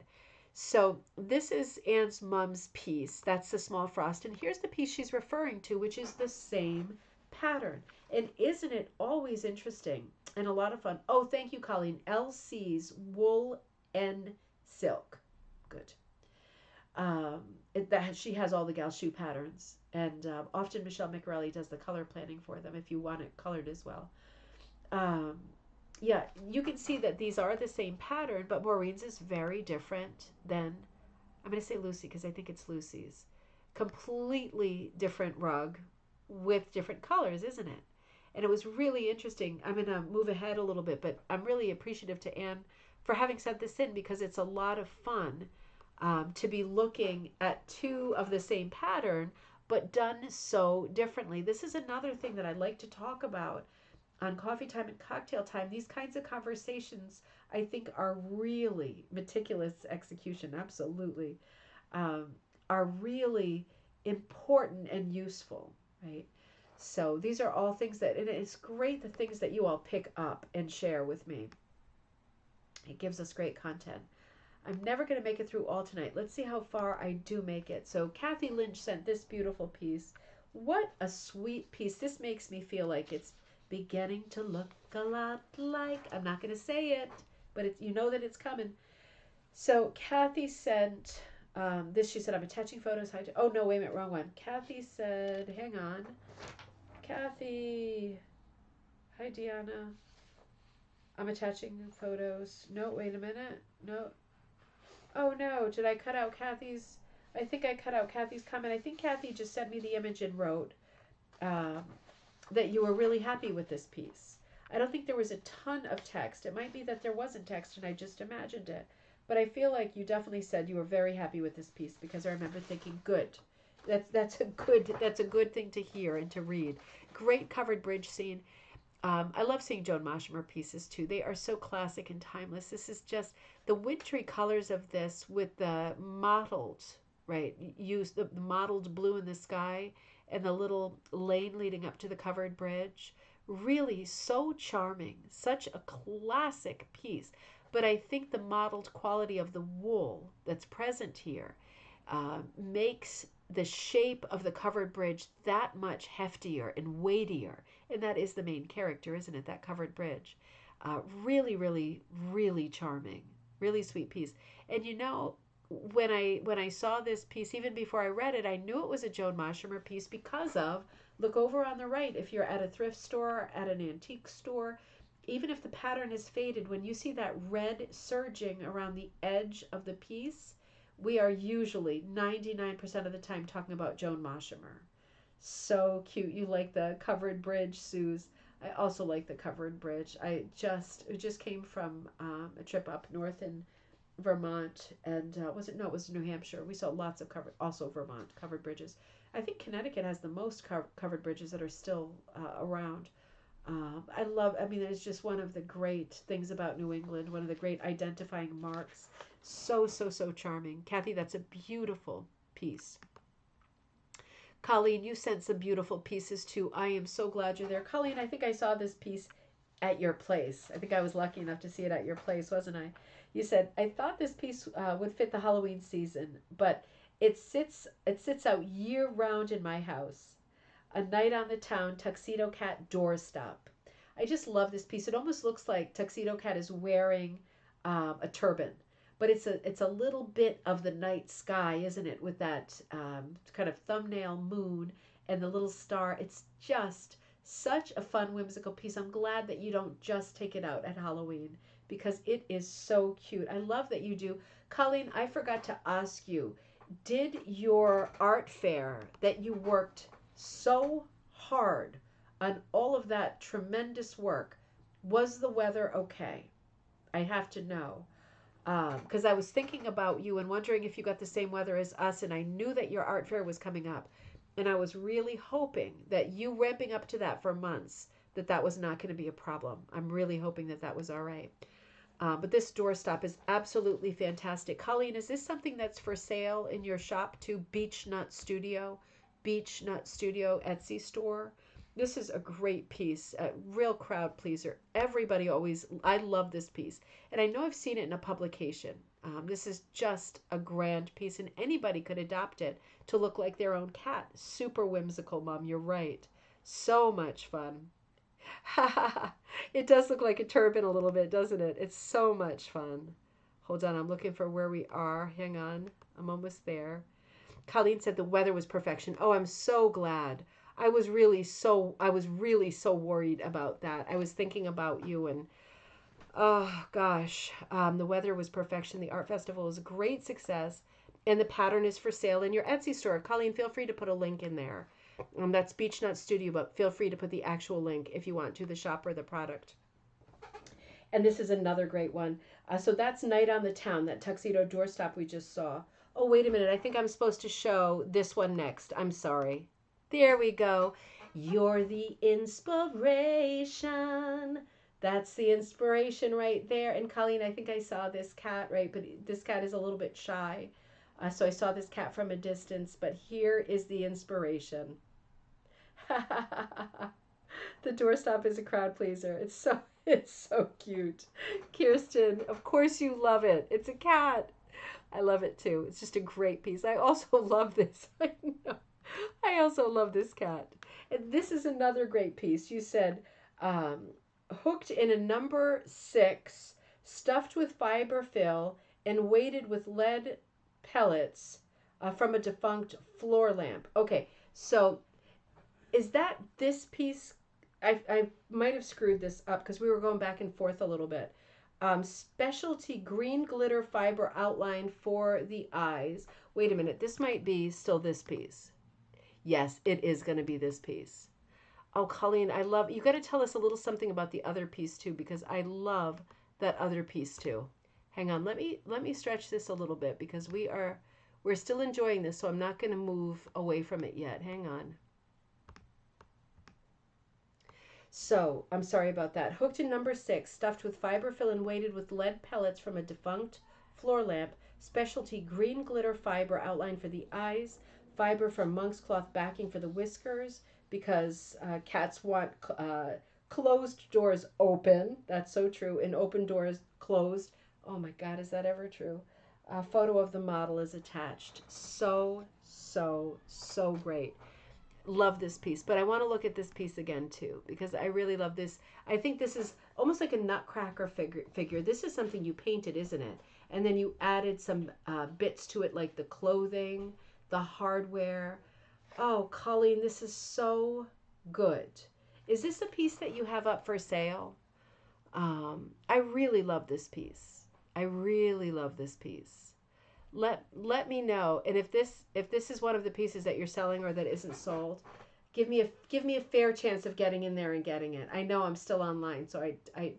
So this is Anne's mom's piece. That's the small frost. And here's the piece she's referring to, which is the same pattern. And isn't it always interesting and a lot of fun? Oh, thank you, Colleen. LC's Wool and Silk. Good. She has all the gal shoe patterns, and often Michelle Miccarelli does the color planning for them if you want it colored as well. Um, yeah, you can see that these are the same pattern, but Maureen's is very different than, I'm going to say Lucy because I think it's Lucy's. Completely different rug with different colors, isn't it? And it was really interesting. I'm going to move ahead a little bit, but I'm really appreciative to Anne for having sent this in because it's a lot of fun to be looking at two of the same pattern, but done so differently. This is another thing that I'd like to talk about on Coffee Time and Cocktail Time. These kinds of conversations, I think, are really meticulous execution, absolutely, are really important and useful, right? So these are all things that, and it's great the things that you all pick up and share with me. It gives us great content. I'm never going to make it through all tonight. Let's see how far I do make it. So Kathy Lynch sent this beautiful piece. What a sweet piece. This makes me feel like it's beginning to look a lot like, I'm not going to say it, but it's, you know that it's coming. So Kathy sent this. She said, I'm attaching photos. Oh, no, wait a minute, wrong one. Kathy said, hang on. Kathy, hi, Deanna. I'm attaching photos. No, wait a minute. No. Oh, no, did I cut out Kathy's? I think I cut out Kathy's comment. I think Kathy just sent me the image and wrote that you were really happy with this piece. I don't think there was a ton of text. It might be that there wasn't text and I just imagined it. But I feel like you definitely said you were very happy with this piece because I remember thinking, good. That's a good thing to hear and to read. Great covered bridge scene. I love seeing Joan Moshimer pieces too. They are so classic and timeless. This is just the wintry colors of this with the mottled, right? Use the mottled blue in the sky and the little lane leading up to the covered bridge. Really so charming. Such a classic piece. But I think the mottled quality of the wool that's present here makes the shape of the covered bridge that much heftier and weightier. And that is the main character, isn't it? That covered bridge. Really, really, really charming. Really sweet piece. And you know, when I saw this piece, even before I read it, I knew it was a Joan Moshimer piece because of, look over on the right, if you're at a thrift store, at an antique store, even if the pattern is faded, when you see that red surging around the edge of the piece, we are usually 99% of the time talking about Joan Moshimer. So cute. You like the covered bridge, Suze. I also like the covered bridge. It just came from a trip up north in Vermont, and was it? No, it was New Hampshire. We saw lots of also Vermont covered bridges. I think Connecticut has the most covered bridges that are still around. I mean, it's just one of the great things about New England, one of the great identifying marks. So, so, so charming. Kathy, that's a beautiful piece. Colleen, you sent some beautiful pieces too. I am so glad you're there. Colleen, I think I saw this piece at your place. I think I was lucky enough to see it at your place, wasn't I? You said, I thought this piece would fit the Halloween season, but it sits out year round in my house. A night on the town, Tuxedo Cat doorstop. I just love this piece. It almost looks like Tuxedo Cat is wearing a turban, but it's a little bit of the night sky, isn't it? With that kind of thumbnail moon and the little star. It's just such a fun, whimsical piece. I'm glad that you don't just take it out at Halloween because it is so cute. I love that you do. Colleen, I forgot to ask you, did your art fair that you worked so hard on all of that tremendous work, was the weather okay? I have to know. Because I was thinking about you and wondering if you got the same weather as us, and I knew that your art fair was coming up. And I was really hoping that you ramping up to that for months, that was not going to be a problem. I'm really hoping that was all right. But this doorstop is absolutely fantastic. Colleen, is this something that's for sale in your shop too? Beach Nut Studio Etsy store. This is a great piece, a real crowd pleaser. Everybody always, I love this piece. And I know I've seen it in a publication. This is just a grand piece, and anybody could adopt it to look like their own cat. Super whimsical, Mom. You're right. So much fun. It does look like a turban a little bit, doesn't it? It's so much fun. Hold on, I'm looking for where we are. Hang on, I'm almost there. Colleen said the weather was perfection. Oh, I'm so glad. I was really so worried about that. I was thinking about you, and oh gosh, the weather was perfection. The art festival was a great success, and the pattern is for sale in your Etsy store. Colleen, feel free to put a link in there. That's Beach Nut Studio, but feel free to put the actual link if you want to, the shop or the product. And this is another great one. So that's Night on the Town, that tuxedo doorstop we just saw. Oh, wait a minute. I think I'm supposed to show this one next. I'm sorry. There we go. You're the inspiration. That's the inspiration right there. And Colleen, I think I saw this cat, right? But this cat is a little bit shy. So I saw this cat from a distance. But here is the inspiration. The doorstop is a crowd pleaser. It's so cute. Kirsten, of course you love it. It's a cat. I love it too. It's just a great piece. I also love this. I know. I also love this cat. And this is another great piece. You said hooked in a number 6, stuffed with fiber fill, and weighted with lead pellets from a defunct floor lamp. Okay, so is that this piece? I might have screwed this up because we were going back and forth a little bit. Specialty green glitter fiber outline for the eyes. Wait a minute, this might be still this piece. Yes, it is going to be this piece. Oh, Colleen, I love, you got to tell us a little something about the other piece too, because I love that other piece too. Hang on, let me stretch this a little bit because we're still enjoying this, so I'm not going to move away from it yet. Hang on. So, I'm sorry about that. Hooked in number 6, stuffed with fiber fill and weighted with lead pellets from a defunct floor lamp. Specialty green glitter fiber outline for the eyes. Fiber from monk's cloth backing for the whiskers because cats want closed doors open. That's so true. And open doors closed. Oh my God, is that ever true? A photo of the model is attached. So great. Love this piece, but I want to look at this piece again too because I really love this. I think this is almost like a nutcracker figure. This is something you painted, isn't it? And then you added some bits to it like the clothing, the hardware. Oh, Colleen, this is so good. Is this a piece that you have up for sale? I really love this piece. I really love this piece. Let me know, and if this is one of the pieces that you're selling or that isn't sold, give me a fair chance of getting in there and getting it. I know I'm still online, so I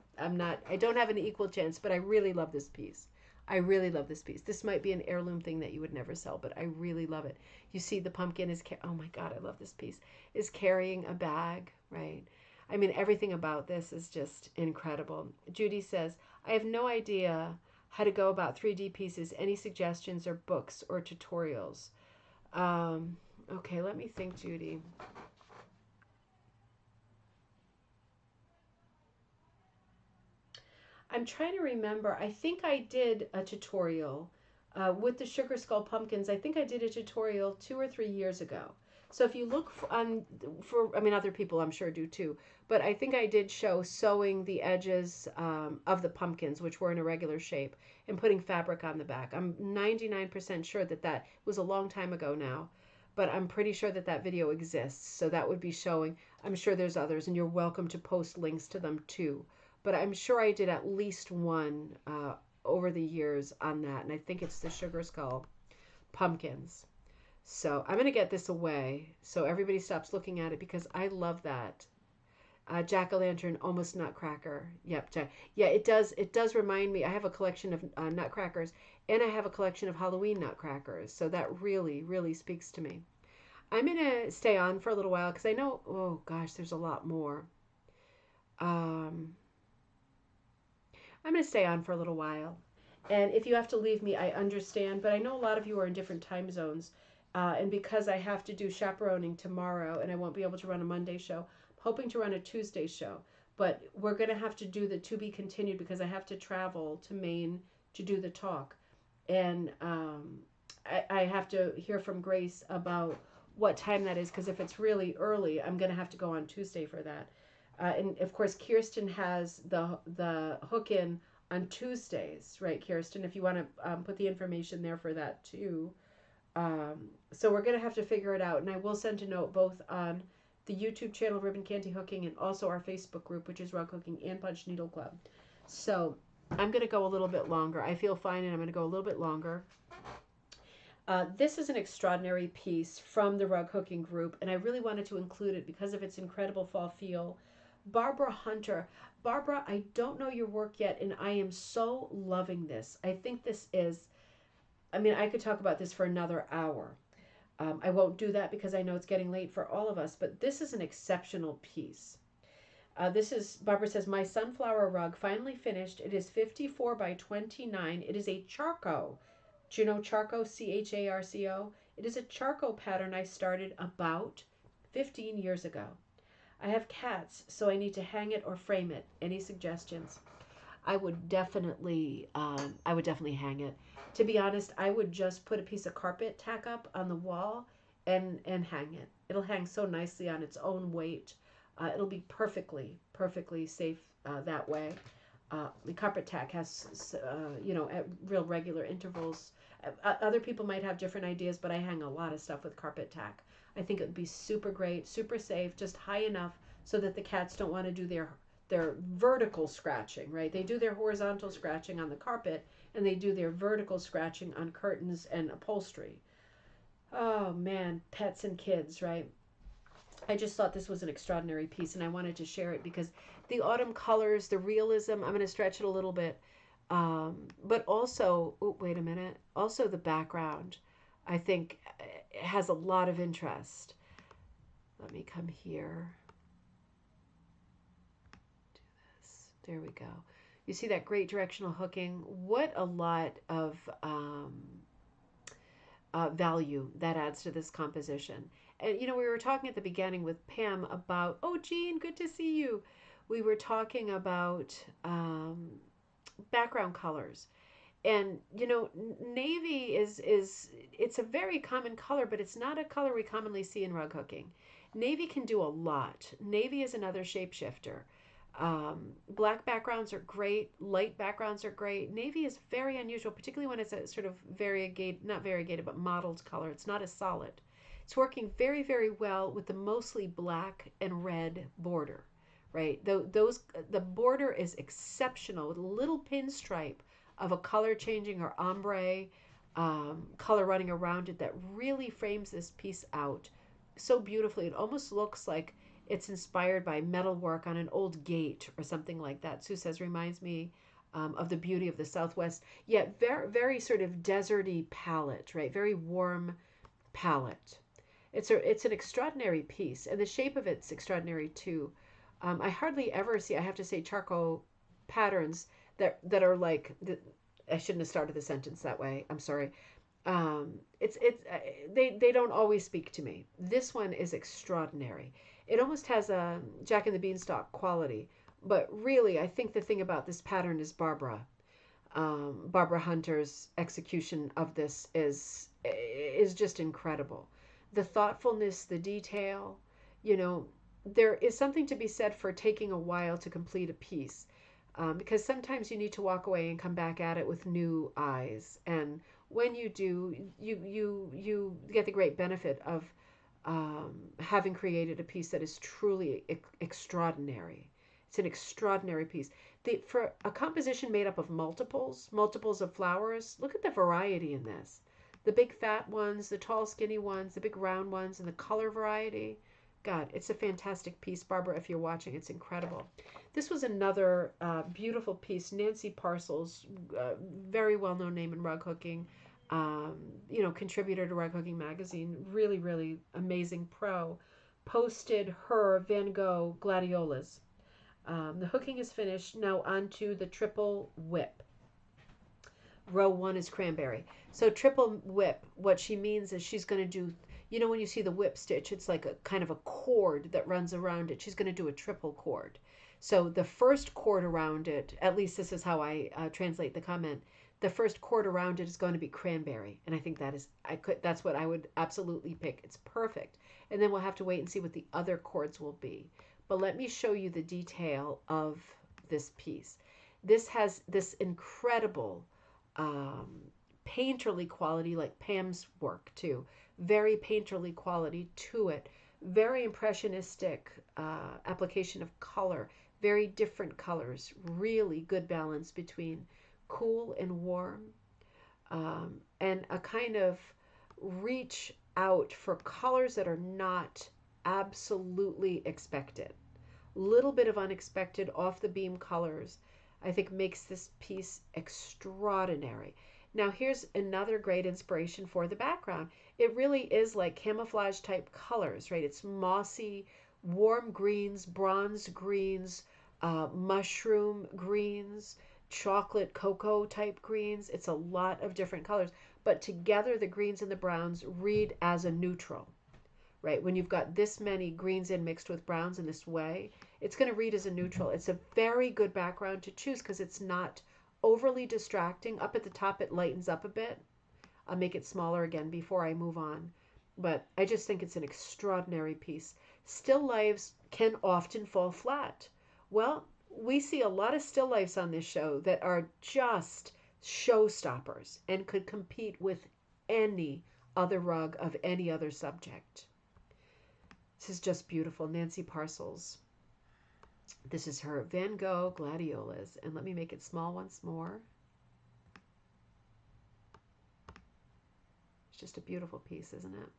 don't have an equal chance, but I really love this piece. I really love this piece. This might be an heirloom thing that you would never sell, but I really love it. You see the pumpkin is oh my God, I love this piece. Is carrying a bag, right? I mean, everything about this is just incredible. Judy says, I have no idea how to go about 3D pieces. Any suggestions or books or tutorials? Okay, let me think, Judy. I'm trying to remember. I think I did a tutorial with the sugar skull pumpkins. I think I did a tutorial 2 or 3 years ago. So if you look I mean, other people I'm sure do too, but I think I did show sewing the edges of the pumpkins, which were in a regular shape, and putting fabric on the back. I'm 99% sure that was a long time ago now, but I'm pretty sure that video exists. So that would be showing. I'm sure there's others, and you're welcome to post links to them too. But I'm sure I did at least one over the years on that, and I think it's the sugar skull pumpkins. So I'm going to get this away so everybody stops looking at it because I love that. Jack-o'-lantern, almost nutcracker. Yep. Yeah, it does remind me. I have a collection of nutcrackers, and I have a collection of Halloween nutcrackers. So that really, really speaks to me. I'm going to stay on for a little while because I know, oh gosh, there's a lot more. I'm going to stay on for a little while. And if you have to leave me, I understand. But I know a lot of you are in different time zones. And because I have to do chaperoning tomorrow and I won't be able to run a Monday show, I'm hoping to run a Tuesday show. But we're going to have to do the to be continued because I have to travel to Maine to do the talk. And I have to hear from Grace about what time that is because if it's really early, I'm going to have to go on Tuesday for that. And of course, Kirsten has the hook in on Tuesdays, right, Kirsten? If you want to put the information there for that too. So we're going to have to figure it out. And I will send a note both on the YouTube channel Ribbon Candy Hooking and also our Facebook group, which is Rug Hooking and Punch Needle Club. So I'm going to go a little bit longer. I feel fine and I'm going to go a little bit longer. This is an extraordinary piece from the Rug Hooking group, and I really wanted to include it because of its incredible fall feel. Barbara Hunter. Barbara, I don't know your work yet, and I am so loving this. I think this is, I mean, I could talk about this for another hour. I won't do that because I know it's getting late for all of us, but this is an exceptional piece. This is, Barbara says, my sunflower rug finally finished. It is 54 by 29. It is a charcoal. Do you know charcoal? CHARCO? It is a charcoal pattern I started about 15 years ago. I have cats, so I need to hang it or frame it. Any suggestions? I would definitely hang it. To be honest, I would just put a piece of carpet tack up on the wall and hang it. It'll hang so nicely on its own weight. It'll be perfectly safe that way. The carpet tack has, at real regular intervals. Other people might have different ideas, but I hang a lot of stuff with carpet tack. I think it would be super great, super safe, just high enough so that the cats don't want to do their vertical scratching, right? They do their horizontal scratching on the carpet, and they do their vertical scratching on curtains and upholstery. Oh man, pets and kids, right? I just thought this was an extraordinary piece, and I wanted to share it because the autumn colors, the realism, I'm going to stretch it a little bit, but also, oh, wait a minute, also the background, I think, has a lot of interest. Let me come here. Do this. There we go. You see that great directional hooking? What a lot of value that adds to this composition. And we were talking at the beginning with Pam about, oh, Jean, good to see you. We were talking about background colors. And navy is it's a very common color, but it's not a color we commonly see in rug hooking. Navy can do a lot. Navy is another shapeshifter. Black backgrounds are great. Light backgrounds are great. Navy is very unusual, particularly when it's a sort of not variegated, but mottled color. It's not as solid. It's working very, very well with the mostly black and red border, right? The border is exceptional with a little pinstripe of a color changing or ombre color running around it that really frames this piece out so beautifully. It almost looks like it's inspired by metalwork on an old gate or something like that. Sue says, reminds me of the beauty of the Southwest. Yet very, very sort of deserty palette, right? Very warm palette. It's an extraordinary piece, and the shape of it's extraordinary too. I hardly ever see, I have to say, charcoal patterns that are like, I shouldn't have started the sentence that way. I'm sorry. They don't always speak to me. This one is extraordinary. It almost has a Jack and the Beanstalk quality, but really, I think the thing about this pattern is Barbara Hunter's execution of this is just incredible. The thoughtfulness, the detail, there is something to be said for taking a while to complete a piece. Because sometimes you need to walk away and come back at it with new eyes, and when you do, you get the great benefit of having created a piece that is truly extraordinary. It's an extraordinary piece. For a composition made up of multiples of flowers, look at the variety in this. The big fat ones, the tall skinny ones, the big round ones, and the color variety. God, it's a fantastic piece, Barbara. If you're watching, it's incredible. This was another beautiful piece. Nancy Parcells, very well-known name in rug hooking, contributor to Rug Hooking Magazine, really, really amazing pro, posted her Van Gogh gladiolas. The hooking is finished. Now onto the triple whip. Row 1 is cranberry. So triple whip, what she means is she's going to do, you know, when you see the whip stitch, it's like a kind of a cord that runs around it. She's going to do a triple cord. So the first cord around it, at least this is how I translate the comment, the first cord around it is going to be cranberry. And I think that's what I would absolutely pick. It's perfect. And then we'll have to wait and see what the other cords will be. But let me show you the detail of this piece. This has this incredible painterly quality, like Pam's work too. Very painterly quality to it. Very impressionistic application of color. Very different colors. Really good balance between cool and warm. And a kind of reach out for colors that are not absolutely expected. Little bit of unexpected off the beam colors, I think, makes this piece extraordinary. Now here's another great inspiration for the background. It really is like camouflage type colors, right? It's mossy, warm greens, bronze greens, mushroom greens, chocolate cocoa type greens. It's a lot of different colors, but together the greens and the browns read as a neutral, right? When you've got this many greens in mixed with browns in this way, it's going to read as a neutral. It's a very good background to choose because it's not overly distracting. Up at the top, it lightens up a bit. I'll make it smaller again before I move on. But I just think it's an extraordinary piece. Still lifes can often fall flat. Well, we see a lot of still lifes on this show that are just showstoppers and could compete with any other rug of any other subject. This is just beautiful. Nancy Parcels. This is her Van Gogh Gladiolas. And let me make it small once more. It's just a beautiful piece, isn't it?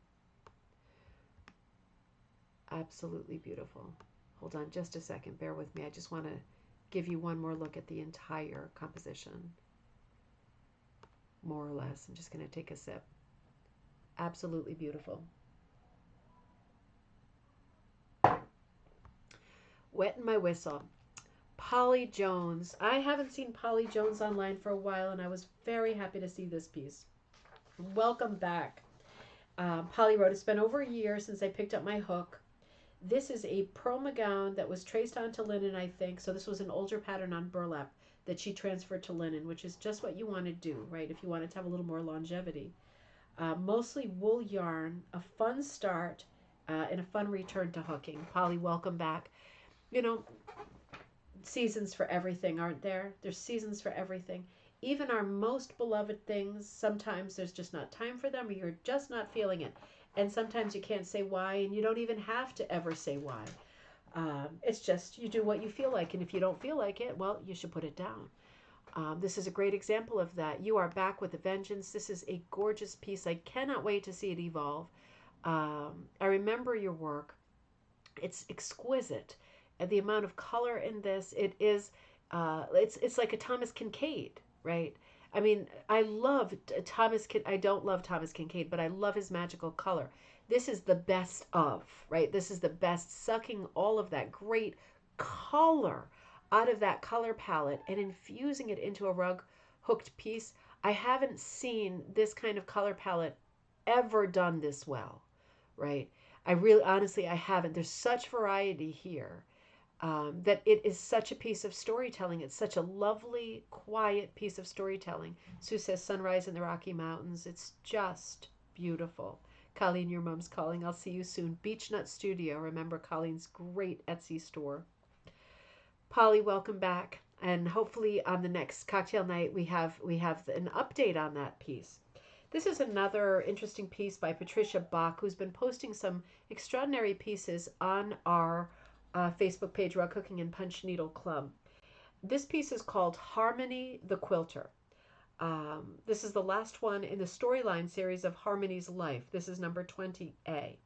Absolutely beautiful. Hold on just a second. Bear with me. I just want to give you one more look at the entire composition. More or less. I'm just going to take a sip. Absolutely beautiful. Wetting my whistle. Polly Jones. I haven't seen Polly Jones online for a while, and I was very happy to see this piece. Welcome back. Polly wrote, it's been over a year since I picked up my hook. This is a Proma gown that was traced onto linen, I think. So this was an older pattern on burlap that she transferred to linen, which is just what you want to do, right? If you want it to have a little more longevity. Mostly wool yarn, a fun start, and a fun return to hooking. Polly, welcome back. You know, seasons for everything, aren't there? There's seasons for everything. Even our most beloved things, sometimes there's just not time for them, or you're just not feeling it. And sometimes you can't say why, and you don't even have to ever say why. It's just you do what you feel like, and if you don't feel like it, well, you should put it down. This is a great example of that. You are back with a vengeance. This is a gorgeous piece. I cannot wait to see it evolve. I remember your work. It's exquisite. And the amount of color in this, it is, it's like a Thomas Kincaid, right? I mean, I love Thomas. I don't love Thomas Kincaid, but I love his magical color. This is the best of, right? This is the best, sucking all of that great color out of that color palette and infusing it into a rug hooked piece. I haven't seen this kind of color palette ever done this well, right? I really, honestly, I haven't. There's such variety here. That it is such a piece of storytelling. It's such a lovely, quiet piece of storytelling. Sue says, sunrise in the Rocky Mountains. It's just beautiful. Colleen, your mom's calling. I'll see you soon. Beech Nut Studio. Remember Colleen's great Etsy store. Polly, welcome back. And hopefully on the next cocktail night, we have an update on that piece. This is another interesting piece by Patricia Bach, who's been posting some extraordinary pieces on our Facebook page, Rug Cooking and Punch Needle Club. This piece is called Harmony the Quilter. This is the last one in the storyline series of Harmony's Life. This is number 20A.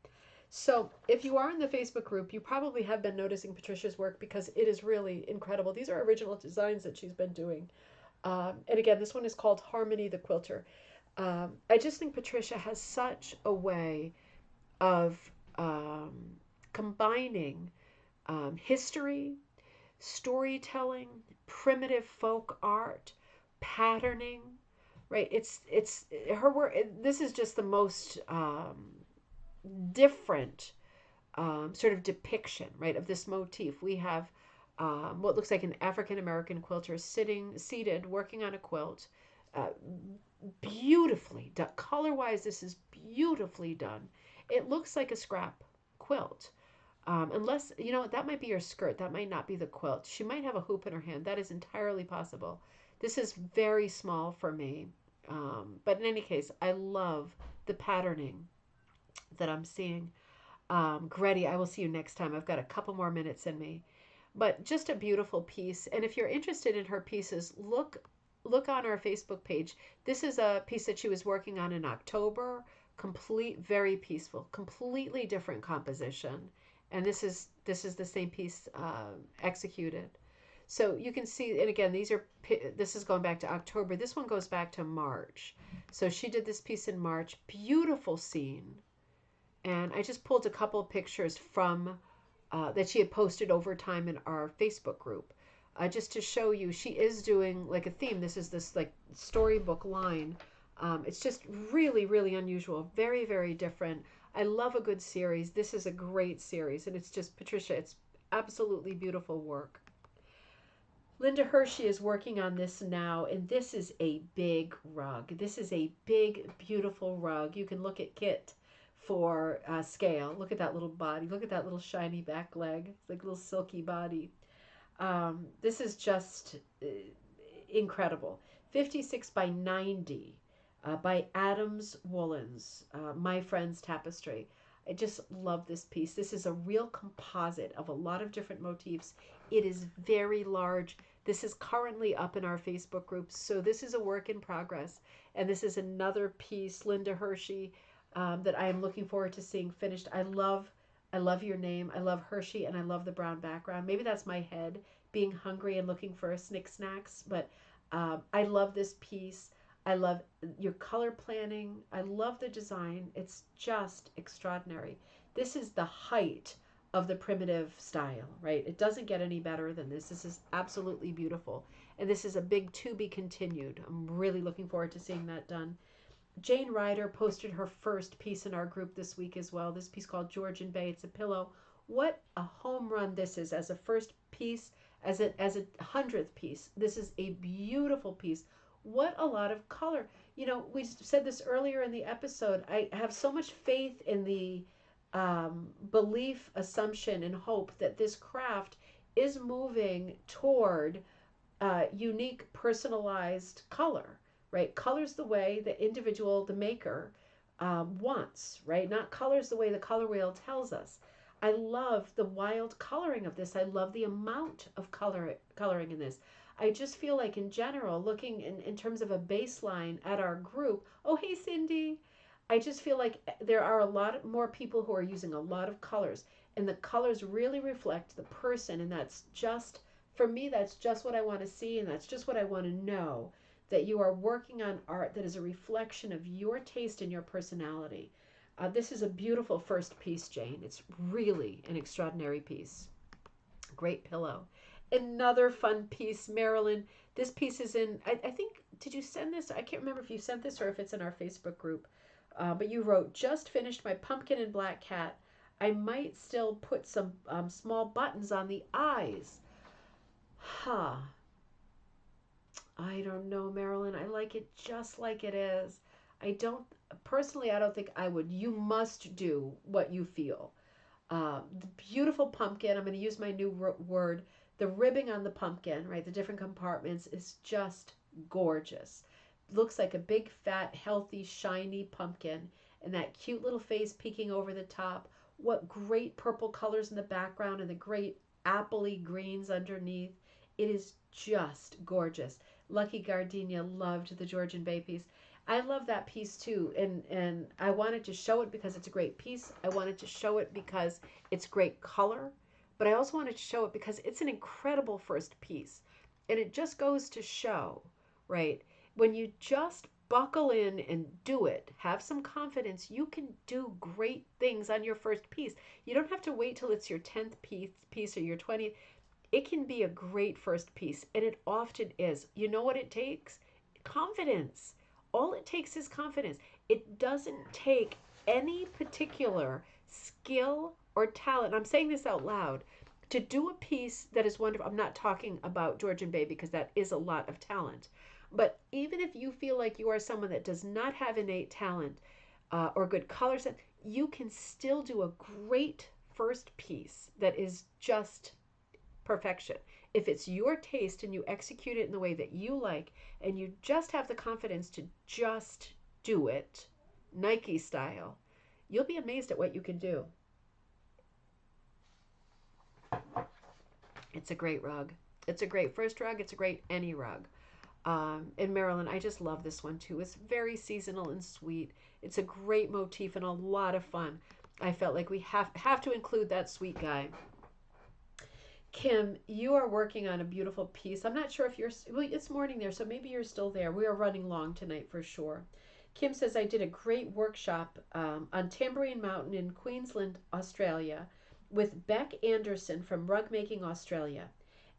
So if you are in the Facebook group, you probably have been noticing Patricia's work because it is really incredible. These are original designs that she's been doing. And again, this one is called Harmony the Quilter. I just think Patricia has such a way of combining history, storytelling, primitive folk art, patterning, right? It's her work. This is just the most different sort of depiction, right, of this motif. We have what looks like an African American quilter seated, working on a quilt. Uh, Beautifully done. Color wise, this is beautifully done. It looks like a scrap quilt. Unless, you know, that might be your skirt. That might not be the quilt. She might have a hoop in her hand. That is entirely possible. This is very small for me. But in any case, I love the patterning that I'm seeing. Gretty, I will see you next time. I've got a couple more minutes in me. But just a beautiful piece. And if you're interested in her pieces, look on our Facebook page. This is a piece that she was working on in October. Very peaceful, completely different composition. And this is the same piece executed. So you can see, and again, this is going back to October. This one goes back to March. So she did this piece in March. Beautiful scene. And I just pulled a couple of pictures from that she had posted over time in our Facebook group, just to show you she is doing like a theme. This is this like storybook line. It's just really, really unusual, very, very different. I love a good series. This is a great series, and it's just, Patricia, it's absolutely beautiful work. Linda Hershey is working on this now, and this is a big rug. This is a big, beautiful rug. You can look at Kit for scale. Look at that little body. Look at that little shiny back leg. It's like a little silky body. This is just incredible. 56 by 90 by Adams Woolens, My Friend's Tapestry. I just love this piece. This is a real composite of a lot of different motifs. It is very large. This is currently up in our Facebook group, so this is a work in progress. And this is another piece, Linda Hershey, that I am looking forward to seeing finished. I love your name. I love Hershey, and I love the brown background. Maybe that's my head being hungry and looking for snacks, but I love this piece. I love your color planning. I love the design. It's just extraordinary. This is the height of the primitive style, right? It doesn't get any better than this. This is absolutely beautiful. And this is a big to be continued. I'm really looking forward to seeing that done. Jane Ryder posted her first piece in our group this week as well. This piece called Georgian Bay. It's a pillow. What a home run this is as a first piece, as a 100th piece. This is a beautiful piece. What a lot of color. You know, we said this earlier in the episode. I have so much faith in the belief, assumption, and hope that this craft is moving toward unique, personalized color, right? Colors the way the individual, the maker, wants, right? Not colors the way the color wheel tells us. I love the wild coloring of this. I love the amount of coloring in this. I just feel like in general, looking in terms of a baseline at our group, oh, hey, Cindy, I just feel like there are a lot more people who are using a lot of colors, and the colors really reflect the person, and that's just, for me, that's just what I want to see, and that's just what I want to know, that you are working on art that is a reflection of your taste and your personality. This is a beautiful first piece, Jane. It's really an extraordinary piece. Great pillow. Another fun piece, Marilyn. This piece is in, I think, did you send this? I can't remember if you sent this or if it's in our Facebook group. But you wrote, just finished my pumpkin and black cat. I might still put some small buttons on the eyes. Huh. I don't know, Marilyn. I like it just like it is. Personally, I don't think I would. You must do what you feel. The beautiful pumpkin, I'm going to use my new word, the ribbing on the pumpkin, right, the different compartments is just gorgeous. Looks like a big, fat, healthy, shiny pumpkin, and that cute little face peeking over the top. What great purple colors in the background and the great appley greens underneath. It is just gorgeous. Lucky Gardenia loved the Georgian Bay piece. I love that piece too, and I wanted to show it because it's a great piece. I wanted to show it because it's great color, but I also wanted to show it because it's an incredible first piece. And it just goes to show, right, when you just buckle in and do it, have some confidence, you can do great things on your first piece. You don't have to wait till it's your 10th piece or your 20th. it can be a great first piece, and it often is. You know what it takes? Confidence. All it takes is confidence. It doesn't take any particular skill or talent. I'm saying this out loud. To do a piece that is wonderful, I'm not talking about Georgian Bay because that is a lot of talent. But even if you feel like you are someone that does not have innate talent or good color sense, you can still do a great first piece that is just perfection. If it's your taste and you execute it in the way that you like, and you just have the confidence to just do it, Nike style, you'll be amazed at what you can do. It's a great rug. It's a great first rug. It's a great any rug. In Maryland, I just love this one too. It's very seasonal and sweet. It's a great motif and a lot of fun. I felt like we have to include that sweet guy. Kim, you are working on a beautiful piece. I'm not sure if you're, well, it's morning there, so maybe you're still there. We are running long tonight for sure. Kim says, I did a great workshop on Tambourine Mountain in Queensland, Australia, with Beck Anderson from Rug Making Australia.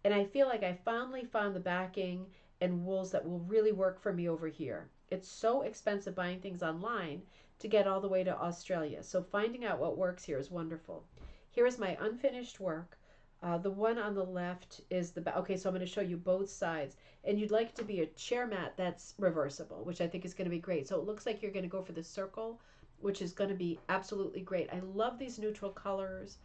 And I feel like I finally found the backing and wools that will really work for me over here. It's so expensive buying things online to get all the way to Australia. So finding out what works here is wonderful. Here is my unfinished work. The one on the left is the okay, so I'm going to show you both sides. And you'd like it to be a chair mat that's reversible, which I think is going to be great. So it looks like you're going to go for the circle, which is going to be absolutely great. I love these neutral colors.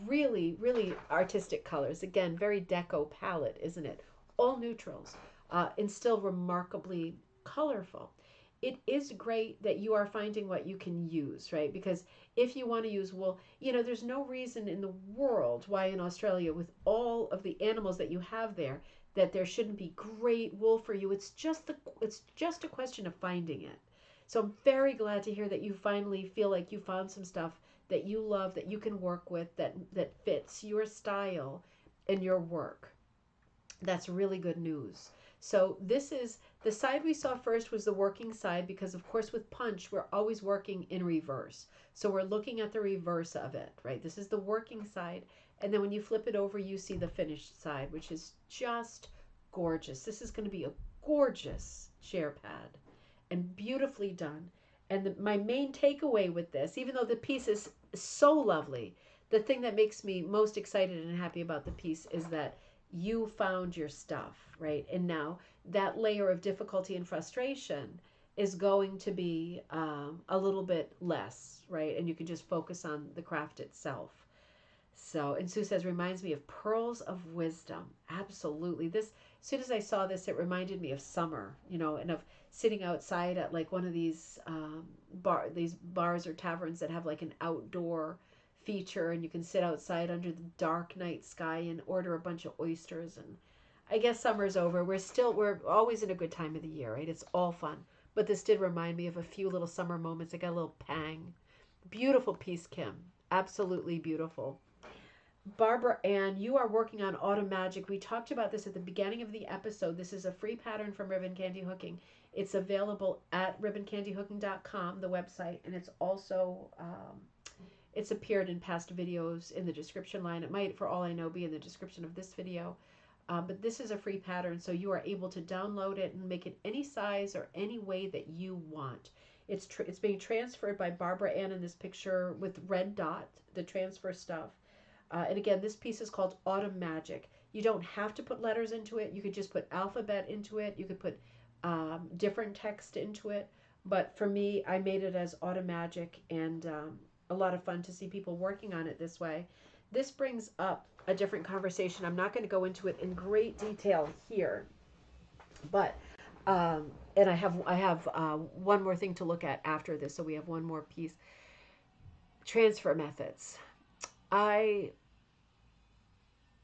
Really, really artistic colors. Again, very deco palette, isn't it? All neutrals and still remarkably colorful. It is great that you are finding what you can use, right? Because if you want to use wool, there's no reason in the world why in Australia, with all of the animals that you have there, that there shouldn't be great wool for you. It's just a question of finding it. So I'm very glad to hear that you finally feel like you found some stuff that you love, that you can work with, that fits your style and your work. That's really good news. So this is the side we saw first was the working side because of course with punch we're always working in reverse. So we're looking at the reverse of it, right? This is the working side, and then when you flip it over you see the finished side, which is just gorgeous. This is going to be a gorgeous chair pad and beautifully done. And my main takeaway with this, even though the piece is so lovely, the thing that makes me most excited and happy about the piece is that you found your stuff, right? And now that layer of difficulty and frustration is going to be a little bit less, right? And you can just focus on the craft itself. So, and Sue says, reminds me of pearls of wisdom. Absolutely. This, as soon as I saw this, it reminded me of summer, and of sitting outside at like one of these these bars or taverns that have like an outdoor feature, and you can sit outside under the dark night sky and order a bunch of oysters. And I guess summer's over. We're always in a good time of the year, right? It's all fun. But this did remind me of a few little summer moments. I got a little pang. Beautiful piece, Kim. Absolutely beautiful. Barbara Ann, you are working on Autumn Magic. We talked about this at the beginning of the episode. This is a free pattern from Ribbon Candy Hooking. It's available at ribboncandyhooking.com, the website, and it's also it's appeared in past videos in the description line. It might, for all I know, be in the description of this video. But this is a free pattern, so you are able to download it and make it any size or any way that you want. It's being transferred by Barbara Ann in this picture with red dot, the transfer stuff. And again, this piece is called Autumn Magic. You don't have to put letters into it. You could just put alphabet into it. You could put different text into it. But for me, I made it as Autumn Magic, and a lot of fun to see people working on it this way. This brings up a different conversation. I'm not going to go into it in great detail here, but and I have one more thing to look at after this. So we have one more piece. Transfer methods. I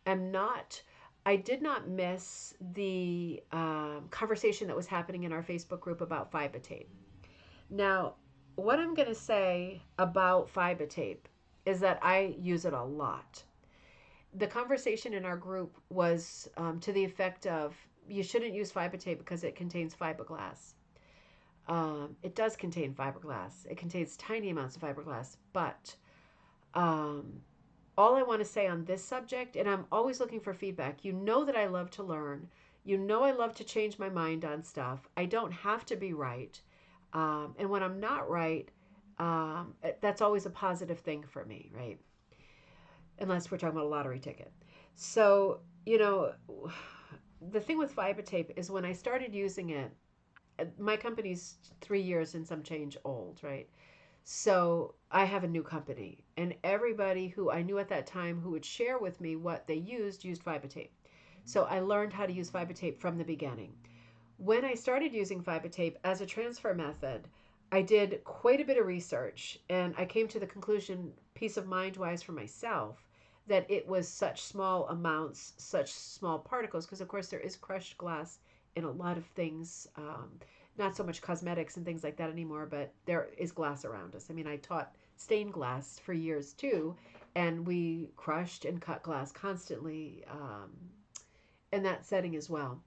did not miss the conversation that was happening in our Facebook group about fiber tape. Now, what I'm going to say about fiber tape is that I use it a lot. The conversation in our group was to the effect of, you shouldn't use fiber tape because it contains fiberglass. It does contain fiberglass. It contains tiny amounts of fiberglass, but all I want to say on this subject, and I'm always looking for feedback. You know that I love to learn. You know I love to change my mind on stuff. I don't have to be right. And when I'm not right, that's always a positive thing for me, right? Unless we're talking about a lottery ticket. So, the thing with fiber tape is when I started using it, my company's 3 years and some change old, right? So I have a new company, and everybody who I knew at that time who would share with me what they used fiber tape. So I learned how to use fiber tape from the beginning. When I started using fiber tape as a transfer method, I did quite a bit of research, and I came to the conclusion, peace of mind wise for myself, that it was such small amounts, such small particles, because of course there is crushed glass in a lot of things. Not so much cosmetics and things like that anymore, but there is glass around us. I mean, I taught stained glass for years too, and we crushed and cut glass constantly in that setting as well.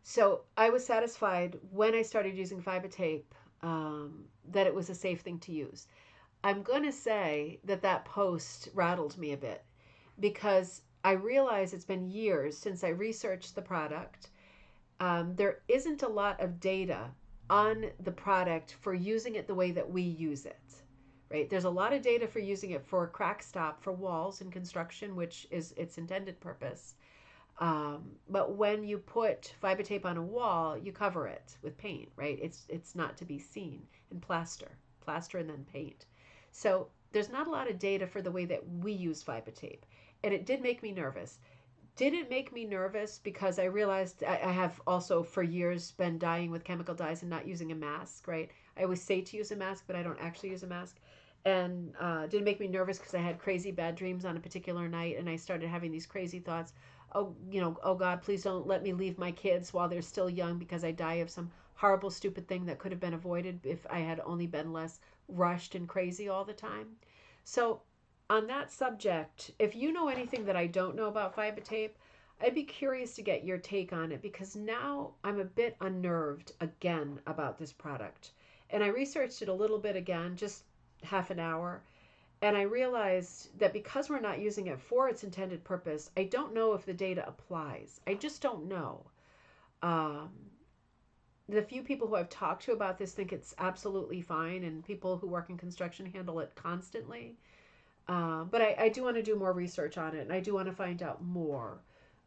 So I was satisfied when I started using fiber tape that it was a safe thing to use. I'm going to say that that post rattled me a bit because I realize it's been years since I researched the product. There isn't a lot of data on the product for using it the way that we use it, right? There's a lot of data for using it for crack stop for walls and construction, which is its intended purpose. But when you put fiber tape on a wall, you cover it with paint, right? It's not to be seen, and plaster and then paint. So there's not a lot of data for the way that we use fiber tape, and it did make me nervous. Did it make me nervous because I realized I have also for years been dying with chemical dyes and not using a mask, right? I always say to use a mask, but I don't actually use a mask. And did it make me nervous because I had crazy bad dreams on a particular night, and I started having these crazy thoughts. Oh, oh God, please don't let me leave my kids while they're still young because I die of some horrible, stupid thing that could have been avoided if I had only been less rushed and crazy all the time. So, on that subject, if you know anything that I don't know about fiber tape, I'd be curious to get your take on it because now I'm a bit unnerved again about this product. And I researched it a little bit again, just half an hour, and I realized that because we're not using it for its intended purpose, I don't know if the data applies. I just don't know. Um, the few people who I've talked to about this think it's absolutely fine, and people who work in construction handle it constantly. But I do want to do more research on it, and I do want to find out more.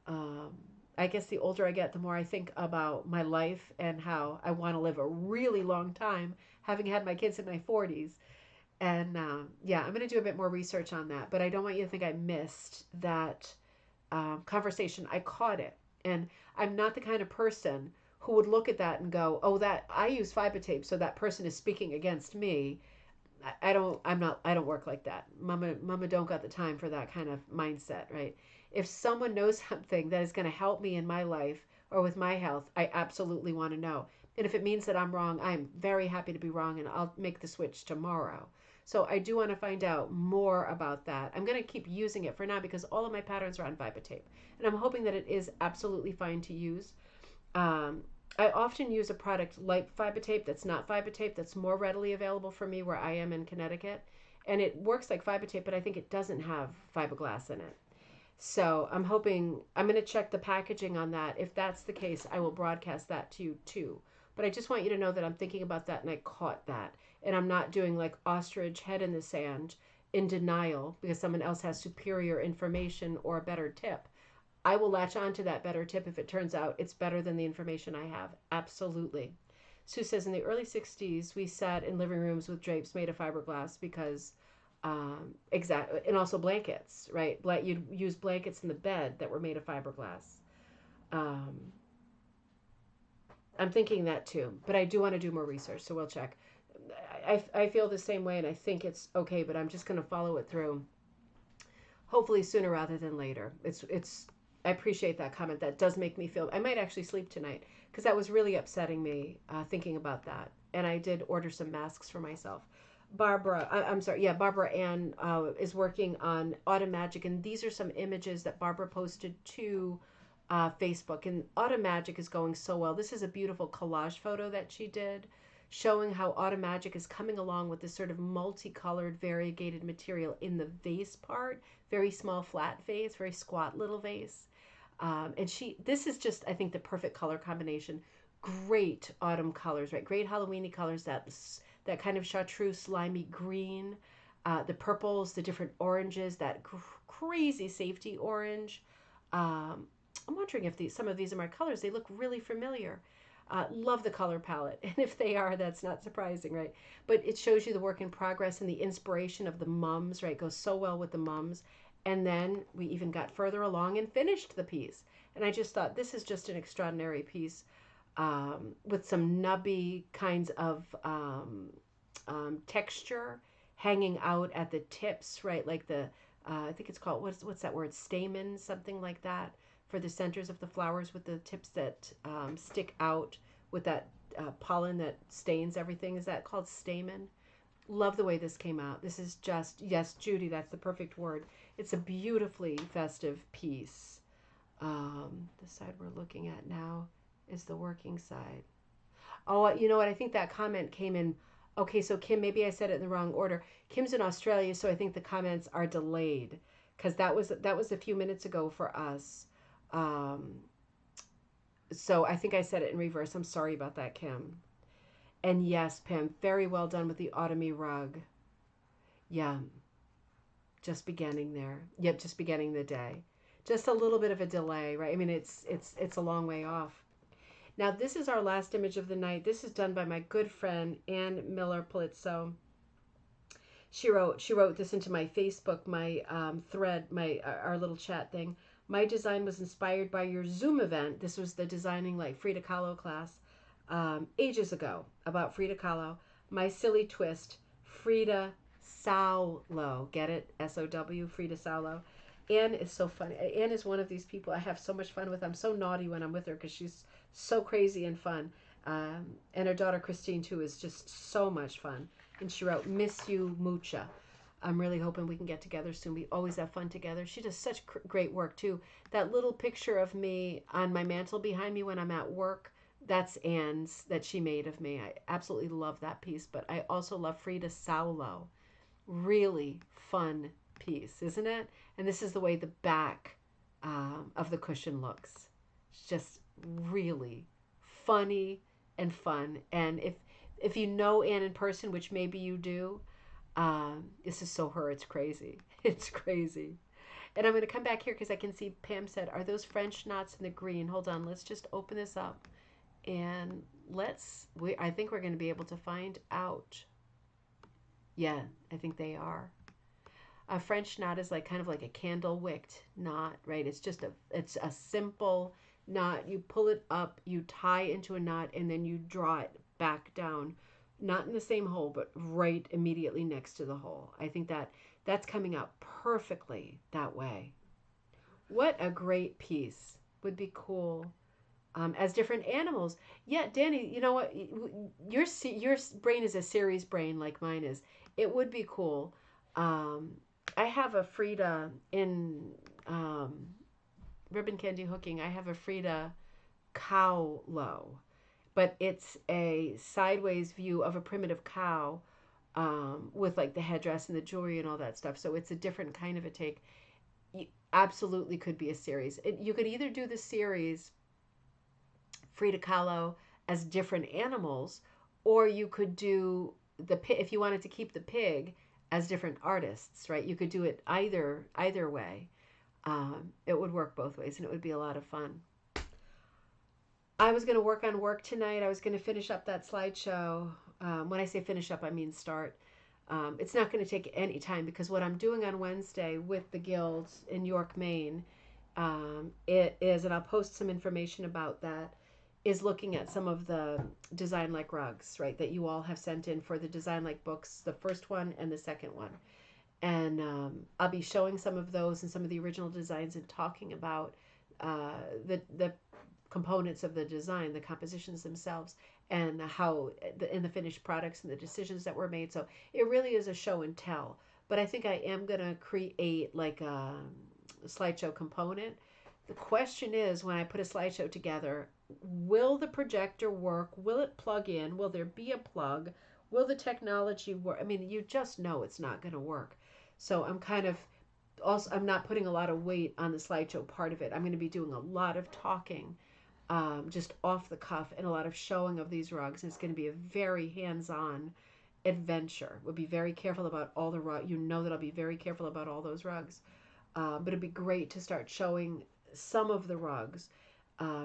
Um, I guess the older I get, the more I think about my life and how I want to live a really long time, having had my kids in my 40s. And yeah, I'm going to do a bit more research on that. But I don't want you to think I missed that conversation. I caught it. And I'm not the kind of person who would look at that and go, oh, that I use fiber tape, so that person is speaking against me. I don't work like that. Mama don't got the time for that kind of mindset, right? If someone knows something that is going to help me in my life or with my health, I absolutely want to know. And if it means that I'm wrong, I'm very happy to be wrong, and I'll make the switch tomorrow. So I do want to find out more about that. I'm going to keep using it for now because all of my patterns are on fiber tape, and I'm hoping that it is absolutely fine to use. Um, I often use a product like fiber tape that's not fiber tape that's more readily available for me where I am in Connecticut. And it works like fiber tape, but I think it doesn't have fiberglass in it. So I'm hoping, I'm going to check the packaging on that. If that's the case, I will broadcast that to you too. But I just want you to know that I'm thinking about that and I caught that. And I'm not doing like ostrich head in the sand in denial because someone else has superior information or a better tip. I will latch on to that better tip if it turns out it's better than the information I have. Absolutely. Sue says in the early 60s, we sat in living rooms with drapes made of fiberglass because, exactly, and also blankets, right? You'd use blankets in the bed that were made of fiberglass. Um, I'm thinking that too, but I do want to do more research, so we'll check. I feel the same way, and I think it's okay, but I'm just going to follow it through. Hopefully sooner rather than later. It's I appreciate that comment. That does make me feel I might actually sleep tonight because that was really upsetting me thinking about that. And I did order some masks for myself. I'm sorry, yeah, Barbara Ann is working on Automagic, and these are some images that Barbara posted to Facebook. And Automagic is going so well. This is a beautiful collage photo that she did. showing how Automagic is coming along with this sort of multicolored variegated material in the vase part, very small flat vase, very squat little vase. And this is just, I think, the perfect color combination. Great autumn colors, right? Great Halloweeny colors, that kind of chartreuse slimy green, the purples, the different oranges, that crazy safety orange. I'm wondering if some of these are my colors. They look really familiar. Love the color palette. And if they are, that's not surprising, right? But it shows you the work in progress and the inspiration of the mums, right? It goes so well with the mums. And then we even got further along and finished the piece. And I just thought this is just an extraordinary piece, with some nubby kinds of texture hanging out at the tips, right? Like I think it's called, what's that word? Stamen, something like that, for the centers of the flowers with the tips that stick out with that pollen that stains everything. Is that called stamen? Love the way this came out. This is just, yes, Judy, that's the perfect word. It's a beautifully festive piece. The side we're looking at now is the working side. Oh, you know what? I think that comment came in. Okay, so Kim, maybe I said it in the wrong order. Kim's in Australia, so I think the comments are delayed because that was a few minutes ago for us. So I think I said it in reverse. I'm sorry about that, Kim. And yes, Pam, very well done with the autumny rug. Yeah, just beginning there. Yep, just beginning the day. Just a little bit of a delay, right? I mean, it's a long way off. Now, this is our last image of the night. This is done by my good friend, Ann Miller-Polizzo. She wrote this into my Facebook, my thread, our little chat thing. My design was inspired by your Zoom event. This was the Designing Like Frida Kahlo class ages ago, about Frida Kahlo. My silly twist, Frida Saulo. Get it? S-O-W, Frida Saulo. Anne is so funny. Anne is one of these people I have so much fun with. I'm so naughty when I'm with her because she's so crazy and fun. And her daughter Christine, too, is just so much fun. And she wrote, "Miss you, Mucha." I'm really hoping we can get together soon. We always have fun together. She does such great work, too. That little picture of me on my mantle behind me when I'm at work, that's Anne's, that she made of me. I absolutely love that piece. But I also love Frida Saulo. Really fun piece, isn't it? And this is the way the back of the cushion looks. It's just really funny and fun. And if you know Anne in person, which maybe you do, this is so her. It's crazy. It's crazy. And I'm going to come back here because I can see Pam said, are those French knots in the green? Hold on. Let's just open this up. And I think we're going to be able to find out. Yeah, I think they are. A French knot is kind of like a candle wicked knot, right? It's a simple knot. You pull it up, you tie into a knot, and then you draw it back down. Not in the same hole, but right immediately next to the hole. I think that's coming out perfectly that way. What a great piece. Would be cool. As different animals. Yeah, Danny, you know what? Your brain is a series brain like mine is. It would be cool. I have a Frida in ribbon candy hooking. I have a Frida Kahlo, but it's a sideways view of a primitive cow with the headdress and the jewelry and all that stuff. So it's a different kind of a take. You absolutely could be a series. You could either do the series Frida Kahlo as different animals, or you could do if you wanted to keep the pig as different artists, right? You could do it either way. It would work both ways, and it would be a lot of fun. I was going to work on work tonight. I was going to finish up that slideshow. When I say finish up, I mean start. It's not going to take any time because what I'm doing on Wednesday with the guilds in York, Maine, it is, and I'll post some information about that, is looking at some of the Design Like rugs, right, that you all have sent in for the Design Like books, the first one and the second one. And I'll be showing some of those and some of the original designs and talking about the components of the design, the compositions themselves, and how in the finished products and the decisions that were made. So it really is a show and tell. But I think I am going to create a slideshow component The question is, when I put a slideshow together, will the projector work? Will it plug in? Will there be a plug? Will the technology work? I mean, you just know it's not going to work. So I'm kind of also, I'm not putting a lot of weight on the slideshow part of it. I'm going to be doing a lot of talking, just off the cuff, and a lot of showing of these rugs. And it's going to be a very hands-on adventure. We'll be very careful about all the rugs. You know that I'll be very careful about all those rugs. But it'd be great to start showing some of the rugs,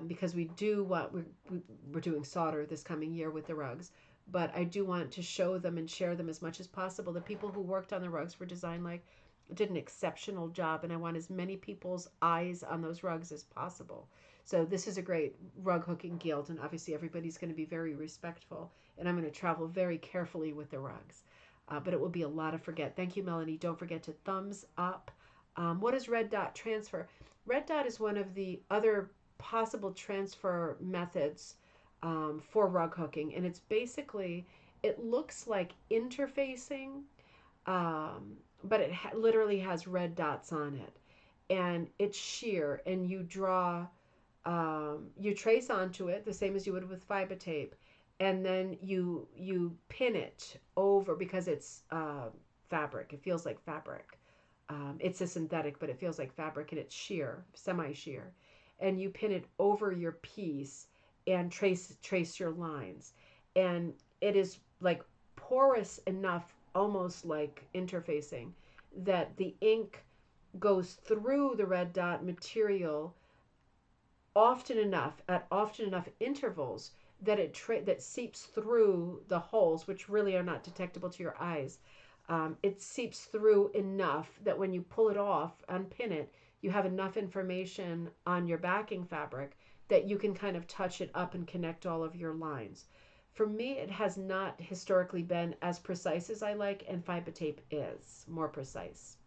because we do what we're doing solder this coming year with the rugs. But I do want to show them and share them as much as possible. The people who worked on the rugs for Design Like did an exceptional job, and I want as many people's eyes on those rugs as possible. So this is a great rug hooking guild, and obviously everybody's going to be very respectful, and I'm going to travel very carefully with the rugs. But it will be a lot of forget. Thank you, Melanie. Don't forget to thumbs up. What is red dot transfer? Red dot is one of the other possible transfer methods for rug hooking, and it's basically, it looks like interfacing, but it literally has red dots on it, and it's sheer, and you draw, you trace onto it the same as you would with fiber tape, and then you pin it over, because it's fabric. It feels like fabric. It's a synthetic, but it feels like fabric, and it's sheer, semi-sheer, and you pin it over your piece and trace your lines, and it is like porous enough, almost like interfacing, that the ink goes through the red dot material often enough, at often enough intervals, that that seeps through the holes, which really are not detectable to your eyes. It seeps through enough that when you pull it off, unpin it, you have enough information on your backing fabric that you can kind of touch it up and connect all of your lines. For me, it has not historically been as precise as I like, and fiber tape is more precise.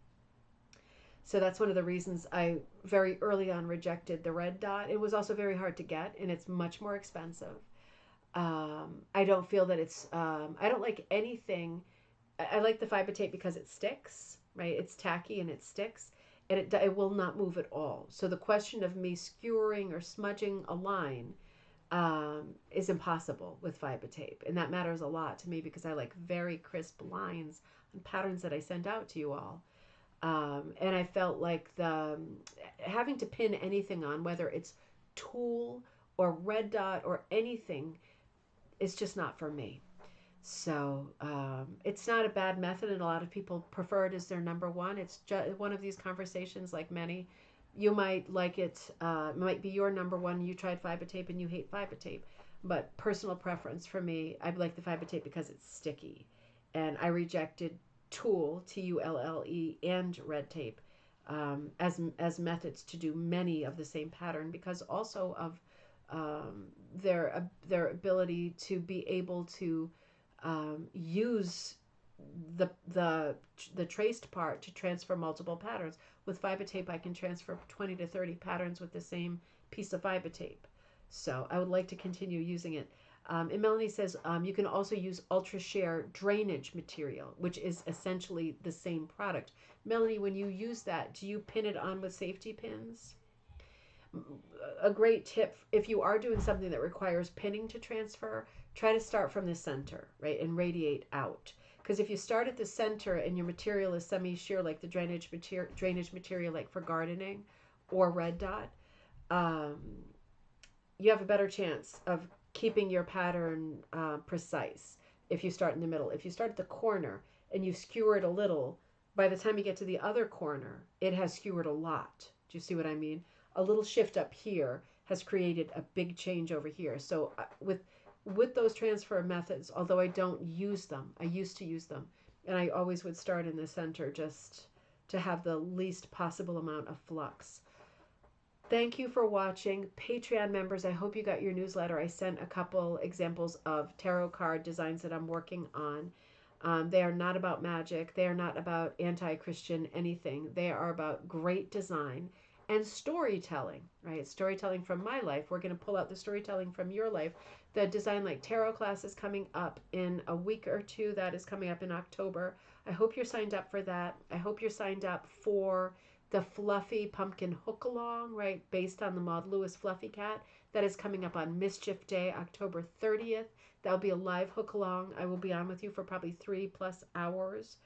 So that's one of the reasons I very early on rejected the red dot. It was also very hard to get, and it's much more expensive. I don't feel that it's, I don't like anything. I like the fiber tape because it sticks, right? It's tacky and it sticks, and it will not move at all. So the question of me skewering or smudging a line is impossible with fiber tape. And that matters a lot to me, because I like very crisp lines and patterns that I send out to you all. And I felt like having to pin anything on, whether it's tulle or red dot or anything, is just not for me. So it's not a bad method, and a lot of people prefer it as their number one. It's just one of these conversations, like many. You might like it, might be your number one. You tried fiber tape and you hate fiber tape. But personal preference for me, I like the fiber tape because it's sticky. And I rejected tulle, Tulle, and red tape as methods to do many of the same pattern, because also of their ability to be able to use the traced part to transfer multiple patterns. With fiber tape, I can transfer 20 to 30 patterns with the same piece of fiber tape. So I would like to continue using it. And Melanie says you can also use ultra shear drainage material, which is essentially the same product. Melanie, when you use that, do you pin it on with safety pins? A great tip, if you are doing something that requires pinning to transfer, try to start from the center, right, and radiate out. Because if you start at the center and your material is semi-sheer, like the drainage material like for gardening or red dot, you have a better chance of keeping your pattern precise if you start in the middle. If you start at the corner and you skewer it a little, by the time you get to the other corner, it has skewered a lot. Do you see what I mean? A little shift up here has created a big change over here. So with those transfer methods, although I don't use them, I used to use them, and I always would start in the center just to have the least possible amount of flux. Thank you for watching. Patreon members, I hope you got your newsletter. I sent a couple examples of tarot card designs that I'm working on. They are not about magic. They are not about anti-Christian anything. They are about great design and storytelling, right? Storytelling from my life. We're going to pull out the storytelling from your life. The Design Like Tarot class is coming up in a week or two. That is coming up in October. I hope you're signed up for that. I hope you're signed up for the fluffy pumpkin hook along, right, based on the Maud Lewis Fluffy Cat. That is coming up on Mischief Day, October 30th. That'll be a live hook along. I will be on with you for probably 3+ hours.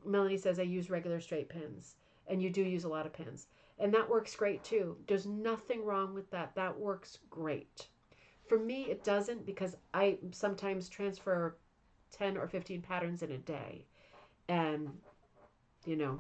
Melanie says I use regular straight pins, and you do use a lot of pins. And that works great too. There's nothing wrong with that. That works great. For me, it doesn't because I sometimes transfer 10 or 15 patterns in a day. And, you know,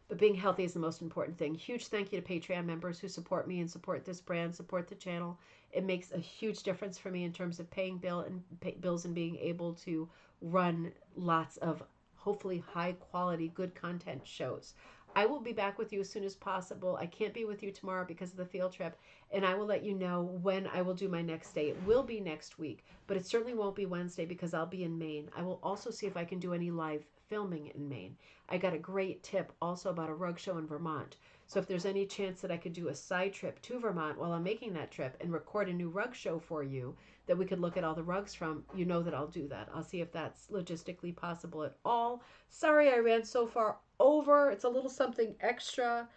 but being healthy is the most important thing. Huge thank you to Patreon members who support me and support this brand, support the channel. It makes a huge difference for me in terms of paying bills and being able to run lots of hopefully high quality, good content shows. I will be back with you as soon as possible. I can't be with you tomorrow because of the field trip, and I will let you know when I will do my next day. It will be next week, but it certainly won't be Wednesday because I'll be in Maine. I will also see if I can do any live filming in Maine. I got a great tip also about a rug show in Vermont. So if there's any chance that I could do a side trip to Vermont while I'm making that trip and record a new rug show for you that we could look at all the rugs from, you know that I'll do that. I'll see if that's logistically possible at all. Sorry I ran so far over. It's a little something extra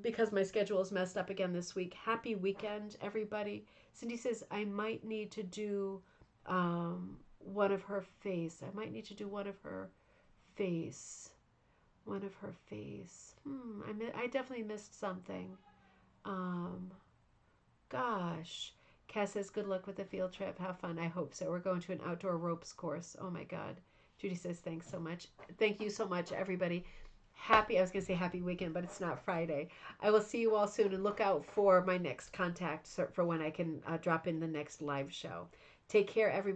because my schedule is messed up again this week. Happy weekend, everybody. Cindy says I might need to do one of her face. I might need to do one of her face. One of her face. I definitely missed something. Gosh. Cass says, good luck with the field trip. Have fun. I hope so. We're going to an outdoor ropes course. Oh my God. Judy says, thanks so much. Thank you so much, everybody. I was going to say happy weekend, but it's not Friday. I will see you all soon and look out for my next contact for when I can drop in the next live show. Take care, everybody.